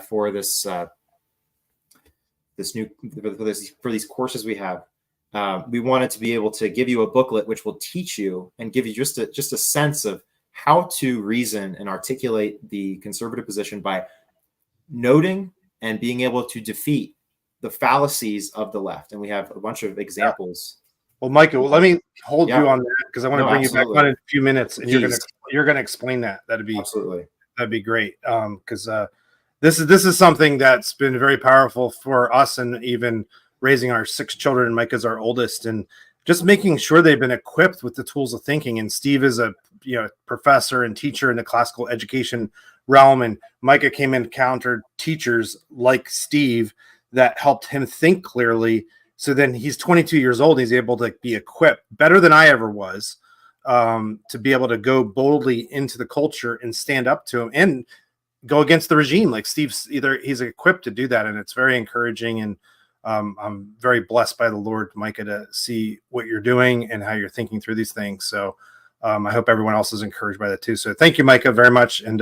for this, for these courses we have, we wanted to be able to give you a booklet which will teach you and give you just a sense of how to reason and articulate the conservative position by noting and being able to defeat the fallacies of the left. And we have a bunch of examples. Well, Micah, let me hold you on that because I want to bring you back on in a few minutes, and you're gonna explain that. That'd be great. Because this is something that's been very powerful for us, and even raising our 6 children. Micah's our oldest, and just making sure they've been equipped with the tools of thinking. And Steve is a professor and teacher in the classical education realm, and Micah came and encountered teachers like Steve that helped him think clearly. So then he's 22 years old. He's able to be equipped better than I ever was to be able to go boldly into the culture and stand up to him and go against the regime. Like he's equipped to do that. And it's very encouraging. And I'm very blessed by the Lord, Micah, to see what you're doing and how you're thinking through these things. So I hope everyone else is encouraged by that too. So thank you, Micah, very much. And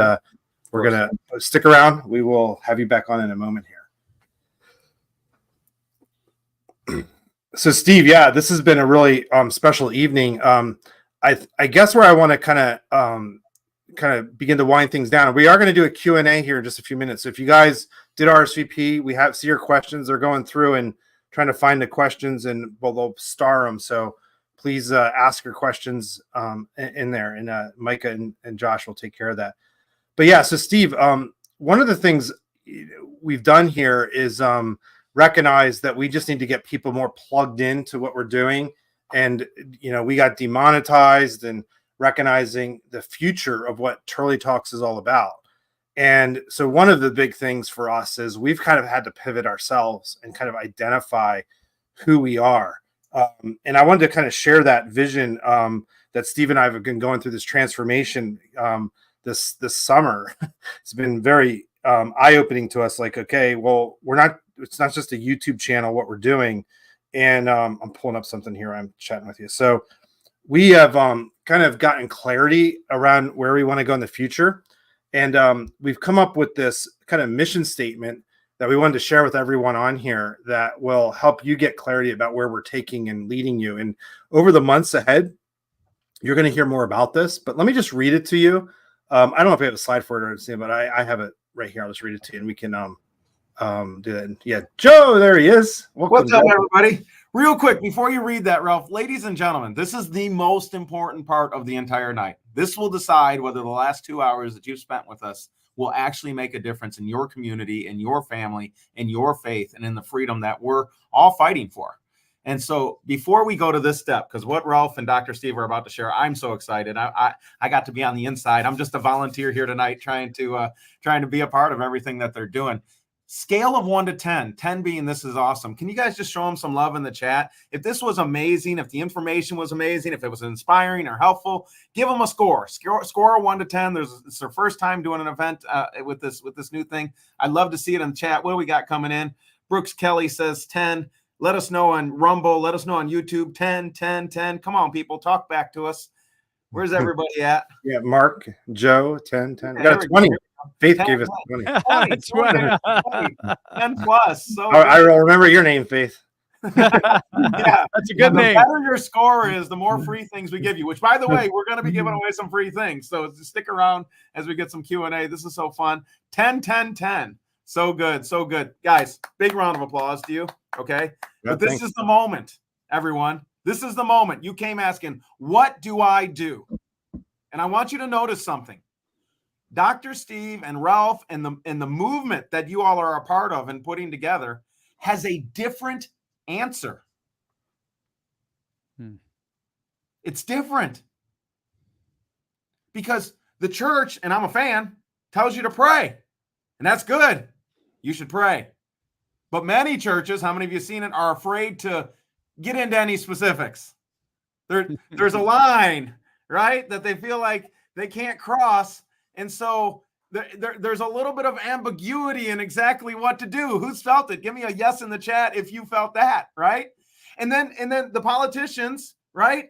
we're going to stick around. We will have you back on in a moment here. So Steve, yeah, this has been a really special evening. I guess where I want to kind of begin to wind things down. We are going to do a Q&A here in just a few minutes. So if you guys did RSVP, we see your questions. They're going through and trying to find the questions, and they'll star them. So please ask your questions in there, and Micah and Josh will take care of that. But yeah, so Steve, one of the things we've done here is recognize that we just need to get people more plugged into what we're doing. And, we got demonetized, and recognizing the future of what Turley Talks is all about. And so one of the big things for us is we've kind of had to pivot ourselves and kind of identify who we are. And I wanted to kind of share that vision that Steve and I have been going through this transformation this summer. It's been very eye-opening to us. Like, okay, well, it's not just a YouTube channel, what we're doing. And I'm pulling up something here. I'm chatting with you. So we have kind of gotten clarity around where we want to go in the future. And we've come up with this kind of mission statement that we wanted to share with everyone on here that will help you get clarity about where we're taking and leading you. And over the months ahead, you're going to hear more about this. But let me just read it to you. I don't know if we have a slide for it or something, but I have it right here. I'll just read it to you, and we can do that. Yeah, Joe, there he is. Welcome, What's up, Joe. everybody? Real quick, before you read that, Ralph, ladies and gentlemen, this is the most important part of the entire night. This will decide whether the last 2 hours that you've spent with us will actually make a difference in your community, in your family, in your faith, and in the freedom that we're all fighting for. And so before we go to this step, because what Ralph and Dr. Steve are about to share, I'm so excited. I got to be on the inside. I'm just a volunteer here tonight trying to be a part of everything that they're doing. Scale of 1 to 10, 10 being this is awesome. Can you guys just show them some love in the chat? If this was amazing, if the information was amazing, if it was inspiring or helpful, give them a score. Score a 1 to 10. It's their first time doing an event with this new thing. I'd love to see it in the chat. What do we got coming in? Brooks Kelly says 10. Let us know on Rumble. Let us know on YouTube. 10, 10, 10. Come on, people. Talk back to us. Where's everybody at? Yeah, Mark, Joe, 10, 10. I got a 20. Faith 10, gave us 20. 20. 10 plus. So I will remember your name, Faith. Yeah, that's a good name. The better your score is, the more free things we give you, which, by the way, we're going to be giving away some free things. So stick around as we get some Q&A. This is so fun. 10, 10, 10. So good. So good. Guys, big round of applause to you. Okay. Yeah, but this is the moment, everyone. This is the moment. You came asking, what do I do? And I want you to notice something. Dr. Steve and Ralph and the movement that you all are a part of and putting together has a different answer. It's different. Because the church, and I'm a fan, tells you to pray. And that's good. You should pray. But many churches, how many of you have seen it, are afraid to get into any specifics. There's a line, right, that they feel like they can't cross. And so there's a little bit of ambiguity in exactly what to do. Who's felt it? Give me a yes in the chat if you felt that, right? And then the politicians, right?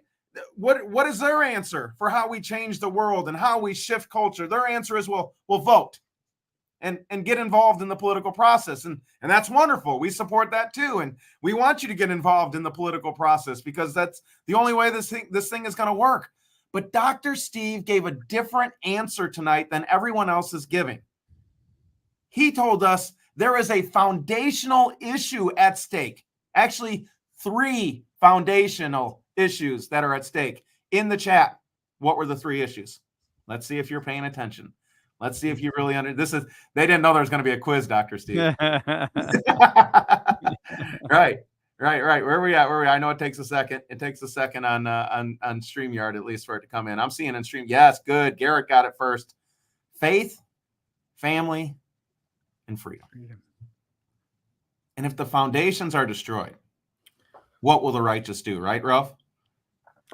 What is their answer for how we change the world and how we shift culture? Their answer is, we'll vote and get involved in the political process. And that's wonderful. We support that too. And we want you to get involved in the political process, because that's the only way this thing is going to work. But Dr. Steve gave a different answer tonight than everyone else is giving. He told us there is a foundational issue at stake. Actually, 3 foundational issues that are at stake. In the chat, what were the 3 issues? Let's see if you're paying attention. Let's see if you really they didn't know there was going to be a quiz, Dr. Steve. Right. Where are we at? I know it takes a second. It takes a second on StreamYard, at least, for it to come in. I'm seeing in Stream. Yes, good. Garrett got it first. Faith, family, and freedom. And if the foundations are destroyed, what will the righteous do? Right, Ralph?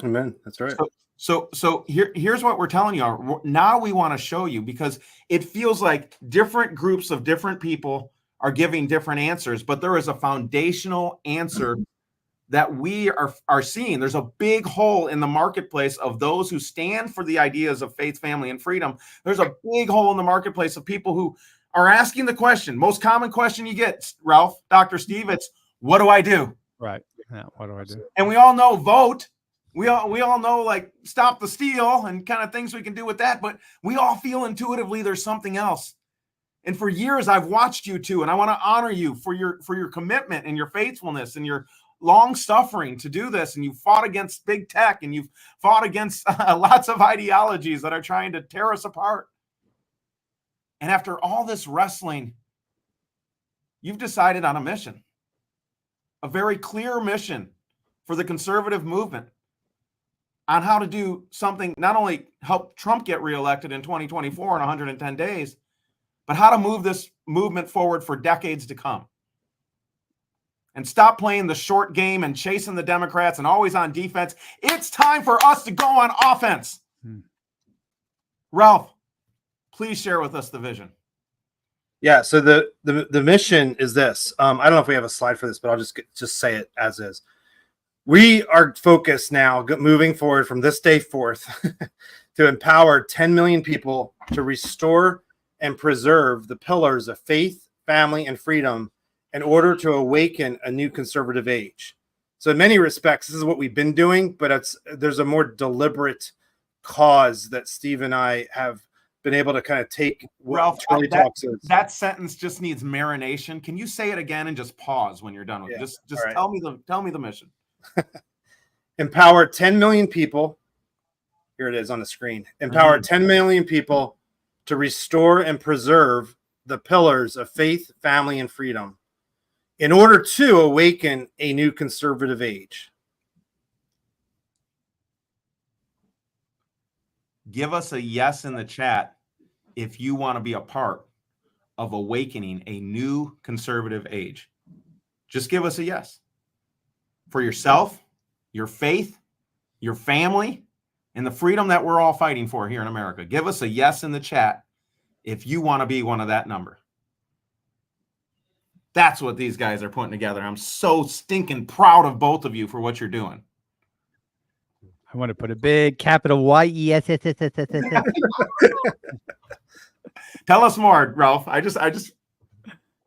Amen. That's right. So here's what we're telling you. Now we want to show you, because it feels like different groups of different people are giving different answers, but there is a foundational answer that we are seeing. There's a big hole in the marketplace of those who stand for the ideas of faith, family, and freedom. There's a big hole in the marketplace of people who are asking the question, most common question you get, Ralph, Dr. Steve, it's, what do I do? Right. Yeah, what do I do? And we all know vote. We all know, like, stop the steal and kind of things we can do with that. But we all feel intuitively there's something else. And for years, I've watched you two, and I want to honor you for your commitment and your faithfulness and your long suffering to do this. And you've fought against big tech, and you've fought against lots of ideologies that are trying to tear us apart. And after all this wrestling, you've decided on a mission, a very clear mission for the conservative movement on how to do something, not only help Trump get reelected in 2024 in 110 days, but how to move this movement forward for decades to come. And stop playing the short game and chasing the Democrats and always on defense. It's time for us to go on offense. Ralph, please share with us the vision. Yeah, so the mission is this. I don't know if we have a slide for this, but I'll just say it as is. We are focused now, moving forward from this day forth, to empower 10 million people to restore and preserve the pillars of faith, family, and freedom in order to awaken a new conservative age. So in many respects, this is what we've been doing, but there's a more deliberate cause that Steve and I have been able to kind of take. Ralph, Turley Talks is. That sentence just needs marination. Can you say it again and just pause when you're done with it? Just right. tell me the mission. Empower 10 million people. Here it is on the screen. Empower 10 million people to restore and preserve the pillars of faith, family, and freedom in order to awaken a new conservative age. Give us a yes in the chat if you want to be a part of awakening a new conservative age. Just give us a yes. For yourself, your faith, your family, and the freedom that we're all fighting for here in America. Give us a yes in the chat if you want to be one of that number. That's what these guys are putting together. I'm so stinking proud of both of you for what you're doing. I want to put a big capital Y-E-S-S-S-S-S-S. Tell us more, Ralph. I just.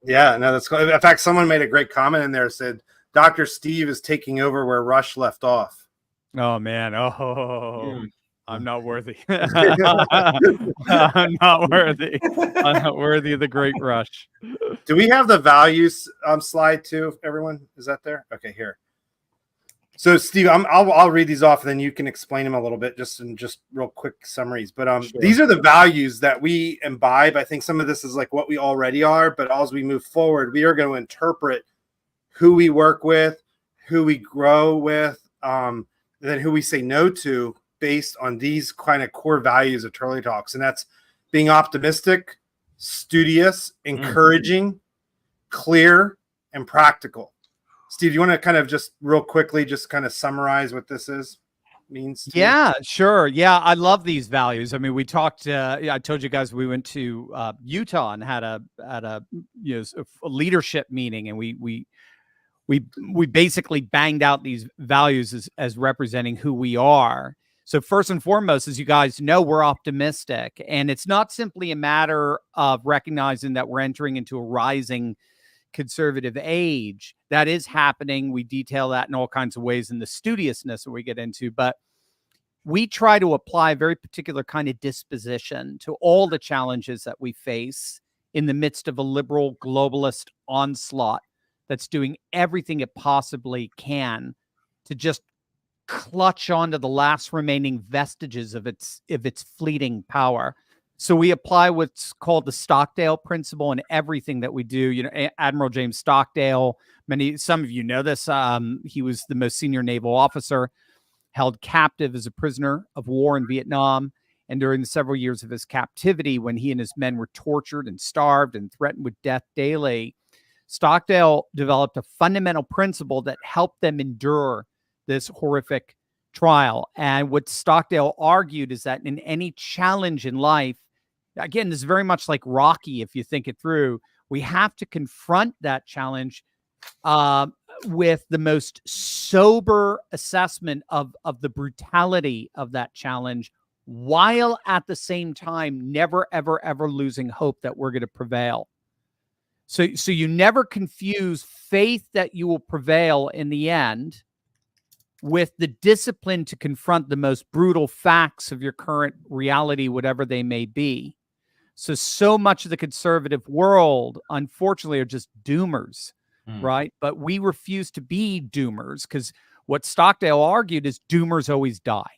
Yeah, no, that's cool. In fact, someone made a great comment in there, said, Dr. Steve is taking over where Rush left off. Oh, man. Oh, I'm not worthy. I'm not worthy. I'm not worthy of the great Rush. Do we have the values slide too, everyone? Is that there? Okay, here. So, Steve, I'll read these off, and then you can explain them a little bit, just real quick summaries. But Sure. These are the values that we imbibe. I think some of this is like what we already are, but as we move forward, we are going to interpret who we work with, who we grow with, then who we say no to based on these kind of core values of Turley Talks. And that's being optimistic, studious, encouraging, clear, and practical. Steve, you want to kind of just real quickly just kind of summarize what this means? Yeah, sure. Yeah, I love these values. I mean, we talked. I told you guys we went to Utah and had a leadership meeting, and we basically banged out these values as representing who we are. So first and foremost, as you guys know, we're optimistic, and it's not simply a matter of recognizing that we're entering into a rising conservative age. That is happening. We detail that in all kinds of ways in the studiousness that we get into, but we try to apply a very particular kind of disposition to all the challenges that we face in the midst of a liberal globalist onslaught that's doing everything it possibly can to just clutch onto the last remaining vestiges of its fleeting power. So we apply what's called the Stockdale principle in everything that we do. You know, Admiral James Stockdale, some of you know this. He was the most senior naval officer, held captive as a prisoner of war in Vietnam. And during the several years of his captivity, when he and his men were tortured and starved and threatened with death daily, Stockdale developed a fundamental principle that helped them endure this horrific trial. And what Stockdale argued is that in any challenge in life, again, this is very much like Rocky, if you think it through, We have to confront that challenge with the most sober assessment of the brutality of that challenge, while at the same time never, ever, ever losing hope that we're going to prevail. So you never confuse faith that you will prevail in the end with the discipline to confront the most brutal facts of your current reality, whatever they may be. So much of the conservative world, unfortunately, are just doomers, right? But we refuse to be doomers, because what Stockdale argued is doomers always die.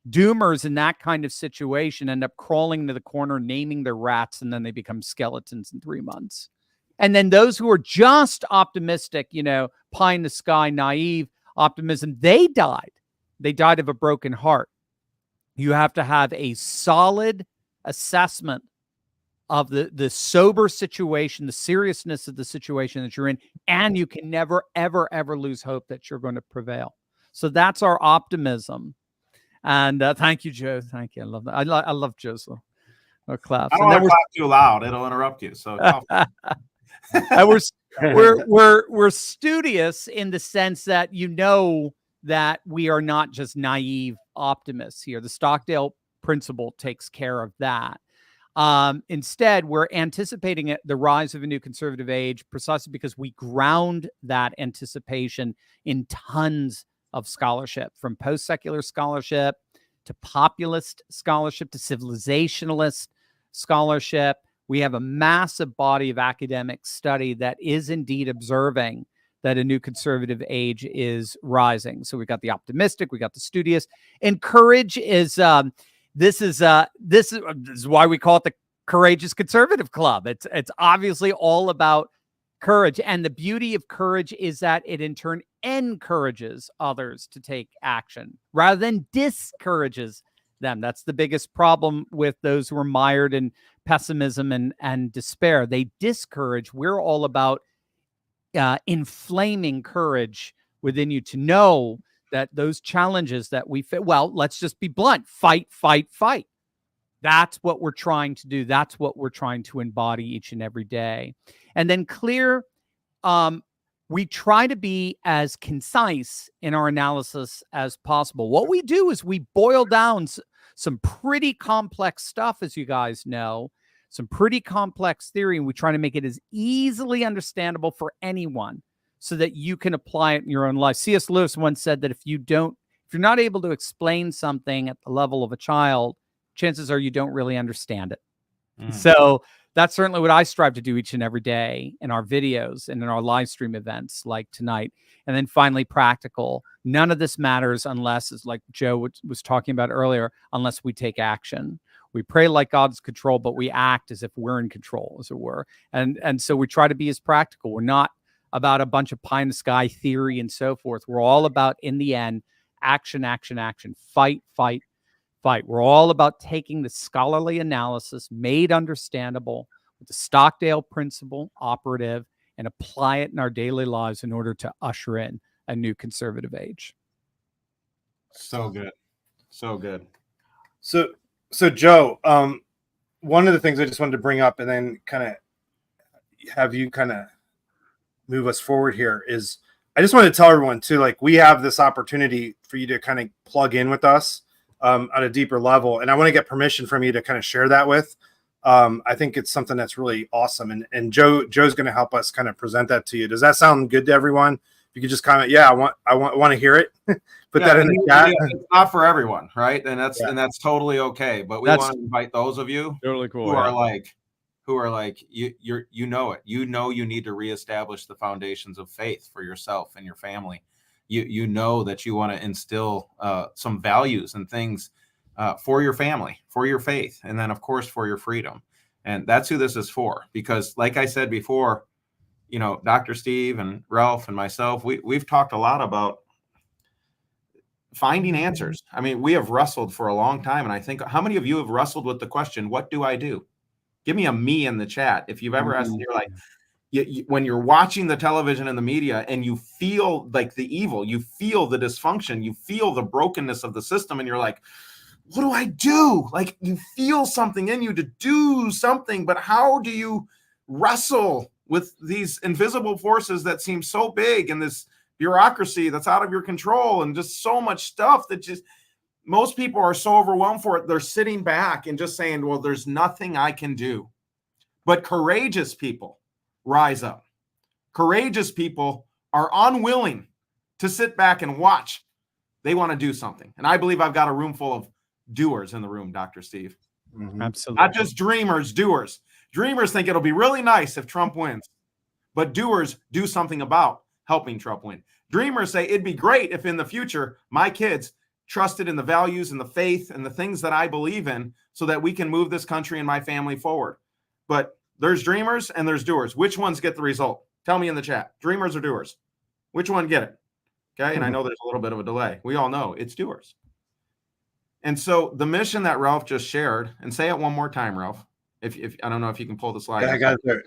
Doomers in that kind of situation end up crawling into the corner, naming their rats, and then they become skeletons in 3 months. And then those who are just optimistic, pie in the sky, naive optimism, they died. They died of a broken heart. You have to have a solid assessment of the sober situation, the seriousness of the situation that you're in, and you can never, ever, ever lose hope that you're going to prevail. So that's our optimism. And thank you, Joe. Thank you. I love that. I love Joe's claps. I don't want to clap too loud; it'll interrupt you. So, and we're studious in the sense that that we are not just naive optimists here. The Stockdale principle takes care of that. Instead, we're anticipating the rise of a new conservative age precisely because we ground that anticipation in tons of scholarship, from post-secular scholarship to populist scholarship to civilizationalist scholarship. We have a massive body of academic study that is indeed observing that a new conservative age is rising. So we've got the optimistic, we got the studious, and courage is this is why we call it the Courageous Conservative Club. It's obviously all about courage, and the beauty of courage is that it in turn encourages others to take action rather than discourages them. That's the biggest problem with those who are mired in pessimism and despair. They discourage. We're all about inflaming courage within you to know that those challenges that we face, well, let's just be blunt, fight. That's what we're trying to do. That's what we're trying to embody each and every day. And then clear, we try to be as concise in our analysis as possible. What we do is we boil down some pretty complex stuff, as you guys know, some pretty complex theory, and we try to make it as easily understandable for anyone so that you can apply it in your own life. C.S. Lewis once said that if you're not able to explain something at the level of a child, chances are you don't really understand it. So that's certainly what I strive to do each and every day in our videos and in our live stream events like tonight. And then finally, practical. None of this matters unless, it's like Joe was talking about earlier, unless we take action. We pray like God's control, but we act as if we're in control, as it were. And so we try to be as practical. We're not about a bunch of pie in the sky theory and so forth. We're all about, in the end, action, fight. We're all about taking the scholarly analysis made understandable with the Stockdale principle operative and apply it in our daily lives in order to usher in a new conservative age. So good. So Joe, one of the things I just wanted to bring up and then kind of have you kind of move us forward here is I just wanted to tell everyone too, like, we have this opportunity for you to kind of plug in with us at a deeper level. And I want to get permission from you to kind of share that with. I think it's something that's really awesome. And Joe's going to help us kind of present that to you. Does that sound good to everyone? If you could just comment, yeah, I want to hear it. Put that in the chat. It's not for everyone, right? And that's totally okay. But we want to invite those of you totally cool, who are like, you know it. You know you need to reestablish the foundations of faith for yourself and your family. You know that you want to instill some values and things for your family, for your faith, and then, of course, for your freedom. And that's who this is for. Because like I said before, Dr. Steve and Ralph and myself, we've talked a lot about finding answers. I mean, we have wrestled for a long time. And I think, how many of you have wrestled with the question, what do I do? Give me a me in the chat. If you've ever asked, you're like, when you're watching the television and the media and you feel like the evil, you feel the dysfunction, you feel the brokenness of the system, and you're like, what do I do? Like, you feel something in you to do something, but how do you wrestle with these invisible forces that seem so big, and this bureaucracy that's out of your control, and just so much stuff that just most people are so overwhelmed for it. They're sitting back and just saying, well, there's nothing I can do. But courageous people rise up. Courageous people are unwilling to sit back and watch. They want to do something. And I believe I've got a room full of doers in the room, Dr. Steve. Absolutely. Not just dreamers, doers. Dreamers think it'll be really nice if Trump wins, but doers do something about helping Trump win. Dreamers say it'd be great if in the future my kids trusted in the values and the faith and the things that I believe in so that we can move this country and my family forward. But there's dreamers and there's doers. Which ones get the result? Tell me in the chat. Dreamers or doers? Which one get it? Okay. And I know there's a little bit of a delay. We all know it's doers. And so the mission that Ralph just shared, and say it one more time, Ralph, if I don't know if you can pull the slide. Yeah, I got it there.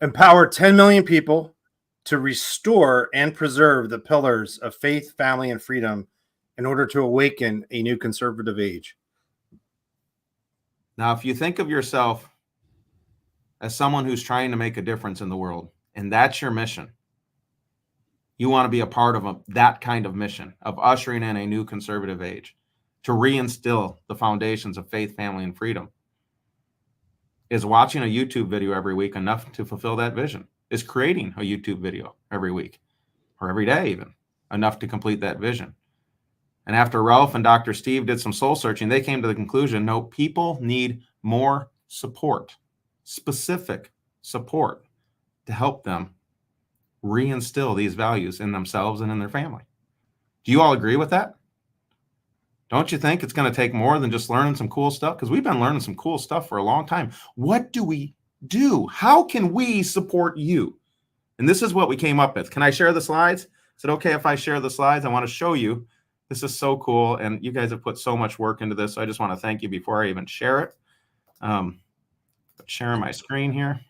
Empower 10 million people to restore and preserve the pillars of faith, family, and freedom in order to awaken a new conservative age. Now, if you think of yourself as someone who's trying to make a difference in the world, and that's your mission, you want to be a part of that kind of mission of ushering in a new conservative age, to reinstill the foundations of faith, family, and freedom. Is watching a YouTube video every week enough to fulfill that vision? Is creating a YouTube video every week or every day even enough to complete that vision? And after Ralph and Dr. Steve did some soul searching, they came to the conclusion, no, people need more support, specific support to help them reinstill these values in themselves and in their family. Do you all agree with that? Don't you think it's going to take more than just learning some cool stuff? Because we've been learning some cool stuff for a long time. What do we do? How can we support you? And this is what we came up with. Can I share the slides? Is it okay if I share the slides? I want to show you. This is so cool. And you guys have put so much work into this. So I just want to thank you before I even share it. Sharing my screen here.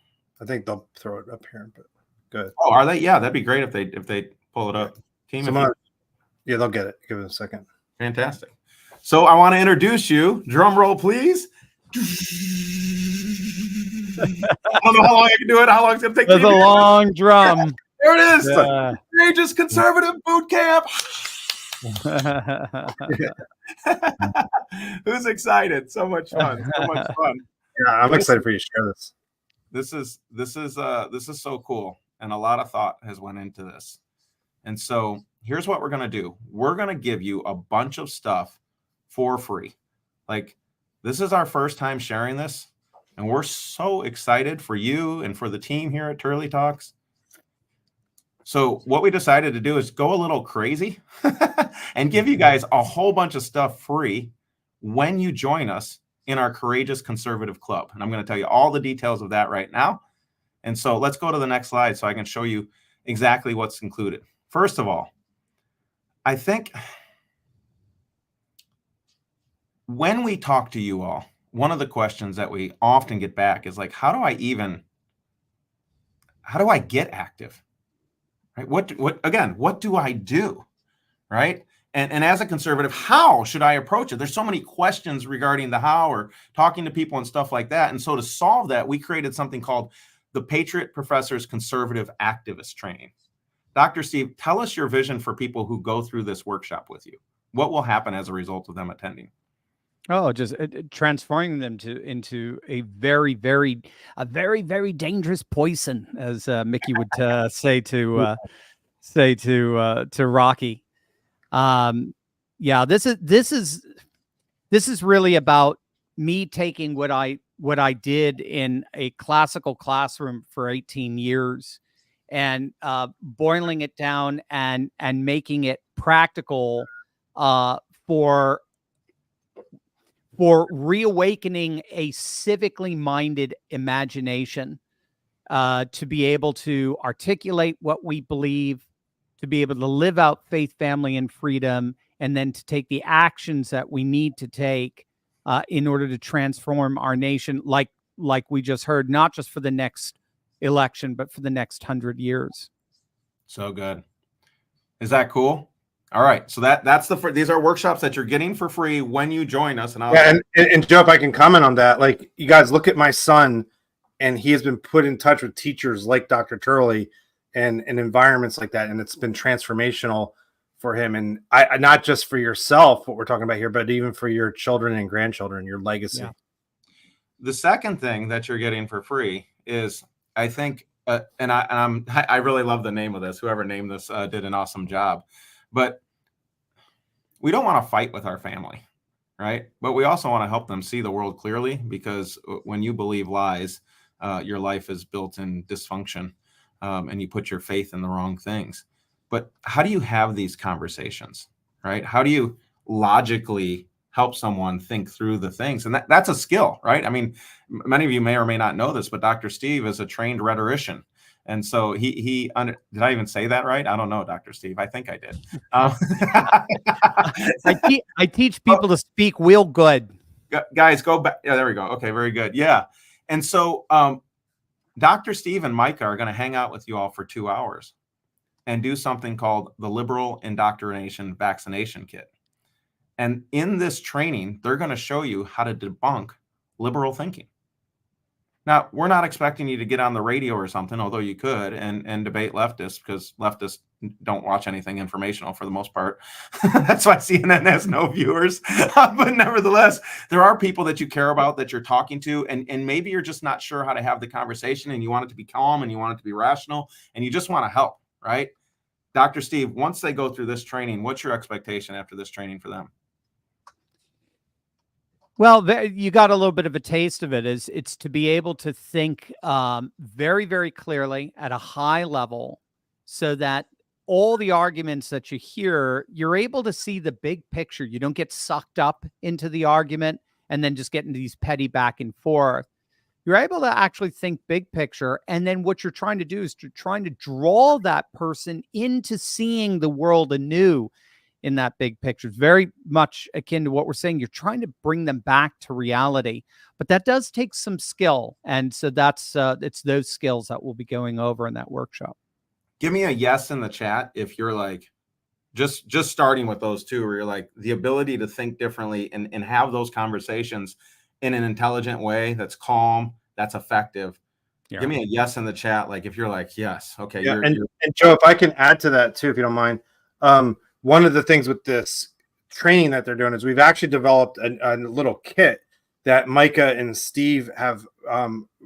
I think they'll throw it up here, but good. Oh, are they? Yeah, that'd be great if they pull it up. Team, yeah, they'll get it. Give it a second. Fantastic. So I want to introduce you. Drum roll, please. I don't know how long I can do it. How long it's going to take? There's a long drum. There it is. Courageous Conservative Boot Camp. Who's excited? So much fun. So much fun. Yeah, I'm excited for you to share this. This is so cool, and a lot of thought has went into this. And so here's what we're going to do. We're going to give you a bunch of stuff for free. Like, this is our first time sharing this, and we're so excited for you and for the team here at Turley Talks. So what we decided to do is go a little crazy and give you guys a whole bunch of stuff free when you join us in our Courageous Conservative Club. And I'm going to tell you all the details of that right now. And so let's go to the next slide so I can show you exactly what's included. First of all, I think when we talk to you all, one of the questions that we often get back is like, how do I get active? Right? What do I do? Right? And as a conservative, how should I approach it? There's so many questions regarding the how or talking to people and stuff like that. And so to solve that, we created something called the Patriot Professor's Conservative Activist Training. Dr. Steve, tell us your vision for people who go through this workshop with you. What will happen as a result of them attending? Oh, just transforming them into a very, very dangerous poison, as Mickey would say to Rocky. Yeah, this is really about me taking what I did in a classical classroom for 18 years and boiling it down and making it practical for reawakening a civically minded imagination, to be able to articulate what we believe, to be able to live out faith, family, and freedom, and then to take the actions that we need to take in order to transform our nation, like we just heard, not just for the next election, but for the next 100 years. So good. Is that cool? All right. So that's these are workshops that you're getting for free when you join us. And and Joe, if I can comment on that, like, you guys look at my son and he has been put in touch with teachers like Dr. Turley and environments like that, and it's been transformational for him. And I not just for yourself, what we're talking about here, but even for your children and grandchildren, your legacy. Yeah. The second thing that you're getting for free is, I think, I really love the name of this. Whoever named this did an awesome job. But we don't want to fight with our family, right? But we also want to help them see the world clearly, because when you believe lies, your life is built in dysfunction, and you put your faith in the wrong things. But how do you have these conversations, right? How do you logically help someone think through the things? And that's a skill, right? I mean, many of you may or may not know this, but Dr. Steve is a trained rhetorician. And so did I even say that right? I don't know, Dr. Steve. I think I did. I teach people to speak real good. Guys, go back. Yeah, there we go. Okay, very good. Yeah. And so Dr. Steve and Micah are going to hang out with you all for 2 hours and do something called the Liberal Indoctrination Vaccination Kit. And in this training, they're going to show you how to debunk liberal thinking. Now, we're not expecting you to get on the radio or something, although you could, and debate leftists, because leftists don't watch anything informational for the most part. That's why CNN has no viewers. But nevertheless, there are people that you care about, that you're talking to, and maybe you're just not sure how to have the conversation, and you want it to be calm, and you want it to be rational, and you just want to help, right? Dr. Steve, once they go through this training, what's your expectation after this training for them? Well, you got a little bit of a taste of it. It's to be able to think very, very clearly at a high level, so that all the arguments that you hear, you're able to see the big picture. You don't get sucked up into the argument and then just get into these petty back and forth. You're able to actually think big picture. And then what you're trying to do is you're trying to draw that person into seeing the world anew in that big picture. It's very much akin to what we're saying. You're trying to bring them back to reality, but that does take some skill. And so it's those skills that we'll be going over in that workshop. Give me a yes in the chat if you're like, just starting with those two, where you're like, the ability to think differently and have those conversations in an intelligent way that's calm, that's effective. Yeah. Give me a yes in the chat. Like if you're like, yes, okay. Yeah, and Joe, if I can add to that too, if you don't mind. One of the things with this training that they're doing is we've actually developed a little kit that Micah and Steve have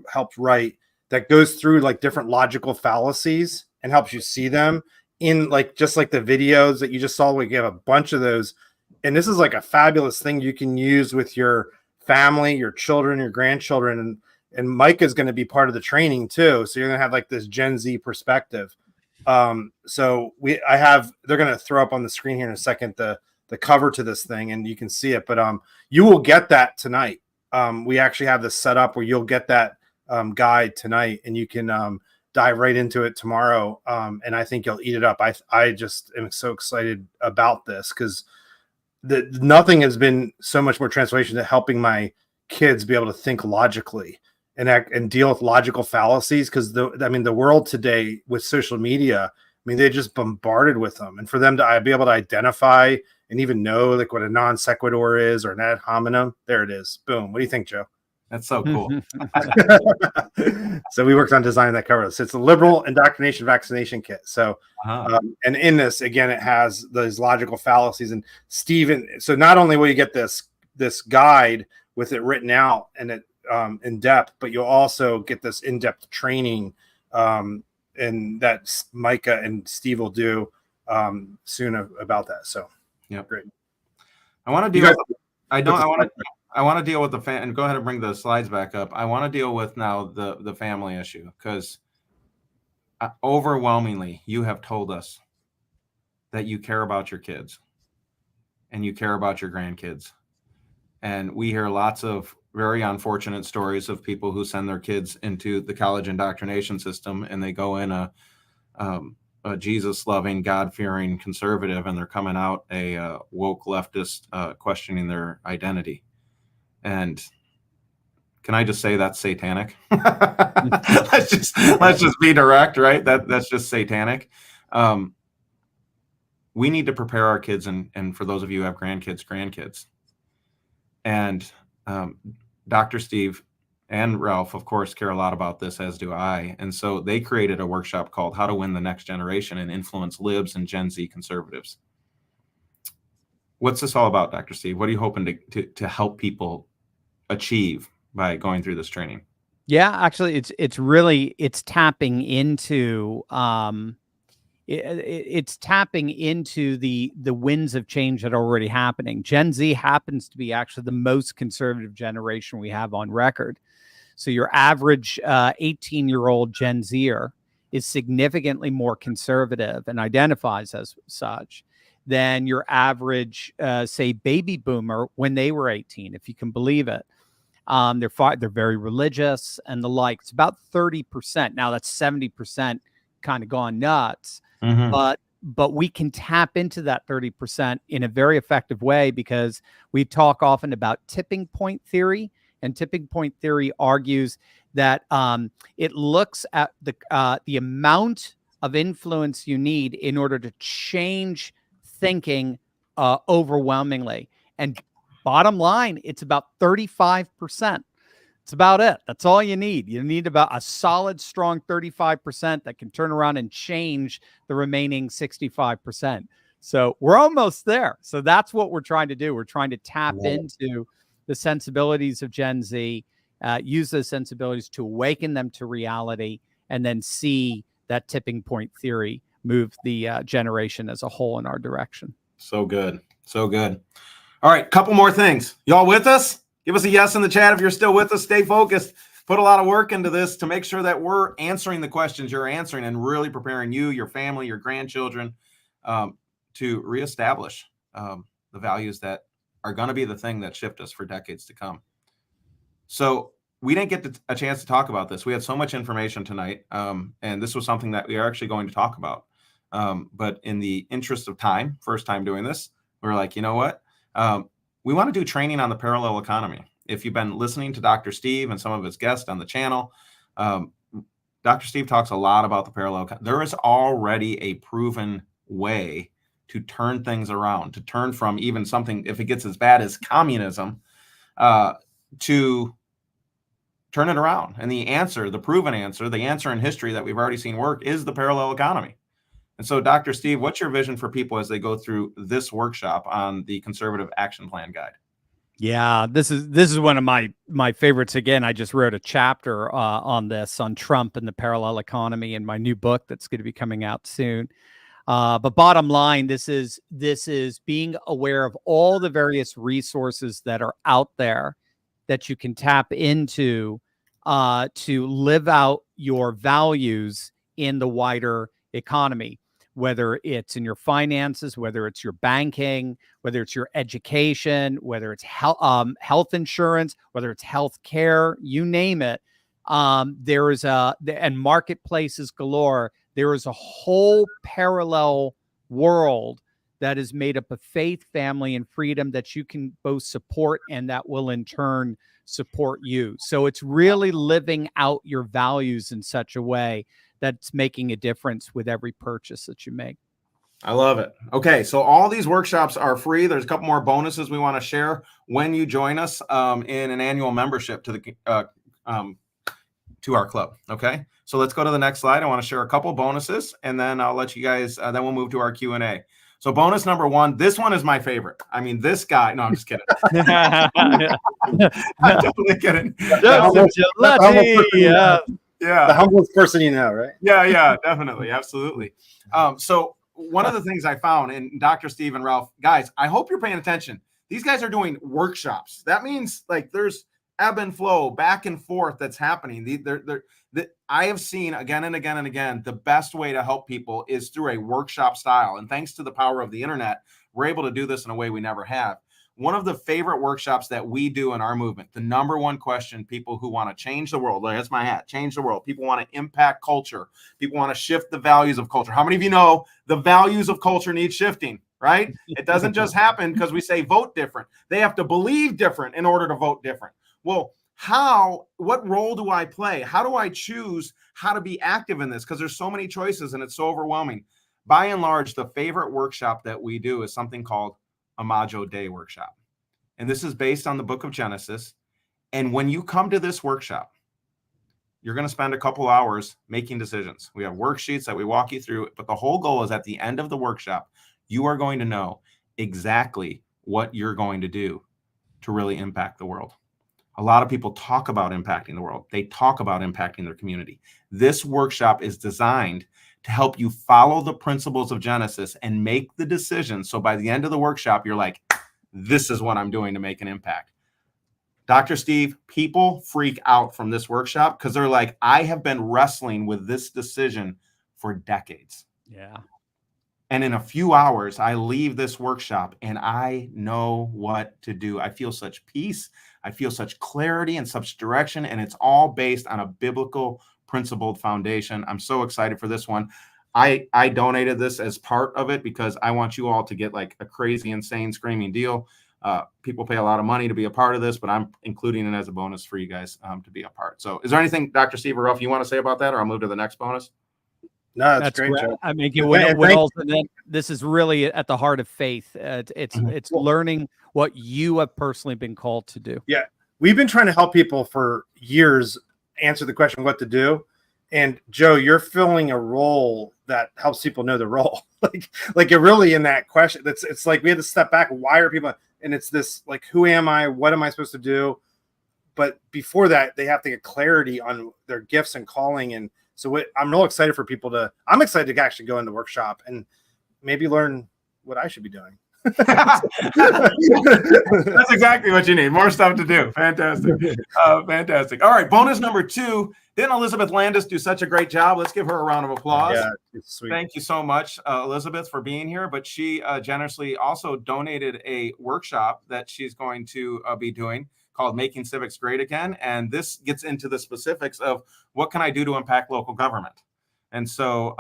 helped write, that goes through like different logical fallacies and helps you see them in like, just like the videos that you just saw. We have a bunch of those. And this is like a fabulous thing you can use with your family, your children, your grandchildren. And Micah is going to be part of the training too. So you're going to have like this Gen Z perspective. So they're going to throw up on the screen here in a second the cover to this thing, and you can see it, but you will get that tonight. We actually have this set up where you'll get that guide tonight, and you can dive right into it tomorrow. And I think you'll eat it up. I just am so excited about this, because nothing has been so much more transformation to helping my kids be able to think logically and deal with logical fallacies. Because the world today with social media, they're just bombarded with them, and for them to be able to identify and even know like what a non sequitur is or an ad hominem, there it is. Boom. What do you think, Joe? That's so cool. So we worked on designing that cover. So it's a liberal indoctrination vaccination kit. So, and in this, again, it has those logical fallacies. And Stephen, so not only will you get this guide with it written out and it in depth, but you'll also get this in-depth training, and that Micah and Steve will do soon about that. So, yeah, great. I want to deal. I want to deal with the fan. And go ahead and bring the slides back up. I want to deal with now the family issue, because overwhelmingly you have told us that you care about your kids and you care about your grandkids, and we hear lots of very unfortunate stories of people who send their kids into the college indoctrination system, and they go in a Jesus-loving, God-fearing conservative, and they're coming out a woke leftist, questioning their identity. And can I just say that's satanic? let's just be direct, right? That's just satanic. We need to prepare our kids, and for those of you who have grandkids. And Dr. Steve, and Ralph, of course, care a lot about this, as do I. And so they created a workshop called How to Win the Next Generation and Influence Libs and Gen Z Conservatives. What's this all about, Dr. Steve? What are you hoping to help people achieve by going through this training? Yeah, actually, it's tapping into it's tapping into the winds of change that are already happening. Gen Z happens to be actually the most conservative generation we have on record. So your average 18-year-old Gen Zer is significantly more conservative and identifies as such than your average, say, baby boomer when they were 18, if you can believe it. They're very religious and the like. It's about 30%. Now that's 70% kind of gone nuts. Mm-hmm. But we can tap into that 30% in a very effective way, because we talk often about tipping point theory, and tipping point theory argues that it looks at the amount of influence you need in order to change thinking overwhelmingly. And bottom line, it's about 35%. It's about it. That's all you need. You need about a solid, strong 35% that can turn around and change the remaining 65%. So we're almost there. So that's what we're trying to do. We're trying to tap into the sensibilities of Gen Z, use those sensibilities to awaken them to reality, and then see that tipping point theory move the generation as a whole in our direction. So good. So good. All right, couple more things. Y'all with us? Give us a yes in the chat if you're still with us. Stay focused. Put a lot of work into this to make sure that we're answering the questions you're answering and really preparing you, your family, your grandchildren to reestablish the values that are going to be the thing that shift us for decades to come. So we didn't get a chance to talk about this. We had so much information tonight, and this was something that we are actually going to talk about. But in the interest of time, first time doing this, we were like, you know what? We want to do training on the parallel economy. If you've been listening to Dr. Steve and some of his guests on the channel, Dr. Steve talks a lot about the parallel. There is already a proven way to turn things around, to turn from even something, if it gets as bad as communism, to turn it around. And the answer, the proven answer, the answer in history that we've already seen work is the parallel economy. And so, Dr. Steve, what's your vision for people as they go through this workshop on the Conservative Action Plan Guide? Yeah, this is one of my favorites. Again, I just wrote a chapter on this, on Trump and the parallel economy, in my new book that's going to be coming out soon. But bottom line, this is being aware of all the various resources that are out there that you can tap into to live out your values in the wider economy, whether it's in your finances, whether it's your banking, whether it's your education, whether it's health insurance, whether it's health care, you name it. There is and marketplaces galore. There is a whole parallel world that is made up of faith, family, and freedom that you can both support, and that will in turn support you. So it's really living out your values in such a way that's making a difference with every purchase that you make. I love it. Okay, so all these workshops are free. There's a couple more bonuses we want to share when you join us in an annual membership to the to our club. Okay, so let's go to the next slide. I want to share a couple bonuses, and then I'll let you guys. Then we'll move to our Q&A. So bonus number one. This one is my favorite. I mean, this guy. No, I'm just kidding. I'm totally kidding. Yeah, the humblest person you know, right? Yeah, definitely, absolutely. So one of the things I found, and Dr. Steve and Ralph, guys, I hope you're paying attention. These guys are doing workshops. That means like there's ebb and flow, back and forth that's happening. I have seen again and again and again, the best way to help people is through a workshop style. And thanks to the power of the internet, we're able to do this in a way we never have. One of the favorite workshops that we do in our movement, the number one question, people who want to change the world, like, that's my hat, change the world. People want to impact culture. People want to shift the values of culture. How many of you know the values of culture need shifting, right? It doesn't just happen because we say vote different. They have to believe different in order to vote different. Well, what role do I play? How do I choose how to be active in this? Because there's so many choices and it's so overwhelming. By and large, the favorite workshop that we do is something called Imago Dei workshop. And this is based on the book of Genesis. And when you come to this workshop, you're going to spend a couple hours making decisions. We have worksheets that we walk you through, but the whole goal is at the end of the workshop, you are going to know exactly what you're going to do to really impact the world. A lot of people talk about impacting the world. They talk about impacting their community. This workshop is designed to help you follow the principles of Genesis and make the decision. So by the end of the workshop, you're like, this is what I'm doing to make an impact. Dr. Steve, people freak out from this workshop because they're like, I have been wrestling with this decision for decades. Yeah. And in a few hours, I leave this workshop and I know what to do. I feel such peace. I feel such clarity and such direction. And it's all based on a biblical principled foundation. I'm so excited for this one. I donated this as part of it because I want you all to get like a crazy, insane, screaming deal. People pay a lot of money to be a part of this, but I'm including it as a bonus for you guys to be a part. So is there anything, Dr. Steve or Ruff, you want to say about that, or I'll move to the next bonus? No, that's great, Joe. I mean, this is really at the heart of faith. It's learning what you have personally been called to do. Yeah, we've been trying to help people for years answer the question what to do. And Joe, you're filling a role that helps people know the role. like you're really in that question. It's like we had to step back. Why are people? And it's this like, who am I? What am I supposed to do? But before that, they have to get clarity on their gifts and calling. And so I'm real excited for people to. I'm excited to actually go in the workshop and maybe learn what I should be doing. That's exactly what you need. More stuff to do. Fantastic. Fantastic. All right. Bonus number 2. Didn't Elizabeth Landis do such a great job? Let's give her a round of applause. Yeah, it's sweet. Thank you so much, Elizabeth, for being here. But she generously also donated a workshop that she's going to be doing called Making Civics Great Again. And this gets into the specifics of what can I do to impact local government. And so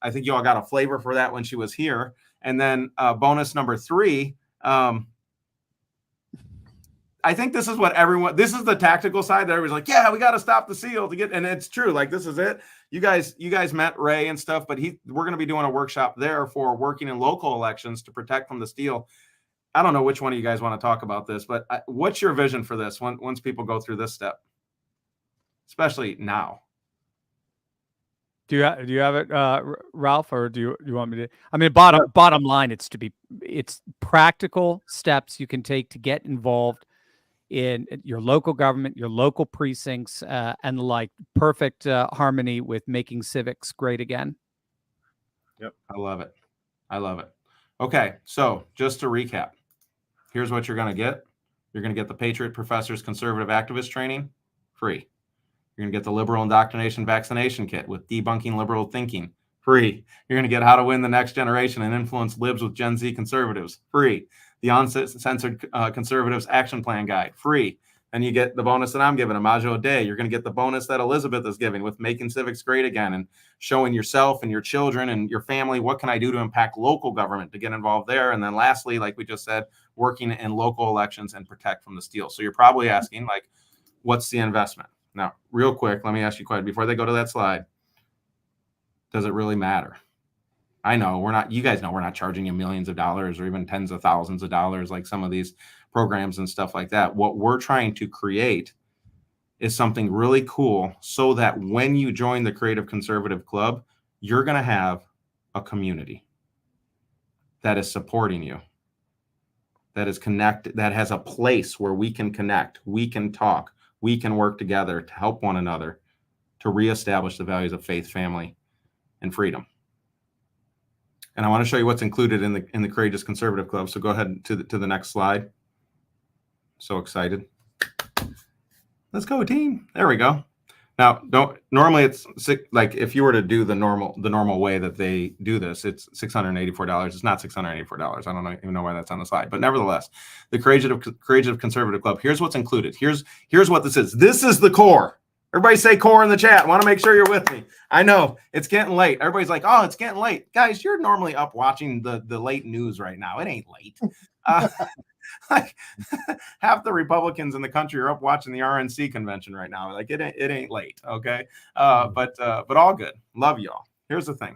I think you all got a flavor for that when she was here. And then bonus number 3, I think this is what this is the tactical side that everybody's like, yeah, we got to stop the seal to get, and it's true. Like, this is it. You guys met Ray and stuff, but we're going to be doing a workshop there for working in local elections to protect from the steal. I don't know which one of you guys want to talk about this, but what's your vision for this once people go through this step, especially now? Do you have it, Ralph, or do you want me to? I mean, bottom line, it's practical steps you can take to get involved in your local government, your local precincts, and like perfect harmony with making civics great again. Yep, I love it. I love it. Okay, so just to recap, here's what you're going to get. You're going to get the Patriot Professor's Conservative Activist Training, free. You're going to get the Liberal Indoctrination Vaccination Kit with Debunking Liberal Thinking, free. You're going to get How to Win the Next Generation and Influence Libs with Gen Z Conservatives, free. The Uncensored Conservatives Action Plan Guide, free. And you get the bonus that I'm giving, Imago Dei. You're going to get the bonus that Elizabeth is giving with Making Civics Great Again and showing yourself and your children and your family, what can I do to impact local government to get involved there? And then lastly, like we just said, working in local elections and protect from the steal. So you're probably asking, like, what's the investment? Now, real quick, let me ask you quick before they go to that slide. Does it really matter? I know you guys know we're not charging you millions of dollars or even tens of thousands of dollars like some of these programs and stuff like that. What we're trying to create is something really cool so that when you join the Creative Conservative Club, you're going to have a community that is supporting you, that is connected, that has a place where we can connect, we can talk, we can work together to help one another to reestablish the values of faith, family, and freedom. And I want to show you what's included in the Courageous Conservative Club. So go ahead to the next slide. So excited. Let's go, team. There we go. Now, normally it's like if you were to do the normal way that they do this, it's $684. It's not $684. I don't even know why that's on the slide. But nevertheless, the Courageous Conservative Club, here's what's included. Here's what this is. This is the core. Everybody say core in the chat. I want to make sure you're with me. I know it's getting late. Everybody's like, oh, it's getting late. Guys, you're normally up watching the late news right now. It ain't late. Like half the Republicans in the country are up watching the RNC convention right now. Like it ain't late. Okay. But all good. Love y'all. Here's the thing.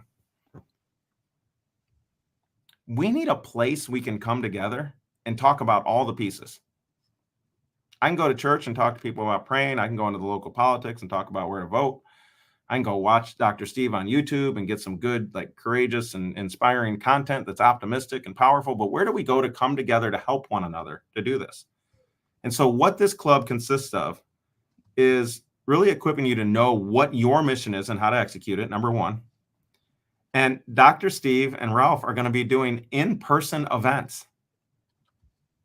We need a place we can come together and talk about all the pieces. I can go to church and talk to people about praying. I can go into the local politics and talk about where to vote. I can go watch Dr. Steve on YouTube and get some good, like, courageous and inspiring content that's optimistic and powerful. But where do we go to come together to help one another to do this? And so what this club consists of is really equipping you to know what your mission is and how to execute it, number one. And Dr. Steve and Ralph are going to be doing in-person events.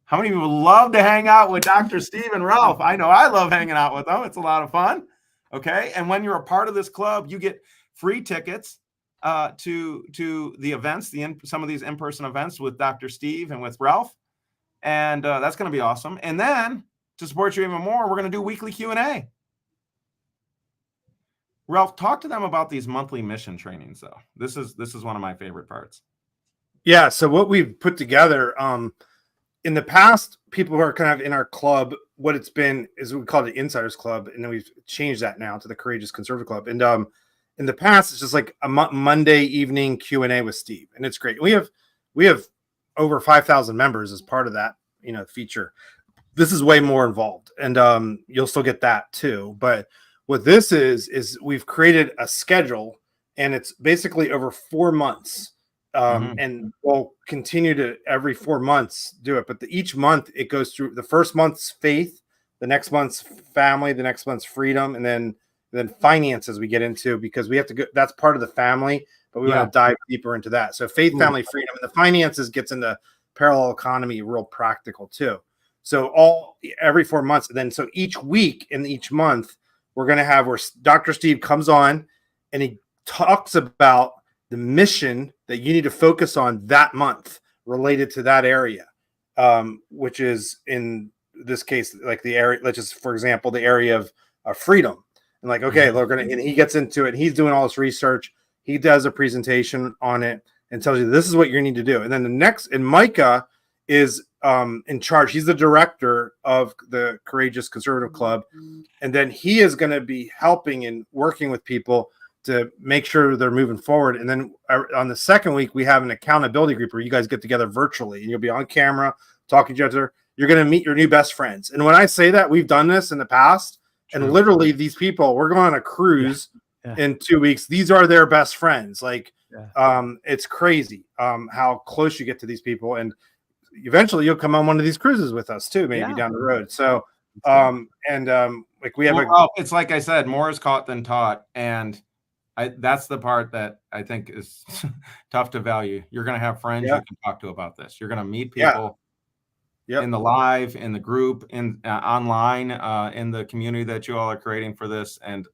How many of you would love to hang out with Dr. Steve and Ralph? I know I love hanging out with them. It's a lot of fun. Okay. And when you're a part of this club, you get free tickets to the events, some of these in-person events with Dr. Steve and with Ralph. And that's going to be awesome. And then to support you even more, we're going to do weekly Q&A. Ralph, talk to them about these monthly mission trainings, though. This is one of my favorite parts. Yeah. So what we've put together, in the past, people who are kind of in our club, what it's been is we call it the Insiders Club, and then we've changed that now to the Courageous Conservative Club. And in the past, it's just like a Monday evening Q&A with Steve, and it's great. We have over 5,000 members as part of that, feature. This is way more involved, and you'll still get that too. But what this is we've created a schedule, and it's basically over 4 months. And we'll continue to every 4 months do it. But each month it goes through the first month's faith, the next month's family, the next month's freedom, and then finances we get into, because we have to go. That's part of the family, but we want to dive deeper into that. So faith, family, freedom, and the finances gets into parallel economy, real practical too. So every 4 months, and then so each week in each month we're going to have where Dr. Steve comes on and he talks about the mission that you need to focus on that month related to that area, which is in this case, like the area, let's just, for example, the area of freedom. And like, okay, and he gets into it. He's doing all this research. He does a presentation on it and tells you this is what you need to do. And then and Micah is in charge. He's the director of the Courageous Conservative Club. And then he is going to be helping and working with people to make sure they're moving forward. And then on the second week, we have an accountability group where you guys get together virtually, and you'll be on camera talking to each other. You're going to meet your new best friends. And when I say that, we've done this in the past, and literally these people, we're going on a cruise in 2 weeks. These are their best friends. Like, it's crazy how close you get to these people. And eventually you'll come on one of these cruises with us too, maybe down the road. So, like we have it's like I said, more is caught than taught. And that's the part that I think is tough to value. You're going to have friends you can talk to about this. You're going to meet people in the live, in the group, in online, in the community that you all are creating for this. And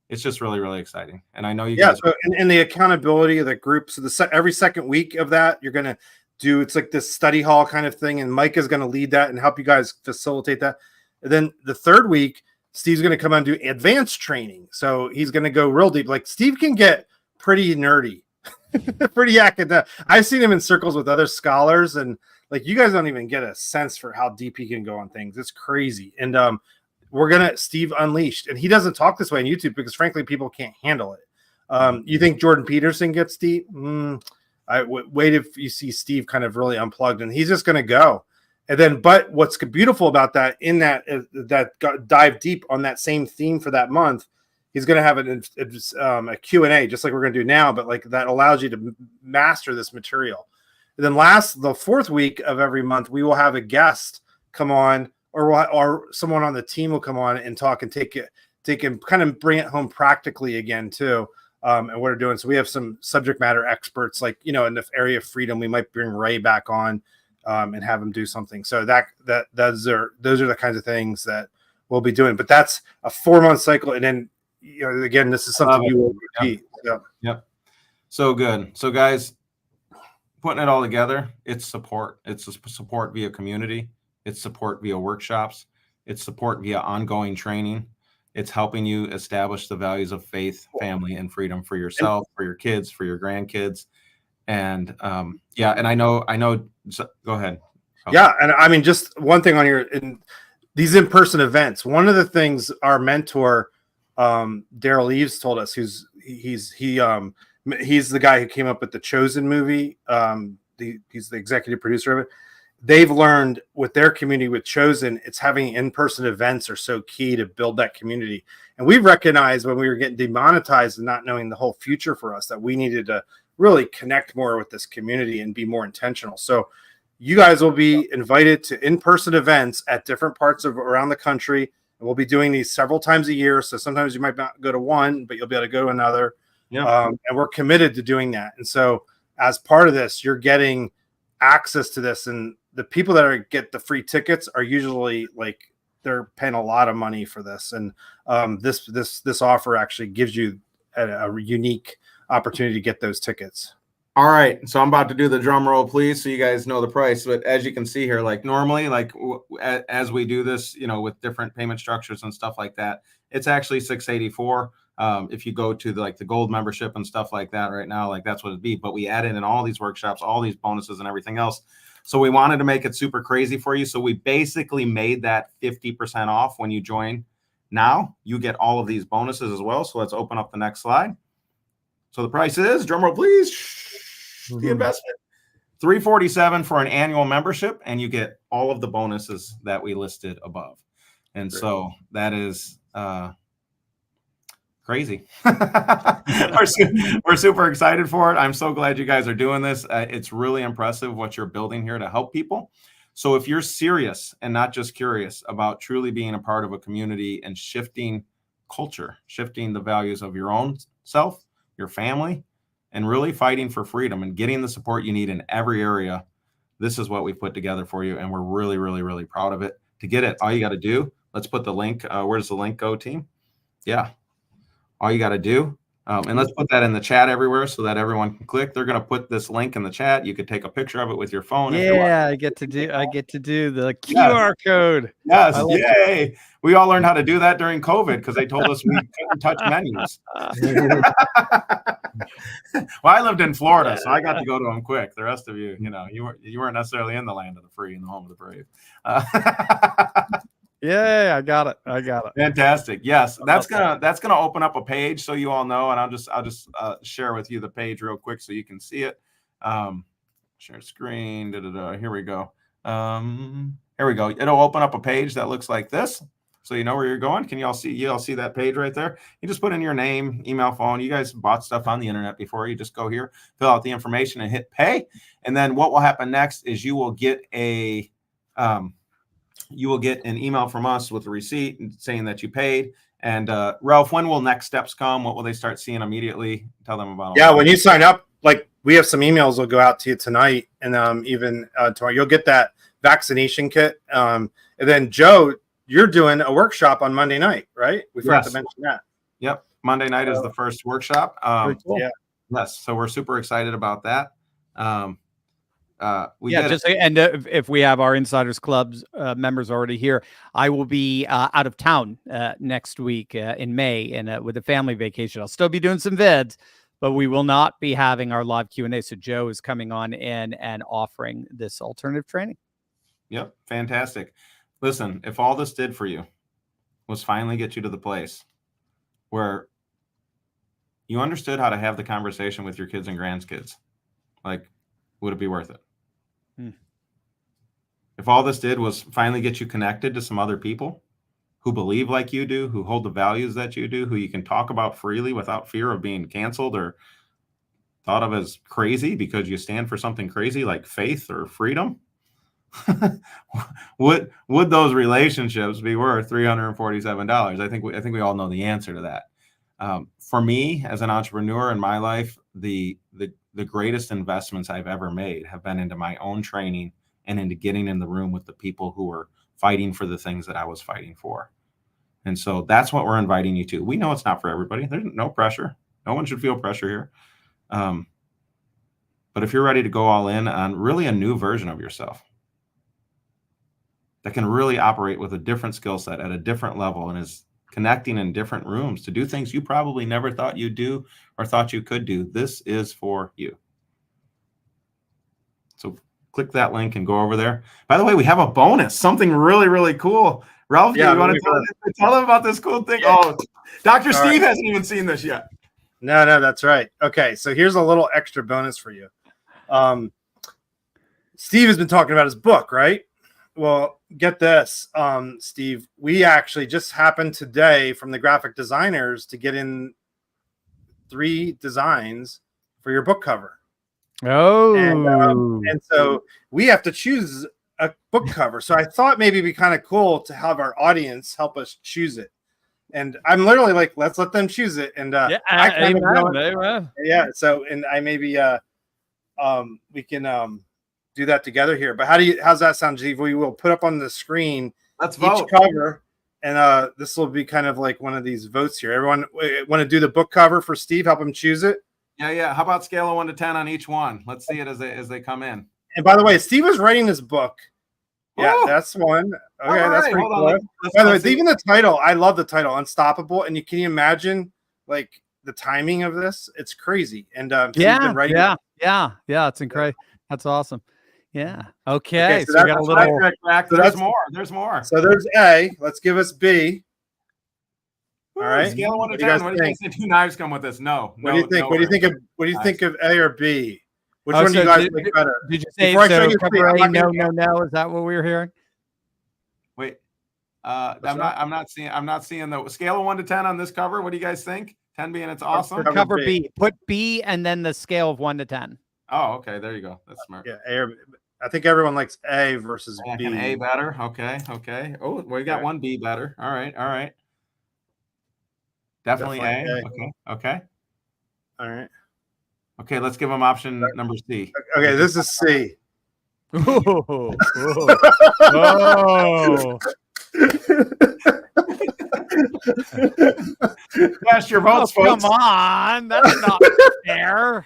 it's just really, really exciting. And I know you guys. So in the accountability of the group. So every second week of that, you're going to do, it's like this study hall kind of thing. And Mike is going to lead that and help you guys facilitate that. And then the third week, Steve's going to come on and do advanced training. So he's going to go real deep. Like, Steve can get pretty nerdy, pretty academic. I've seen him in circles with other scholars, and like, you guys don't even get a sense for how deep he can go on things. It's crazy. And we're going to Steve Unleashed. And he doesn't talk this way on YouTube because frankly, people can't handle it. You think Jordan Peterson gets deep? Wait if you see Steve kind of really unplugged, and he's just going to go. And then, but what's beautiful about that, in that dive deep on that same theme for that month, he's going to have a Q&A, just like we're going to do now, but like that allows you to master this material. And then the fourth week of every month, we will have a guest come on, or someone on the team will come on and talk and take it, kind of bring it home practically again too. And what we're doing. So we have some subject matter experts, like, in the area of freedom, we might bring Ray back on. And have them do something. So those are the kinds of things that we'll be doing. But that's a 4-month cycle, and then again, this is something you will repeat. Yep. So good. So guys, putting it all together, it's support. It's support via community. It's support via workshops. It's support via ongoing training. It's helping you establish the values of faith, family, and freedom for yourself, for your kids, for your grandkids. And and I know. So, go ahead. Yeah, and I mean, just one thing on these in-person events. One of the things our mentor Daryl Eves told us, he's the guy who came up with the Chosen movie. He's the executive producer of it. they've learned with their community with Chosen, it's having in-person events are so key to build that community. And we recognized when we were getting demonetized and not knowing the whole future for us that we needed to really connect more with this community and be more intentional. So you guys will be invited to in-person events at different parts of around the country. And we'll be doing these several times a year. So sometimes you might not go to one, but you'll be able to go to another. Yeah. And we're committed to doing that. And so as part of this, you're getting access to this, and the people that get the free tickets are usually like they're paying a lot of money for this, and this offer actually gives you a unique opportunity to get those tickets. All right, so I'm about to do the drum roll, please, so you guys know the price. But as you can see here, like normally, like as we do this, with different payment structures and stuff like that, it's actually $684. If you go to the gold membership and stuff like that right now, like that's what it'd be. But we added in all these workshops, all these bonuses and everything else. So we wanted to make it super crazy for you. So we basically made that 50% off when you join. Now you get all of these bonuses as well. So let's open up the next slide. So the price is, drum roll please, the investment, $347 for an annual membership, and you get all of the bonuses that we listed above. And great. So that is crazy. We're super excited for it. I'm so glad you guys are doing this. It's really impressive what you're building here to help people. So if you're serious and not just curious about truly being a part of a community and shifting culture, shifting the values of your own self, your family, and really fighting for freedom and getting the support you need in every area, this is what we put together for you. And we're really, really, really proud of it. To get it, all you got to do, let's put the link. Where does the link go, team? Yeah. All you got to do, and let's put that in the chat everywhere so that everyone can click. They're going to put this link in the chat. You could take a picture of it with your phone. Yeah, I get to do the QR code. Yes, yay! We all learned how to do that during COVID because they told us we couldn't touch menus. Well, I lived in Florida, so I got to go to them quick. The rest of you, you weren't necessarily in the land of the free and the home of the brave. Yeah, I got it. Fantastic. Yes, that's gonna open up a page so you all know, and I'll just share with you the page real quick so you can see it. Share screen. Here we go. Here we go. It'll open up a page that looks like this, so you know where you're going. Can you all see? You all see that page right there? You just put in your name, email, phone. You guys bought stuff on the internet before. You just go here, fill out the information, and hit pay. And then what will happen next is you will get an email from us with a receipt saying that you paid. And Ralph, when will next steps come? What will they start seeing immediately? Tell them about it. Yeah, when you sign up, like we have some emails will go out to you tonight, and even tomorrow. You'll get that vaccination kit. And then Joe, you're doing a workshop on Monday night, right? We forgot to mention that. Yep, Monday night is the first workshop. Cool. Yeah. Yes, so we're super excited about that. If we have our Insiders Club's members already here, I will be out of town next week in May, and with a family vacation. I'll still be doing some vids, but we will not be having our live Q&A. So Joe is coming on in and offering this alternative training. Yep, fantastic. Listen, if all this did for you was finally get you to the place where you understood how to have the conversation with your kids and grandkids, like, would it be worth it? If all this did was finally get you connected to some other people who believe like you do, who hold the values that you do, who you can talk about freely without fear of being canceled or thought of as crazy because you stand for something crazy like faith or freedom, would those relationships be worth $347? I think we all know the answer to that. For me, as an entrepreneur in my life, the greatest investments I've ever made have been into my own training and into getting in the room with the people who were fighting for the things that I was fighting for. And so that's what we're inviting you to. We know it's not for everybody. There's no pressure. No one should feel pressure here. But if you're ready to go all in on really a new version of yourself that can really operate with a different skill set at a different level and is connecting in different rooms to do things you probably never thought you'd do or thought you could do, this is for you. So click that link and go over there. By the way, we have a bonus, something really, really cool. Ralph, do you want to tell them about this cool thing? Yeah. Oh, Dr. Steve hasn't even seen this yet. No, that's right. Okay, so here's a little extra bonus for you. Steve has been talking about his book, right? Well, get this, Steve. We actually just happened today from the graphic designers to get in 3 designs for your book cover. Oh, and so we have to choose a book cover. So I thought maybe it'd be kind of cool to have our audience help us choose it. And I'm literally like, let's let them choose it. And I kind of know yeah. So and I maybe we can do that together here. But how's that sound, Steve? We will put up on the screen Let's each vote. cover, and this will be kind of like one of these votes here. Everyone want to do the book cover for Steve? Help him choose it. Yeah. How about scale of 1 to 10 on each one? Let's see it as they come in. And by the way, Steve was writing this book. Yeah, Ooh. that's one. Okay, All that's right, pretty hold cool. on. By the way, Let's see. even the title, I love the title, Unstoppable. And can you imagine like the timing of this? It's crazy. And Steve's been writing it. yeah. It's incredible. That's awesome. Yeah. Okay. So So we got a little. There's more. There's more. So there's A. Let's give us B. All right. Scale of 1 to What do you 10. guys What do you think? think? 2 knives come with this? No. What do you think? What do you think of? What do you think of A or B? Which Oh, one do you so guys like better? Did you say Before I show so? you Cover C, I'm A, not gonna- no. Is that what we were hearing? Wait. I'm not seeing the scale of 1 to 10 on this cover. What do you guys think? 10 being it's awesome. Cover B. Put B and then the scale of 1 to 10. Oh, okay. There you go. That's smart. Yeah, A or B. I think everyone likes A versus B. An A better. Okay. Oh, we got one B better. All right. Definitely A. Okay. All right. Okay, let's give them option number C. Okay, this is C. Oh. Yes, your votes, folks. Come on. That's not fair.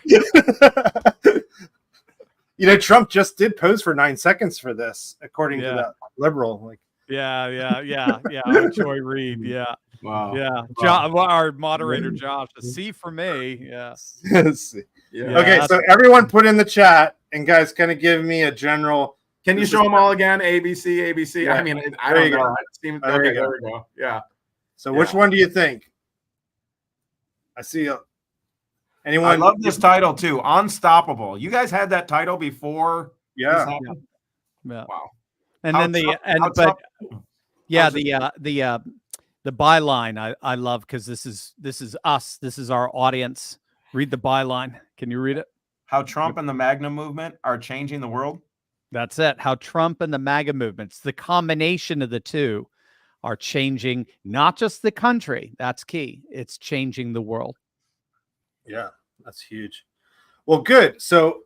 You know, Trump just did pose for 9 seconds for this, according to that liberal. Like, Yeah. Joy Reid. Yeah. Wow. Yeah. Our moderator, Josh, a C for me. Yeah. Okay, so everyone put in the chat, and guys, kind of give me a general. Can you show them all again? ABC. Yeah. I mean, I There don't you know. go. Okay, there we go. Yeah. So which one do you think? I see. Anyone? I love this title too. Unstoppable. You guys had that title before. Yeah. Yeah. Wow. And then the byline I love because this is us. This is our audience. Read the byline. Can you read it? How Trump and the MAGA movement are changing the world. That's it. How Trump and the MAGA movements, the combination of the two, are changing not just the country. That's key. It's changing the world. Yeah, that's huge. Well, good. So,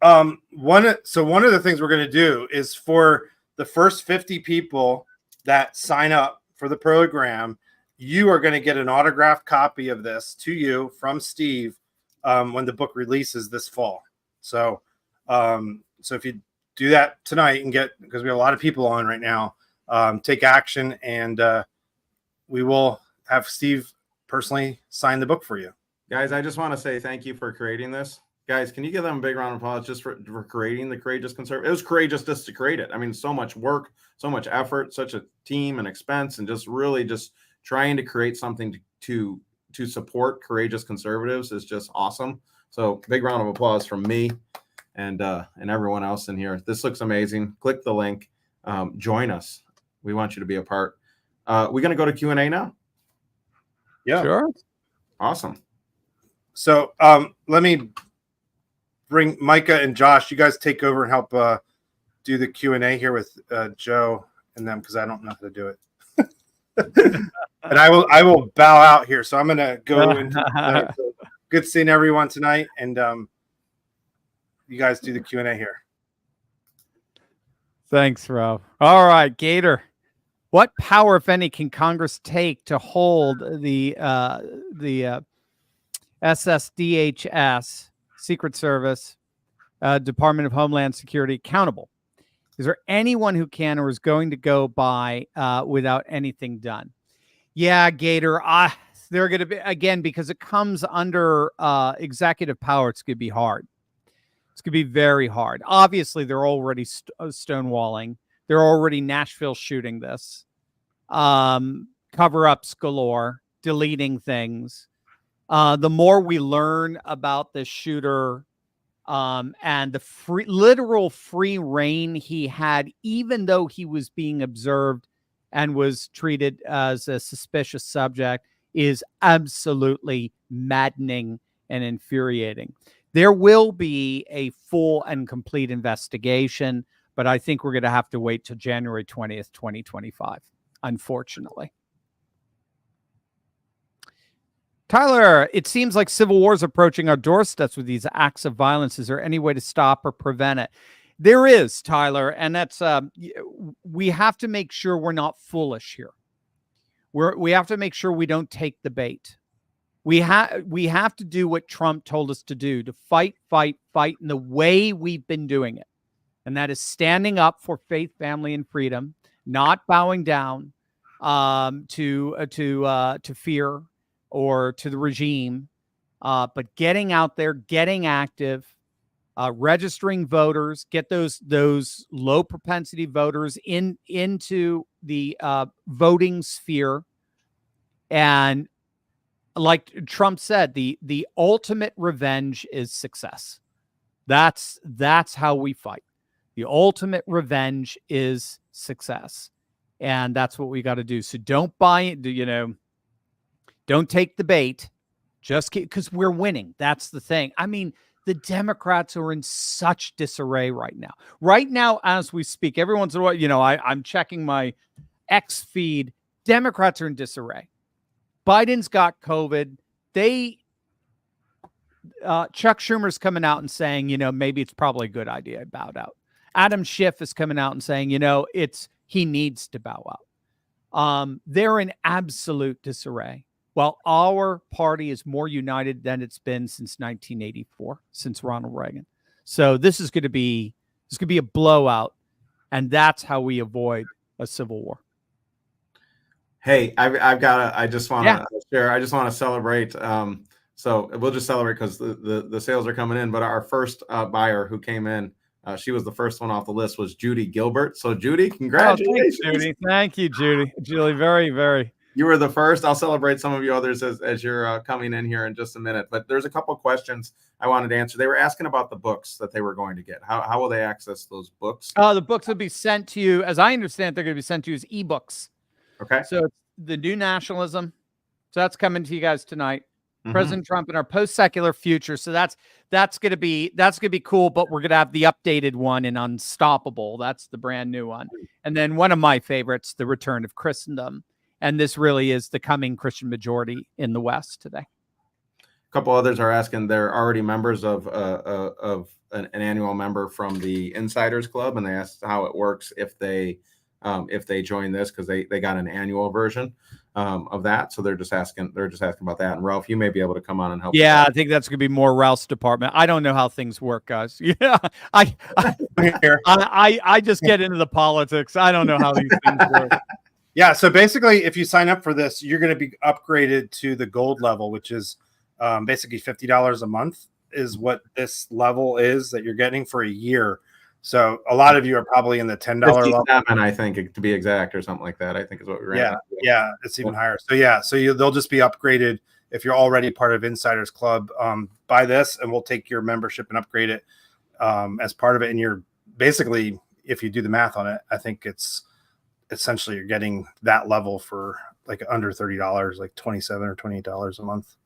one of the things we're going to do is for the first 50 people that sign up for the program, you are going to get an autographed copy of this to you from Steve when the book releases this fall. So if you do that tonight and because we have a lot of people on right now, take action, and we will have Steve personally sign the book for you. Guys, I just want to say thank you for creating this. Guys, can you give them a big round of applause just for creating the Courageous Conservative? It was courageous just to create it. I mean, so much work, so much effort, such a team and expense, and just really just trying to create something to support courageous conservatives is just awesome. So big round of applause from me and everyone else in here. This looks amazing. Click the link. Join us. We want you to be a part. We're going to go to Q&A now? Yeah. Sure. Awesome. So let me bring Micah and Josh. You guys take over and help do the Q&A here with Joe and them, because I don't know how to do it. And I will bow out here. So I'm going to go into good seeing everyone tonight, and you guys do the Q&A here. Thanks, Rob. All right, Gator. What power, if any, can Congress take to hold the SSDHS, Secret Service, Department of Homeland Security accountable? Is there anyone who can or is going to go by without anything done? Yeah, Gator. They're going to be, again, because it comes under executive power, it's going to be hard. It's going to be very hard. Obviously, they're already stonewalling. They're already Nashville shooting this. Cover-ups galore, deleting things. The more we learn about this shooter, and the literal free reign he had, even though he was being observed and was treated as a suspicious subject, is absolutely maddening and infuriating. There will be a full and complete investigation, but I think we're going to have to wait till January 20th, 2025, unfortunately. Tyler, it seems like civil war is approaching our doorsteps with these acts of violence. Is there any way to stop or prevent it? There is, Tyler, and that's we have to make sure we're not foolish here. We have to make sure we don't take the bait. We have to do what Trump told us to do, to fight in the way we've been doing it. And that is standing up for faith, family, and freedom, not bowing down to fear or to the regime, but getting out there, getting active, registering voters, get those low propensity voters into the voting sphere. And like Trump said, the ultimate revenge is success. That's how we fight. The ultimate revenge is success. And that's what we got to do. So don't buy it, don't take the bait. Just because we're winning. That's the thing. I mean, the Democrats are in such disarray right now. Right now, as we speak, every once in a while, I'm checking my X feed. Democrats are in disarray. Biden's got COVID. Chuck Schumer's coming out and saying, maybe it's probably a good idea to bow out. Adam Schiff is coming out and saying, he needs to bow out. They're in absolute disarray. Well, our party is more united than it's been since 1984, since Ronald Reagan. So this is going to be a blowout, and that's how we avoid a civil war. Hey, I just want to share. I just want to celebrate. So we'll just celebrate because the sales are coming in. But our first buyer who came in, she was the first one off the list, was Judy Gilbert. So Judy, congratulations. Oh, thanks, Judy. Thank you, Judy. Julie, very, very. You were the first. I'll celebrate some of you others as you're coming in here in just a minute. But there's a couple questions I wanted to answer. They were asking about the books that they were going to get. How will they access those books? The books will be sent to you. As I understand, they're going to be sent to you as ebooks. Okay. So it's The New Nationalism. So that's coming to you guys tonight. Mm-hmm. President Trump and Our Post-Secular Future. So that's going to be cool. But we're going to have the updated one in Unstoppable. That's the brand new one. And then one of my favorites, The Return of Christendom. And this really is the coming Christian majority in the West today. A couple others are asking. They're already members of an annual member from the Insiders Club, and they asked how it works if they join this, because they got an annual version of that. So they're just asking about that. And Ralph, you may be able to come on and help. Yeah, I think that's going to be more Ralph's department. I don't know how things work, guys. Yeah, I just get into the politics. I don't know how these things work. Yeah, so basically, if you sign up for this, you're going to be upgraded to the gold level, which is basically $50 a month is what this level is that you're getting for a year. So a lot of you are probably in the $10 level. I think, to be exact, or something like that. I think is what we ran. Yeah, it's even higher. So they'll just be upgraded if you're already part of Insiders Club. Buy this, and we'll take your membership and upgrade it as part of it. And you're basically, if you do the math on it, I think it's essentially you're getting that level for like under $30, like $27 or $28 a month.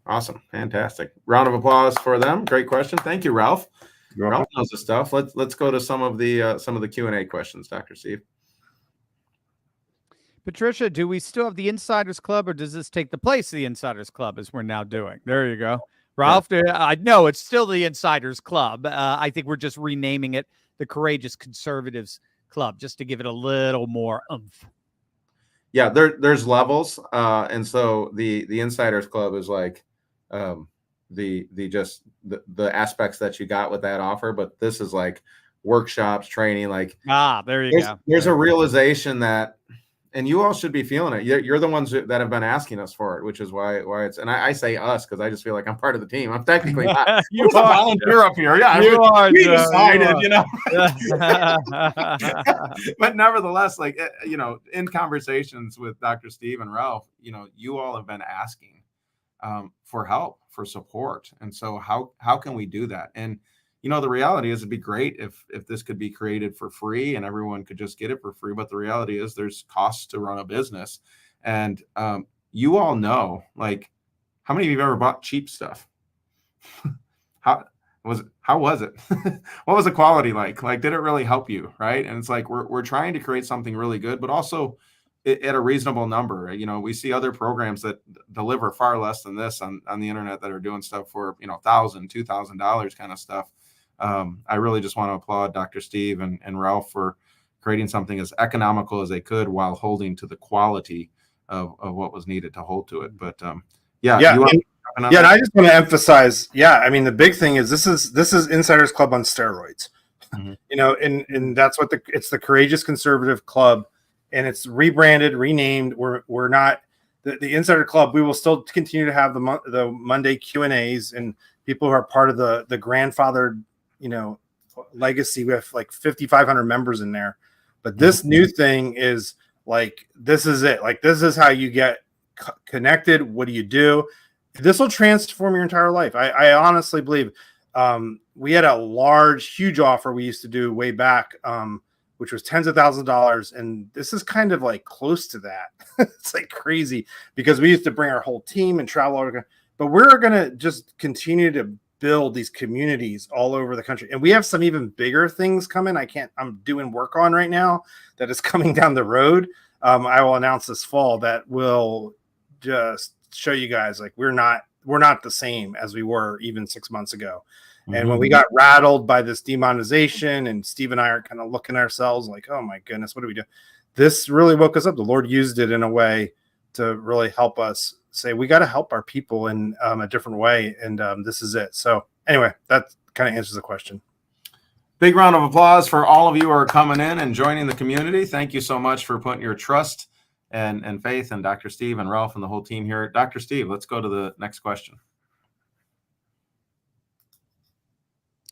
Awesome. Fantastic. Round of applause for them. Great question. Thank you, Ralph. Ralph knows the stuff. Let's go to some of the Q&A questions, Dr. Steve. Patricia, do we still have the Insiders Club, or does this take the place of the Insiders Club as we're now doing? There you go. Ralph, I know it's still the Insiders Club. I think we're just renaming it the Courageous Conservatives Club, just to give it a little more oomph. Yeah, there's levels, and so the Insiders Club is like the aspects that you got with that offer, but this is like workshops, training. Like there you go. There's a realization that, and you all should be feeling it. You're the ones that have been asking us for it, which is why it's. And I say us because I just feel like I'm part of the team. I'm technically not. You are a volunteer up here. Yeah, you are. We decided, But nevertheless, like in conversations with Dr. Steve and Ralph, you all have been asking for help, for support. And so how can we do that? And the reality is it'd be great if this could be created for free and everyone could just get it for free. But the reality is there's costs to run a business. And you all know, like, how many of you have ever bought cheap stuff? How was it? What was the quality like? Like, did it really help you? Right. And it's like, we're trying to create something really good, but also at a reasonable number. We see other programs that deliver far less than this on the internet that are doing stuff for, $1,000, $2,000 kind of stuff. I really just want to applaud Dr. Steve and Ralph for creating something as economical as they could while holding to the quality of what was needed to hold to it. But and I just want to emphasize, I mean, the big thing is this is Insiders Club on steroids. Mm-hmm. And that's what it's the Courageous Conservative Club, and it's rebranded, renamed. We're not the Insider Club. We will still continue to have the Monday Q&As and people who are part of the grandfathered, legacy. We have like 5,500 members in there, but this new thing is like, this is it. Like, this is how you get connected. What do you do? This will transform your entire life. I honestly believe. We had a huge offer we used to do way back, which was tens of thousands of dollars. And this is kind of like close to that. It's like crazy because we used to bring our whole team and travel. But we're going to just continue to build these communities all over the country. And we have some even bigger things coming. I'm doing work on right now that is coming down the road. I will announce this fall that will just show you guys, like, we're not the same as we were even 6 months ago. Mm-hmm. And when we got rattled by this demonetization, and Steve and I are kind of looking at ourselves like, oh my goodness, what do we do? This really woke us up. The Lord used it in a way to really help us say, we got to help our people in a different way. And this is it. So anyway, that kind of answers the question. Big round of applause for all of you who are coming in and joining the community. Thank you so much for putting your trust and faith in Dr. Steve and Ralph and the whole team here. Dr. Steve, let's go to the next question.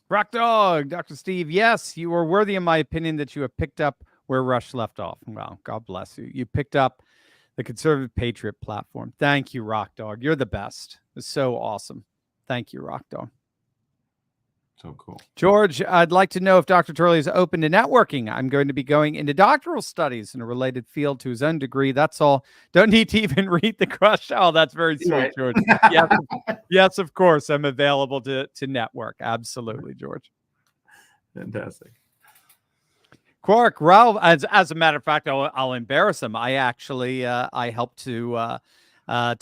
Rock Dog, Dr. Steve, yes, you are worthy, in my opinion, that you have picked up where Rush left off. Wow, God bless you. You picked up the Conservative Patriot platform. Thank you, Rock Dog. You're the best. It's so awesome. Thank you, Rock Dog. So cool. George, I'd like to know if Dr. Turley is open to networking. I'm going to be going into doctoral studies in a related field to his own degree. That's all. Don't need to even read the crush. Oh, that's very sweet, right, George. Yes, of course. I'm available to network. Absolutely, George. Fantastic. Quark, Ralph, as a matter of fact, I'll embarrass him. I actually I helped to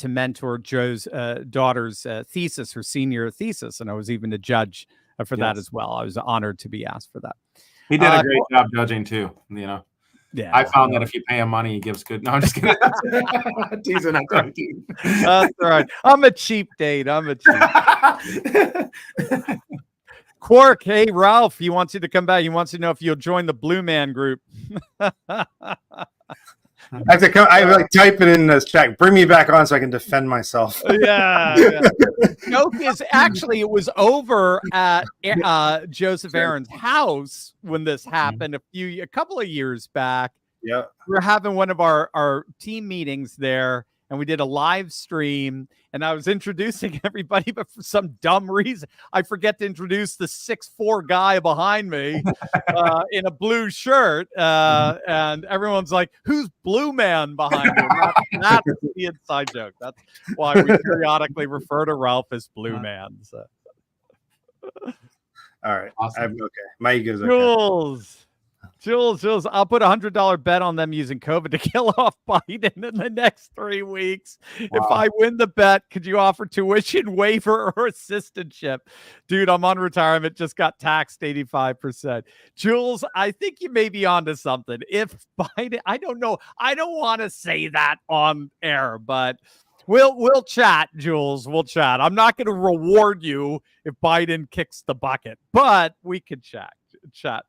mentor Joe's daughter's thesis, her senior thesis, and I was even a judge for that as well. I was honored to be asked for that. He did a great job judging too. Yeah, I found that if you pay him money, he gives good. No, I'm just kidding. Teasing. That's right. I'm a cheap date. Quark, hey Ralph, he wants you to come back. He wants to know if you'll join the Blue Man Group. I have to come. I like type it in this chat. Bring me back on so I can defend myself. Yeah. Joke is actually it was over at Joseph Aaron's house when this happened a couple of years back. Yeah, we were having one of our team meetings there, and we did a live stream. And I was introducing everybody, but for some dumb reason, I forget to introduce the 6'4" guy behind me in a blue shirt. And everyone's like, who's Blue Man behind you? That's the inside joke. That's why we periodically refer to Ralph as Blue Man. So. All right. Awesome. I'm okay. My ego's okay. Jules, I'll put $100 bet on them using COVID to kill off Biden in the next 3 weeks. Wow. If I win the bet, could you offer tuition waiver or assistantship? Dude, I'm on retirement, just got taxed 85%. Jules, I think you may be onto something. If Biden, I don't know. I don't want to say that on air, but we'll chat, Jules. We'll chat. I'm not going to reward you if Biden kicks the bucket, but we could chat,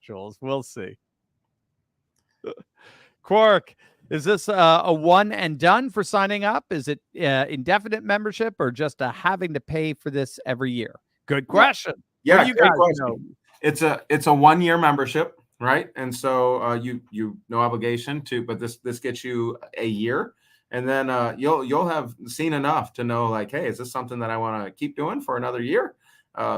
Jules. We'll see. Quark, is this a one and done for signing up? Is it indefinite membership or just having to pay for this every year? Good question. Yeah, you guys know? It's a 1 year membership, right? And so you no obligation to, but this gets you a year. and then you'll have seen enough to know, like, hey, is this something that I want to keep doing for another year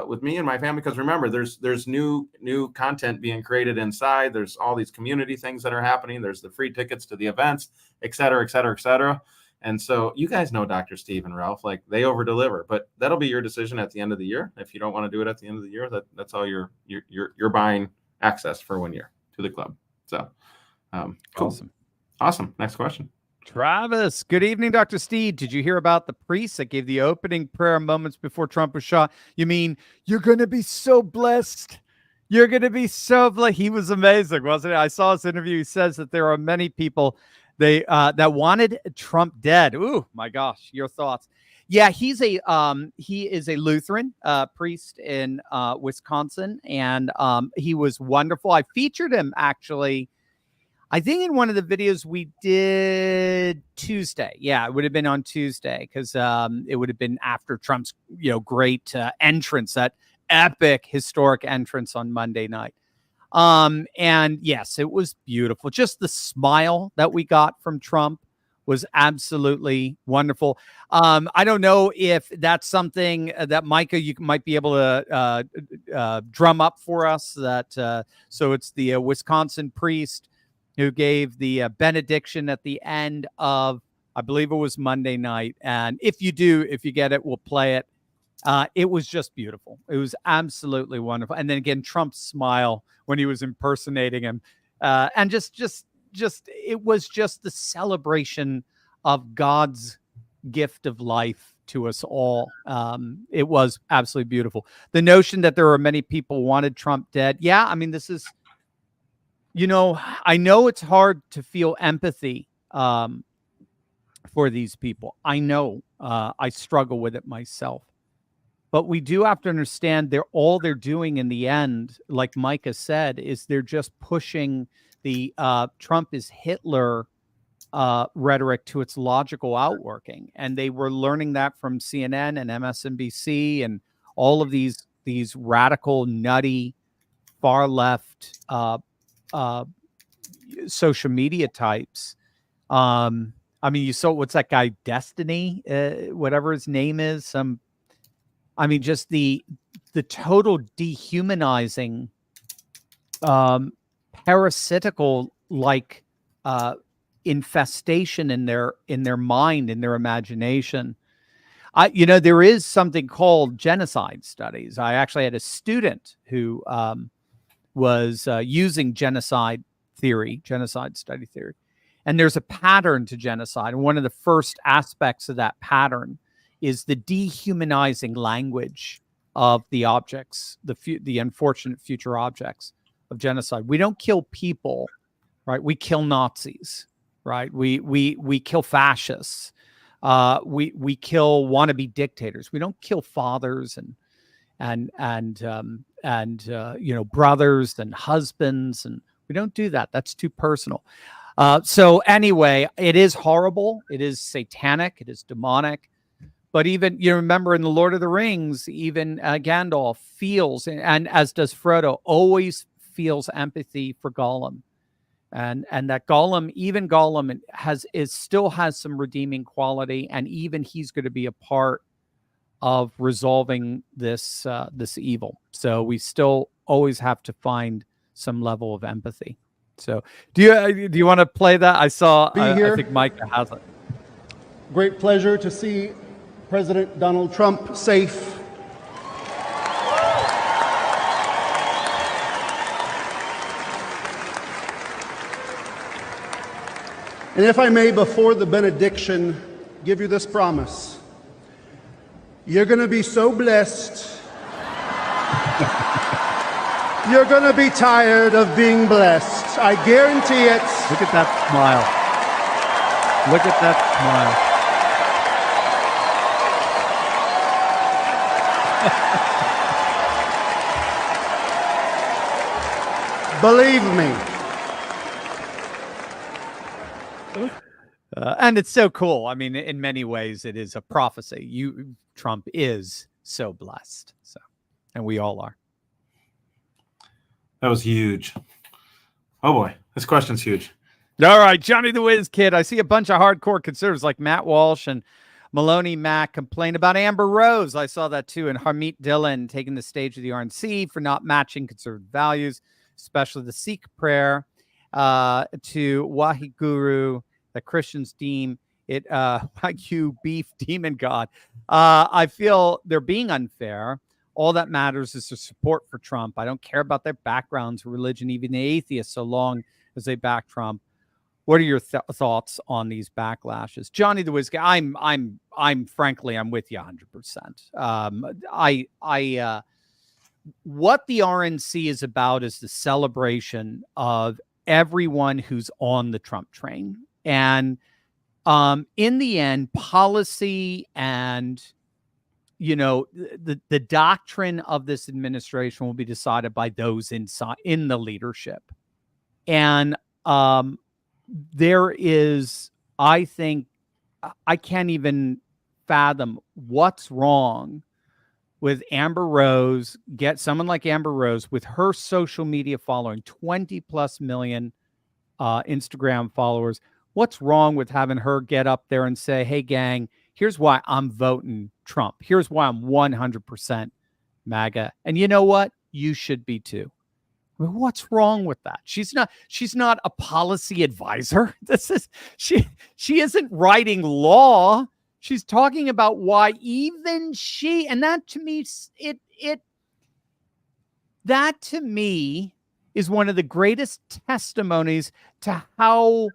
with me and my family? Because remember, there's new content being created inside. There's all these community things that are happening. There's the free tickets to the events, et cetera, et cetera, et cetera. And so you guys know Dr. Steve and Ralph, like, they over deliver, but that'll be your decision at the end of the year. If you don't want to do it at the end of the year, that's all you're buying access for 1 year to the club. So cool. Awesome. Next question. Travis, good evening, Dr. Steve. Did you hear about the priest that gave the opening prayer moments before Trump was shot? You mean you're going to be so blessed? You're going to be so blessed. He was amazing, wasn't it? I saw his interview. He says that there are many people that wanted Trump dead. Ooh, my gosh, your thoughts? Yeah, he is a Lutheran priest in Wisconsin, and he was wonderful. I featured him actually, I think, in one of the videos we did Tuesday. Yeah, it would have been on Tuesday, because it would have been after Trump's great entrance, that epic historic entrance on Monday night. And yes, it was beautiful. Just the smile that we got from Trump was absolutely wonderful. I don't know if that's something that Micah, you might be able to drum up for us. That so it's the Wisconsin priest who gave the benediction at the end of, I believe it was Monday night. And if you get it, we'll play it. It was just beautiful. It was absolutely wonderful. And then again, Trump's smile when he was impersonating him, and just it was just the celebration of God's gift of life to us all. It was absolutely beautiful. The notion that there were many people wanted Trump dead. Yeah, I mean, this is, I know it's hard to feel empathy for these people. I know I struggle with it myself. But we do have to understand all they're doing in the end, like Micah said, is they're just pushing the Trump is Hitler rhetoric to its logical outworking. And they were learning that from CNN and MSNBC and all of these radical, nutty, far left social media types. I mean, you saw, what's that guy, Destiny, whatever his name is, just the total dehumanizing, parasitical like infestation in their mind, in their imagination. There is something called genocide studies. I actually had a student who was using genocide study theory, and there's a pattern to genocide. And one of the first aspects of that pattern is the dehumanizing language of the objects, the unfortunate future objects of genocide. We don't kill people, right? We kill Nazis, right? We kill fascists. We kill wannabe dictators. We don't kill fathers and brothers and husbands, and we don't do that. That's too personal. So anyway, it is horrible. It is satanic. It is demonic. But even, remember in the Lord of the Rings, even Gandalf feels, and as does Frodo, always feels empathy for Gollum. And that Gollum still has some redeeming quality, and even he's going to be a part of resolving this evil. So we still always have to find some level of empathy. So do you want to play that? I think Micah has it. Great pleasure to see President Donald Trump safe. And if I may, before the benediction, give you this promise. You're going to be so blessed. You're going to be tired of being blessed. I guarantee it. Look at that smile. Look at that smile. Believe me. And it's so cool. I mean, in many ways, it is a prophecy. Trump is so blessed. So, and we all are. That was huge. Oh boy, this question's huge. All right, Johnny the Whiz Kid. I see a bunch of hardcore conservatives like Matt Walsh and Maloney Mack complain about Amber Rose. I saw that too. And Harmeet Dillon taking the stage of the RNC for not matching conservative values, especially the Sikh prayer to Waheguru, that Christians deem it Wagyu beef demon god. I feel they're being unfair. All that matters is the support for Trump. I don't care about their backgrounds, religion, even the atheists, so long as they back Trump. What are your thoughts on these backlashes, Johnny the Whiz Kid? I'm frankly, I'm with you 100%. What the RNC is about is the celebration of everyone who's on the Trump train, and in the end, policy and the doctrine of this administration will be decided by those inside in the leadership, and there is, I think, I can't even fathom what's wrong with Amber Rose, get someone like Amber Rose with her social media following, 20 plus million Instagram followers. What's wrong with having her get up there and say, hey, gang, here's why I'm voting Trump. Here's why I'm 100% MAGA. And you know what? You should be too. I mean, what's wrong with that? She's not a policy advisor. She isn't writing law. She's talking about why even she, and that to me, that to me is one of the greatest testimonies to how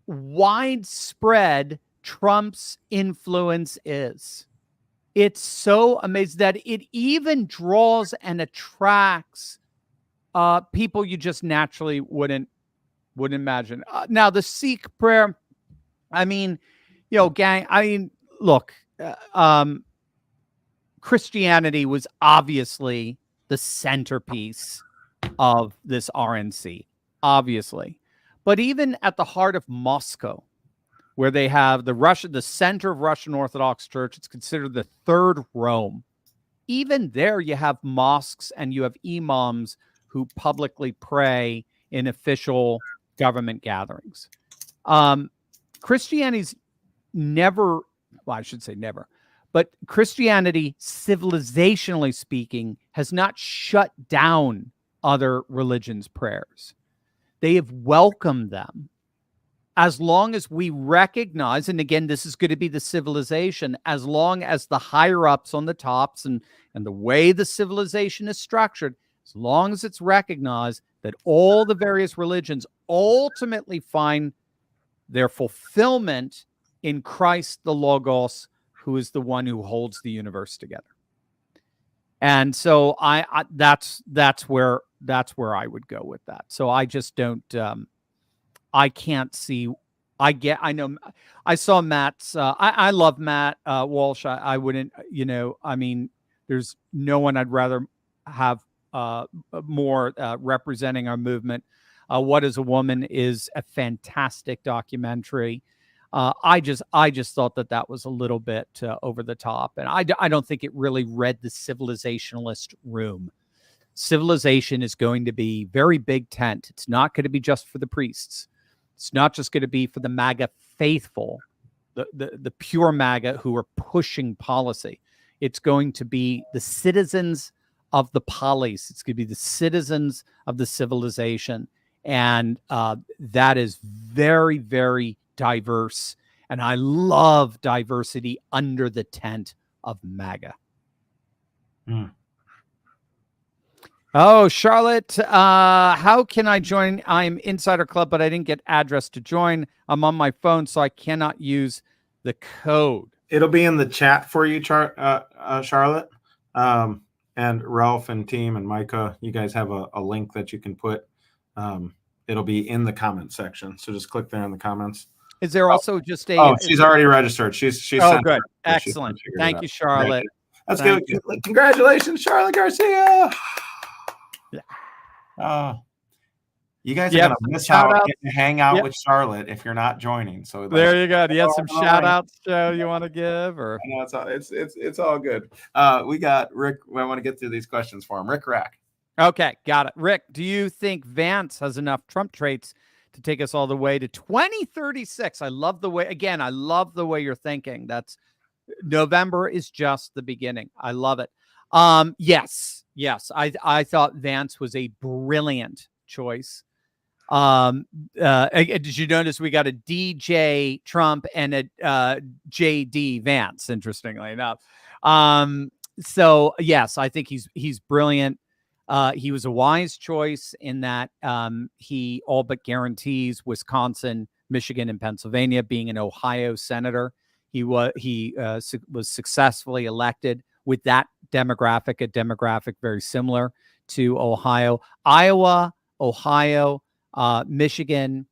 widespread Trump's influence is. It's so amazing that it even draws and attracts people you just naturally wouldn't imagine. Now, the Sikh prayer, I mean, gang, I mean, look, Christianity was obviously the centerpiece of this RNC, obviously. But even at the heart of Moscow, where they have the center of Russian Orthodox Church, it's considered the third Rome. Even there, you have mosques and you have imams who publicly pray in official government gatherings. Christianity's never, well, I should say never, but Christianity, civilizationally speaking, has not shut down other religions' prayers. They have welcomed them. As long as we recognize, and again, this is going to be the civilization, as long as the higher ups on the tops and the way the civilization is structured, as long as it's recognized that all the various religions ultimately find their fulfillment in Christ, the Logos, who is the one who holds the universe together. And so that's where I would go with that. So I just don't, I can't see. I know. I saw Matt's. I love Matt Walsh. I wouldn't. I mean, there's no one I'd rather have more representing our movement. What is a Woman is a fantastic documentary. I just thought that was a little bit over the top, and I don't think it really read the civilizationalist room. Civilization is going to be very big tent. It's not going to be just for the priests. It's not just going to be for the MAGA faithful, the pure MAGA who are pushing policy. It's going to be the citizens of the polis. It's going to be the citizens of the civilization. And that is very, very diverse. And I love diversity under the tent of MAGA. Mm. Oh, Charlotte, how can I join? I'm Insider Club, but I didn't get address to join. I'm on my phone, so I cannot use the code. It'll be in the chat for you, Charlotte. And Ralph and team and Micah, you guys have a link that you can put. It'll be in the comment section. So just click there in the comments. Is there also just a... Oh, she's already registered. She's oh, good. Excellent. Thank you, Charlotte. That's good. Congratulations, Charlotte Garcia. You guys are going to miss out getting to hang out with Charlotte if you're not joining. So there you go. Do you have some shout outs, Joe, you want to give? Or no, it's all good. We got Rick. I want to get through these questions for him. Rick Rack. Okay, got it. Rick, do you think Vance has enough Trump traits to take us all the way to 2036. I love the way you're thinking. That's November is just the beginning. I love it. Yes. I thought Vance was a brilliant choice. Did you notice we got a DJ Trump and a JD Vance, interestingly enough. So yes, I think he's brilliant. He was a wise choice in that he all but guarantees Wisconsin, Michigan, and Pennsylvania. Being an Ohio senator, he was successfully elected with that demographic, a demographic very similar to Ohio. Iowa, Ohio, Michigan,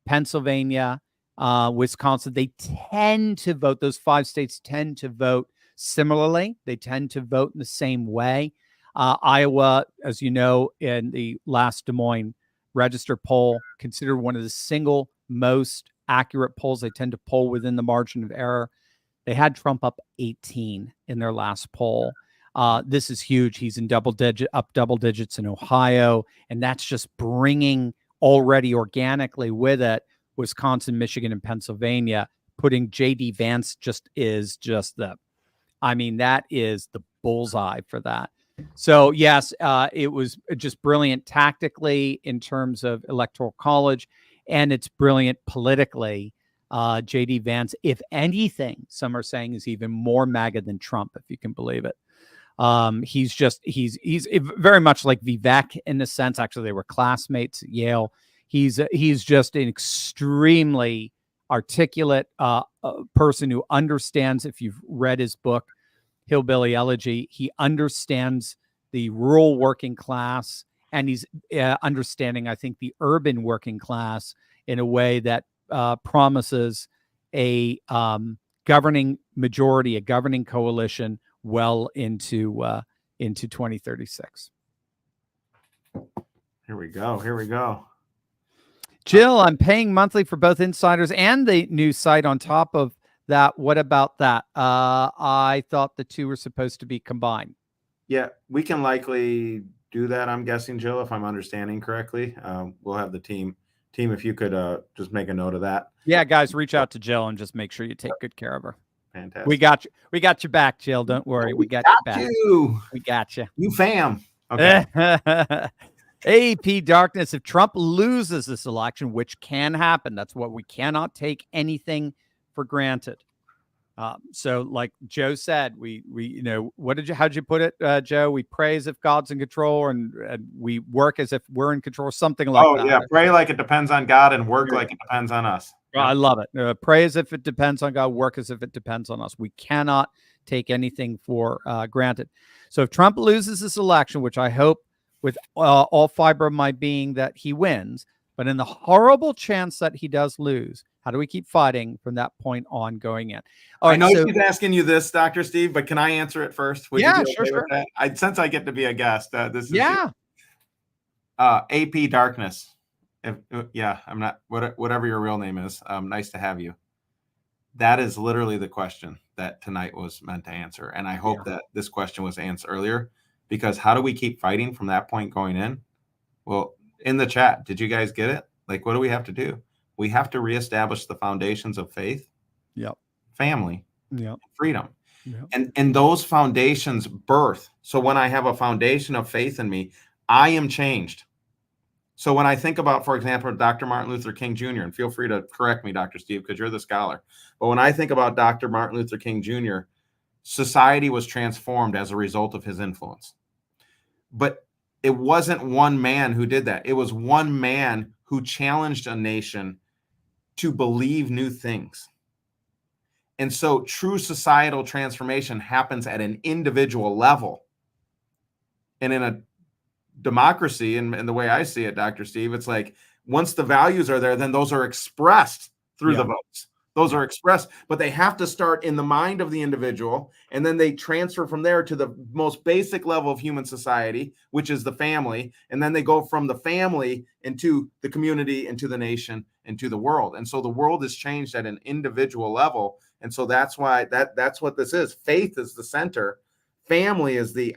Pennsylvania, Wisconsin, they tend to vote. Those 5 states tend to vote similarly. They tend to vote in the same way. Iowa, as you know, in the last Des Moines Register poll, considered one of the single most accurate polls. They tend to poll within the margin of error. They had Trump up 18 in their last poll. This is huge. He's in double digits in Ohio, and that's just bringing already organically with it Wisconsin, Michigan, and Pennsylvania. Putting JD Vance that is the bullseye for that. So yes, it was just brilliant tactically in terms of Electoral College, and it's brilliant politically. JD Vance, if anything, some are saying is even more MAGA than Trump, if you can believe it. He's very much like Vivek in the sense. Actually, they were classmates at Yale. He's just an extremely articulate person who understands. If you've read his book, Hillbilly Elegy, he understands the rural working class, and he's understanding, I think, the urban working class in a way that promises a governing majority, a governing coalition well into 2036. Here we go. Jill, I'm paying monthly for both Insiders and the news site on top of that. What about that? I thought the two were supposed to be combined. Yeah, we can likely do that, I'm guessing, Jill, if I'm understanding correctly. We'll have the team, if you could just make a note of that. Yeah, guys, reach out to Jill and just make sure you take good care of her. Fantastic. We got your back, Jill. Don't worry. We got your back. We got you. You fam. Okay. AP Darkness. If Trump loses this election, which can happen, that's what we cannot take anything for granted. So like Joe said, we how'd you put it, Joe? We pray as if God's in control, and we work as if we're in control, something like that. Oh yeah, pray like it depends on God and work like it depends on us. I love it. Pray as if it depends on God, work as if it depends on us. We cannot take anything for granted. So if Trump loses this election, which I hope with all fiber of my being that he wins, but in the horrible chance that he does lose, how do we keep fighting from that point on going in? All right, I know she's asking you this, Dr. Steve, but can I answer it first? Would yeah, you be okay sure. with that? Since I get to be a guest, this is yeah. AP Darkness. I'm not whatever your real name is. Nice to have you. That is literally the question that tonight was meant to answer, and I hope that this question was answered earlier. Because how do we keep fighting from that point going in? Well, in the chat, did you guys get it? Like, what do we have to do? We have to reestablish the foundations of faith, family, freedom. And those foundations birth. So when I have a foundation of faith in me, I am changed. So when I think about, for example, Dr. Martin Luther King Jr., and feel free to correct me, Dr. Steve, because you're the scholar. But when I think about Dr. Martin Luther King Jr., society was transformed as a result of his influence. But it wasn't one man who did that. It was one man who challenged a nation to believe new things. And so true societal transformation happens at an individual level. And in a democracy, and the way I see it, Dr. Steve, it's like once the values are there, then those are expressed through the votes. Those are expressed, but they have to start in the mind of the individual, and then they transfer from there to the most basic level of human society, which is the family, and then they go from the family into the community, into the nation, into the world. And so the world is changed at an individual level, and so that's why that's what this is. Faith is the center, family is the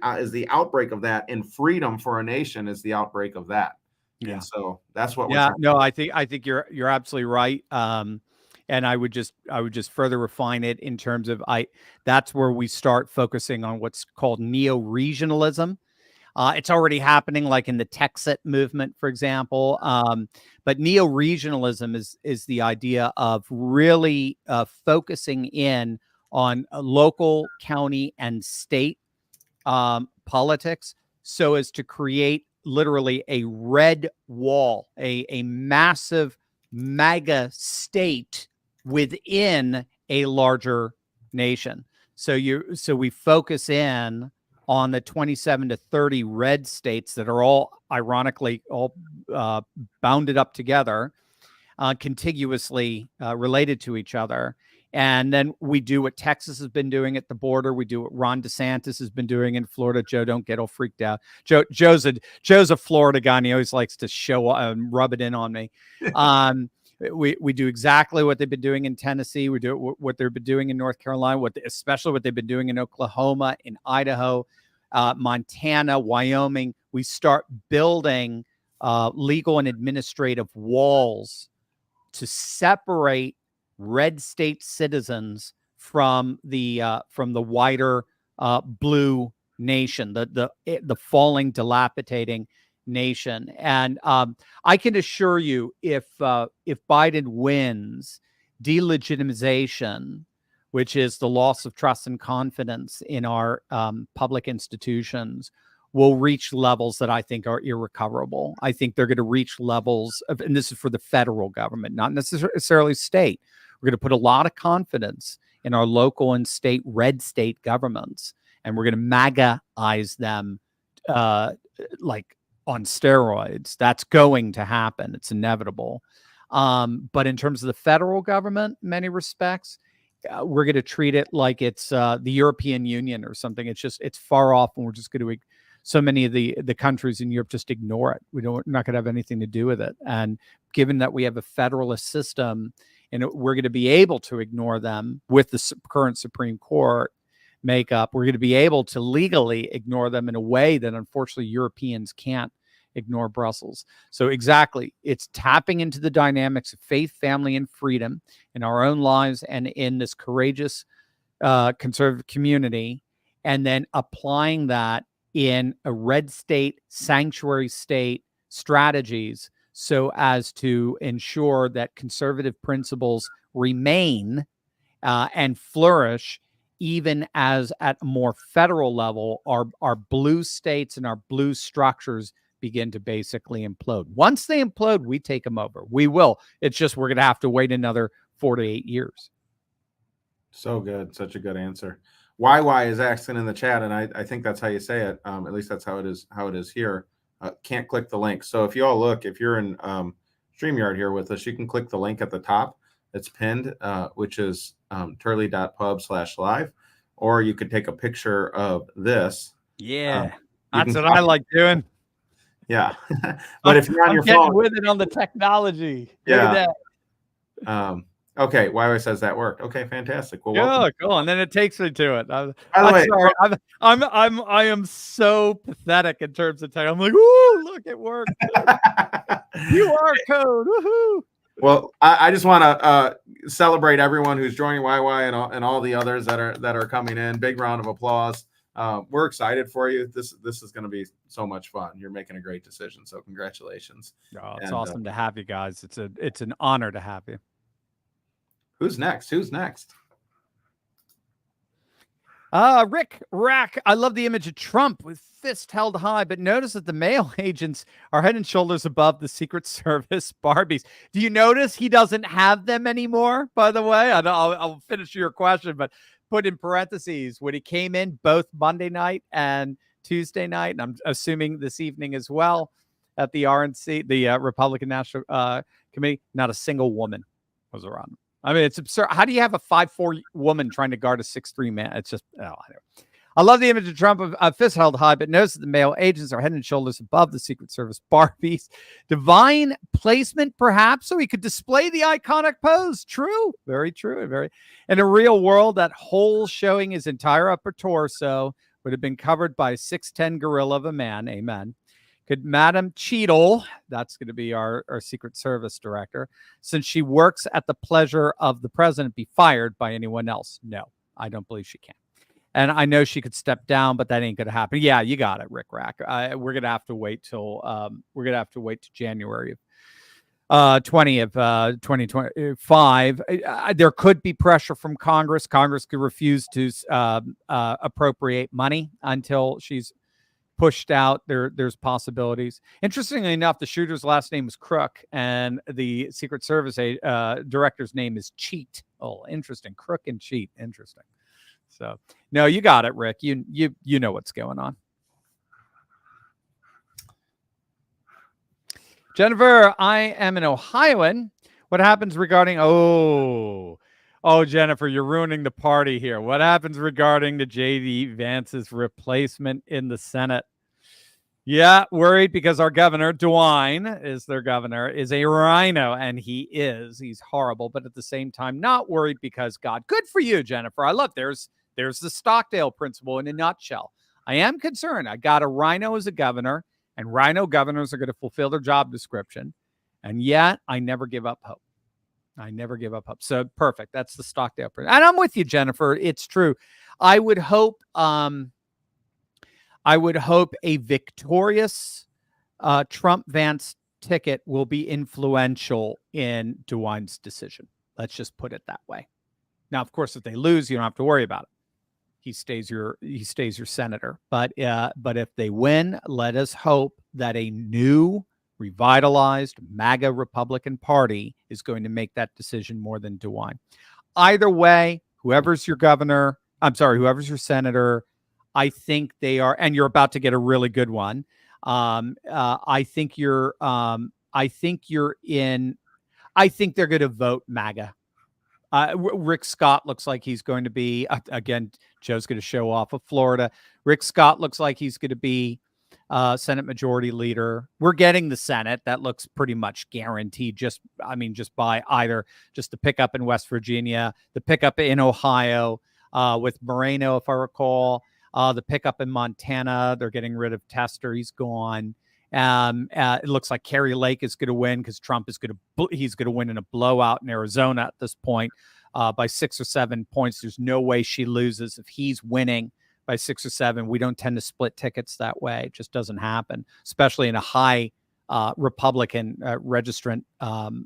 outbreak of that, and freedom for a nation is the outbreak of that. Yeah. And so that's what we're Yeah, trying. no, I think you're absolutely right. And I would just further refine it in terms of that's where we start focusing on what's called neo-regionalism. It's already happening, like in the Texit movement, for example. But neo-regionalism is the idea of really focusing in on local, county, and state politics, so as to create literally a red wall, a massive mega state within a larger nation. So we focus in on the 27 to 30 red states that are all ironically all bounded up together, contiguously related to each other. And then we do what Texas has been doing at the border. We do what Ron DeSantis has been doing in Florida. Joe, don't get all freaked out. Joe's a Florida guy, and he always likes to show rub it in on me. We do exactly what they've been doing in Tennessee. We do what they've been doing in North Carolina, especially what they've been doing in Oklahoma, in Idaho, Montana, Wyoming. We start building legal and administrative walls to separate red state citizens from the wider blue nation, the falling, dilapidating nation. And I can assure you, if Biden wins, delegitimization, which is the loss of trust and confidence in our public institutions, will reach levels that I think are irrecoverable. I think they're going to reach levels of, and this is for the federal government, not necessarily state. We're going to put a lot of confidence in our local and state red state governments, and we're going to MAGA-ize them like on steroids. That's going to happen. It's inevitable. But in terms of the federal government, in many respects, we're going to treat it like it's the European Union or something. It's far off, and we're just going to, so many of the countries in Europe just ignore it. We're not going to have anything to do with it. And given that we have a federalist system, and we're going to be able to ignore them with the current Supreme Court makeup, we're going to be able to legally ignore them in a way that unfortunately Europeans can't ignore Brussels. So exactly, it's tapping into the dynamics of faith, family, and freedom in our own lives and in this courageous conservative community, and then applying that in a red state, sanctuary state strategies, so as to ensure that conservative principles remain and flourish, even as at a more federal level, our blue states and our blue structures begin to basically implode. Once they implode, we take them over. We will. It's just we're going to have to wait another 4 to 8 years. So good. Such a good answer. YY is asking in the chat, and I think that's how you say it. At least that's how it is here. Can't click the link. So if you all look, if you're in StreamYard here with us, you can click the link at the top. It's pinned, which is turley.pub/live, or you could take a picture of this. Yeah, that's what I like doing. Yeah, but if you're on your phone, with it on the technology. Yeah. Look at that. Okay, YY says that worked. Okay, fantastic. Well, Yeah, welcome. cool. And then it takes me to it. By the way, sorry. I am so pathetic in terms of tech. I'm like, ooh, look, it worked. QR code. Woohoo. Well, I just want to celebrate everyone who's joining YY and all the others that are coming in. Big round of applause. We're excited for you. This is going to be so much fun. You're making a great decision. So congratulations. Oh, it's awesome to have you guys. It's an honor to have you. Who's next? Rick Rack. I love the image of Trump with fist held high, but notice that the male agents are head and shoulders above the Secret Service Barbies. Do you notice he doesn't have them anymore, by the way? I'll finish your question, but put in parentheses, when he came in both Monday night and Tuesday night, and I'm assuming this evening as well, at the RNC, the Republican National Committee, not a single woman was around him. I mean, it's absurd. How do you have a 5'4" woman trying to guard a 6'3" man? It's just, I love the image of Trump of fist held high, but notice that the male agents are head and shoulders above the Secret Service Barbies. Divine placement, perhaps, so he could display the iconic pose. True. Very true. In a real world, that hole showing his entire upper torso would have been covered by a 6'10" gorilla of a man. Amen. Could Madam Cheadle, that's going to be our Secret Service director, since she works at the pleasure of the president, be fired by anyone else? No, I don't believe she can. And I know she could step down, but that ain't going to happen. Yeah, you got it, Rick Rack. We're going to have to wait till January of 2025. There could be pressure from Congress. Congress could refuse to appropriate money until she's pushed out. There's possibilities. Interestingly enough, the shooter's last name is Crook, and the Secret Service director's name is Cheat. Oh, interesting. Crook and Cheat. Interesting. So, no, you got it, Rick. You know what's going on. Jennifer, I am an Ohioan. What happens regarding... Oh, Jennifer, you're ruining the party here. What happens regarding the J.D. Vance's replacement in the Senate? Yeah, worried because our governor, DeWine, is their governor, is a rhino, and he's horrible, but at the same time, not worried because God. Good for you, Jennifer. I love there's the Stockdale principle in a nutshell. I am concerned. I got a rhino as a governor, and rhino governors are going to fulfill their job description, and yet I never give up hope. I never give up hope. So perfect. That's the Stockdale principle. And I'm with you, Jennifer. It's true. I would hope a victorious Trump-Vance ticket will be influential in DeWine's decision. Let's just put it that way. Now, of course, if they lose, you don't have to worry about it. He stays your senator. But if they win, let us hope that a new, revitalized MAGA Republican Party is going to make that decision more than DeWine. Either way, whoever's your senator, I think they are, and you're about to get a really good one. I think they're going to vote MAGA. Rick Scott looks like he's going to be, again, Joe's going to show off of Florida. Rick Scott looks like he's going to be Senate Majority Leader. We're getting the Senate. That looks pretty much guaranteed. Just by either just the pickup in West Virginia, the pickup in Ohio with Moreno, if I recall, the pickup in Montana. They're getting rid of Tester. He's gone. It looks like Kerry Lake is going to win because Trump is he's going to win in a blowout in Arizona at this point by 6 or 7 points. There's no way she loses if he's winning by 6 or 7. We don't tend to split tickets that way. It just doesn't happen, especially in a high Republican registrant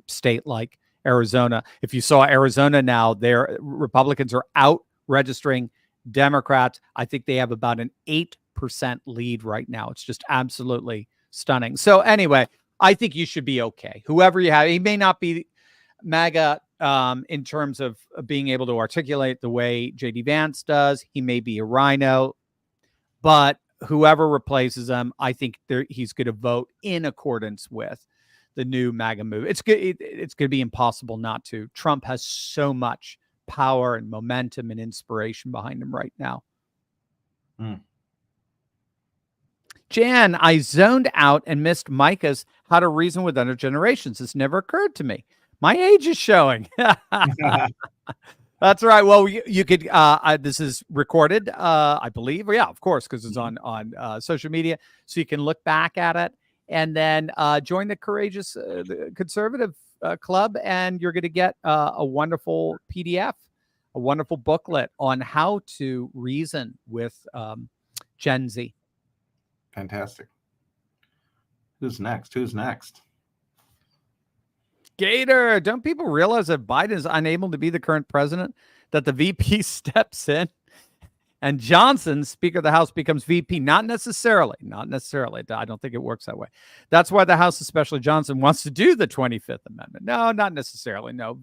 state like Arizona. If you saw Arizona now, their Republicans are out registering Democrats. I think they have about an 8% lead right now. It's just absolutely stunning. So anyway, I think you should be okay. Whoever you have, he may not be MAGA in terms of being able to articulate the way J.D. Vance does. He may be a rhino, but whoever replaces him, I think he's going to vote in accordance with the new MAGA move. It's going to be impossible not to. Trump has so much power and momentum and inspiration behind him right now. Jan, I zoned out and missed Micah's How to Reason with Other Generations. This never occurred to me. My age is showing. That's right. Well, you could, this is recorded, I believe. Yeah, of course, because it's on social media. So you can look back at it and then join the Courageous Conservative Club, and you're going to get a wonderful PDF, a wonderful booklet on how to reason with Gen Z. Fantastic. Who's next? Gator, don't people realize that Biden is unable to be the current president, that the VP steps in and Johnson, Speaker of the House, becomes VP? Not necessarily. I don't think it works that way. That's why the House, especially Johnson, wants to do the 25th Amendment. No, not necessarily. No,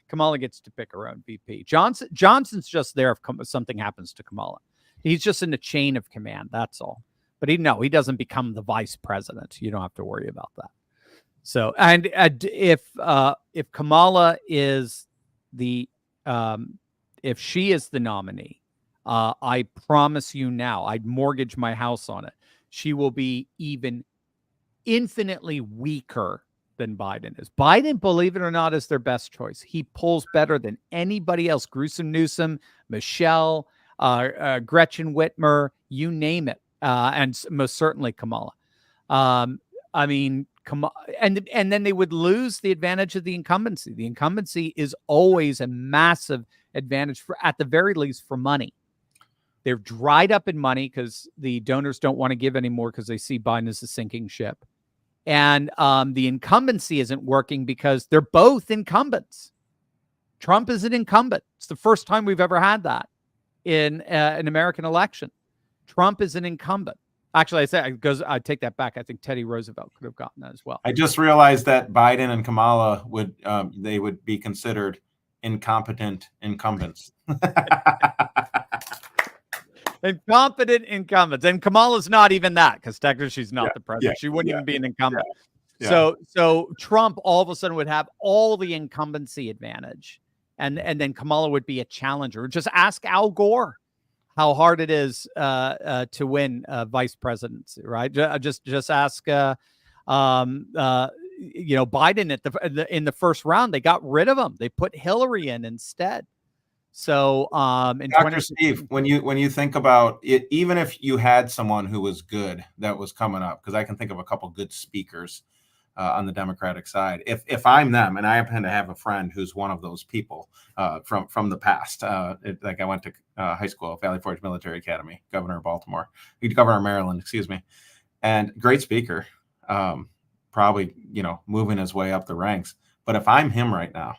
Kamala gets to pick her own VP. Johnson's just there if something happens to Kamala. He's just in the chain of command. That's all. But he doesn't become the vice president. You don't have to worry about that. So, and if Kamala is if she is the nominee, I promise you now, I'd mortgage my house on it. She will be even infinitely weaker than Biden is. Biden, believe it or not, is their best choice. He pulls better than anybody else. Newsom, Michelle, Gretchen Whitmer, you name it. And most certainly Kamala. I mean, come on, and then they would lose the advantage of the incumbency. The incumbency is always a massive advantage for, at the very least, for money. They're dried up in money because the donors don't want to give anymore because they see Biden as a sinking ship. And the incumbency isn't working because they're both incumbents. Trump is an incumbent. It's the first time we've ever had that in an American election. Trump is an incumbent. Actually, I take that back. I think Teddy Roosevelt could have gotten that as well. I just realized that Biden and Kamala would they would be considered incompetent incumbents. Incompetent incumbents. And Kamala's not even that, because technically she's not the president. Yeah, she wouldn't even be an incumbent. Yeah. So Trump all of a sudden would have all the incumbency advantage. And then Kamala would be a challenger. Just ask Al Gore how hard it is to win vice presidency, right? Just ask Biden in the first round. They got rid of him. They put Hillary in instead. So, Dr. Steve, when you think about it, even if you had someone who was good that was coming up, because I can think of a couple good speakers on the Democratic side. If I'm them, and I happen to have a friend who's one of those people from the past, like I went to high school, Valley Forge Military Academy, governor of Baltimore, governor of Maryland, excuse me, and great speaker, probably moving his way up the ranks. But if I'm him right now,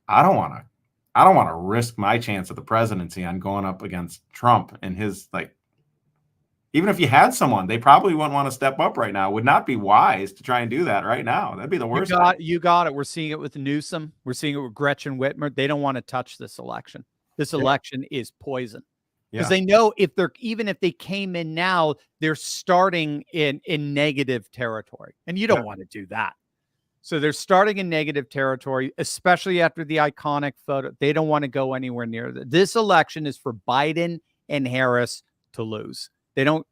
I don't want to risk my chance at the presidency on going up against Trump and his, like, even if you had someone, they probably wouldn't want to step up right now. It would not be wise to try and do that right now. That'd be the worst. You got it. We're seeing it with Newsom. We're seeing it with Gretchen Whitmer. They don't want to touch this election. This election is poison. Because they know even if they came in now, they're starting in negative territory. And you don't want to do that. So they're starting in negative territory, especially after the iconic photo. They don't want to go anywhere near that. This election is for Biden and Harris to lose. They don't.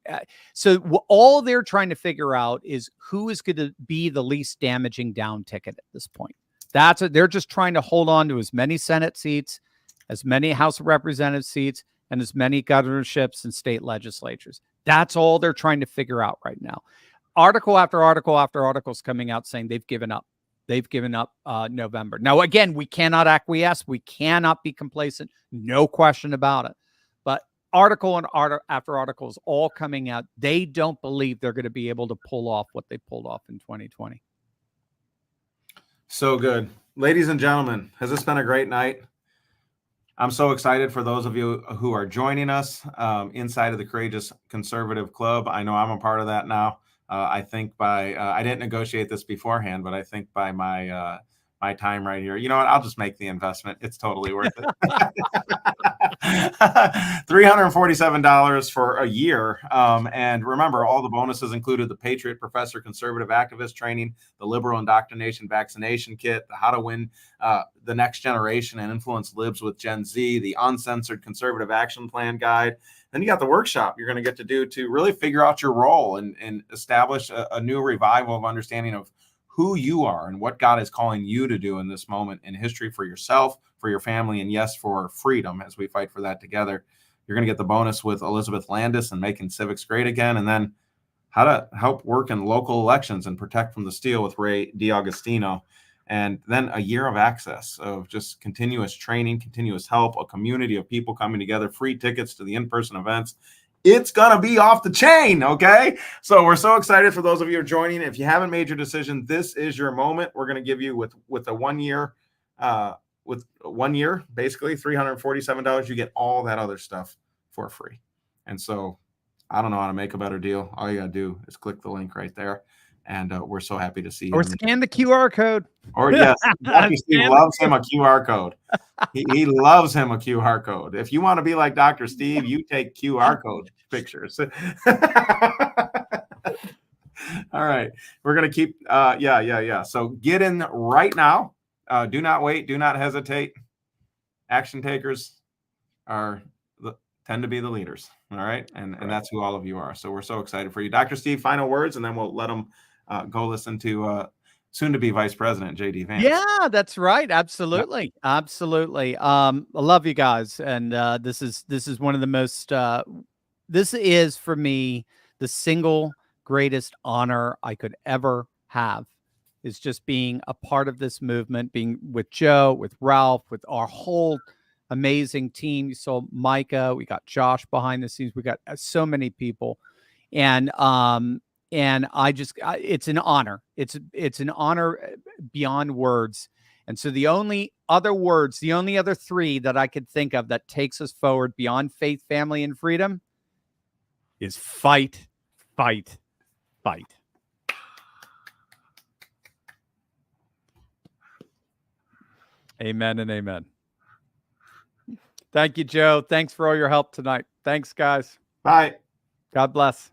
So all they're trying to figure out is who is going to be the least damaging down ticket at this point. They're just trying to hold on to as many Senate seats, as many House of Representatives seats, and as many governorships and state legislatures. That's all they're trying to figure out right now. Article after article after article is coming out saying they've given up. They've given up November. Now, again, we cannot acquiesce. We cannot be complacent. No question about it. But article after article is all coming out. They don't believe they're going to be able to pull off what they pulled off in 2020. So good. Ladies and gentlemen, has this been a great night? I'm so excited for those of you who are joining us inside of the Courageous Conservative Club. I know I'm a part of that now. I think I didn't negotiate this beforehand, but I think by my time right here, you know what? I'll just make the investment. It's totally worth it. $347 for a year. And remember, all the bonuses included the Patriot Professor Conservative Activist Training, the Liberal Indoctrination Vaccination Kit, the How to Win the Next Generation and Influence Libs with Gen Z, the Uncensored Conservative Action Plan Guide. Then you got the workshop you're going to get to do to really figure out your role and establish a new revival of understanding of who you are and what God is calling you to do in this moment in history for yourself, for your family, and yes, for freedom as we fight for that together. You're going to get the bonus with Elizabeth Landis and Making Civics Great Again, and then how to help work in local elections and protect from the steal with Ray DiAugustino. And then a year of access of just continuous training, continuous help, a community of people coming together, free tickets to the in-person events. It's going to be off the chain, okay? So we're so excited for those of you who are joining. If you haven't made your decision, this is your moment. We're going to give you with a 1 year, basically $347. You get all that other stuff for free. And so I don't know how to make a better deal. All you got to do is click the link right there. And we're so happy to see you. Or scan the QR code. Or yes, Dr. Steve loves him a QR code. He loves him a QR code. If you want to be like Dr. Steve, you take QR code pictures. All right. We're going to keep, yeah. So get in right now. Do not wait. Do not hesitate. Action takers tend to be the leaders. All right. And that's who all of you are. So we're so excited for you. Dr. Steve, final words, and then we'll let them go listen to soon to be Vice President JD Vance. Yeah, that's right. Absolutely. Yep. Absolutely. I love you guys. And this is one of the most, this is for me, the single greatest honor I could ever have, is just being a part of this movement, being with Joe, with Ralph, with our whole amazing team. You saw Micah, we got Josh behind the scenes, we got so many people. And it's an honor. It's an honor beyond words. And so the only other three that I could think of that takes us forward beyond faith, family, and freedom is fight, fight, fight. Amen and amen. Thank you, Joe. Thanks for all your help tonight. Thanks, guys. Bye. God bless.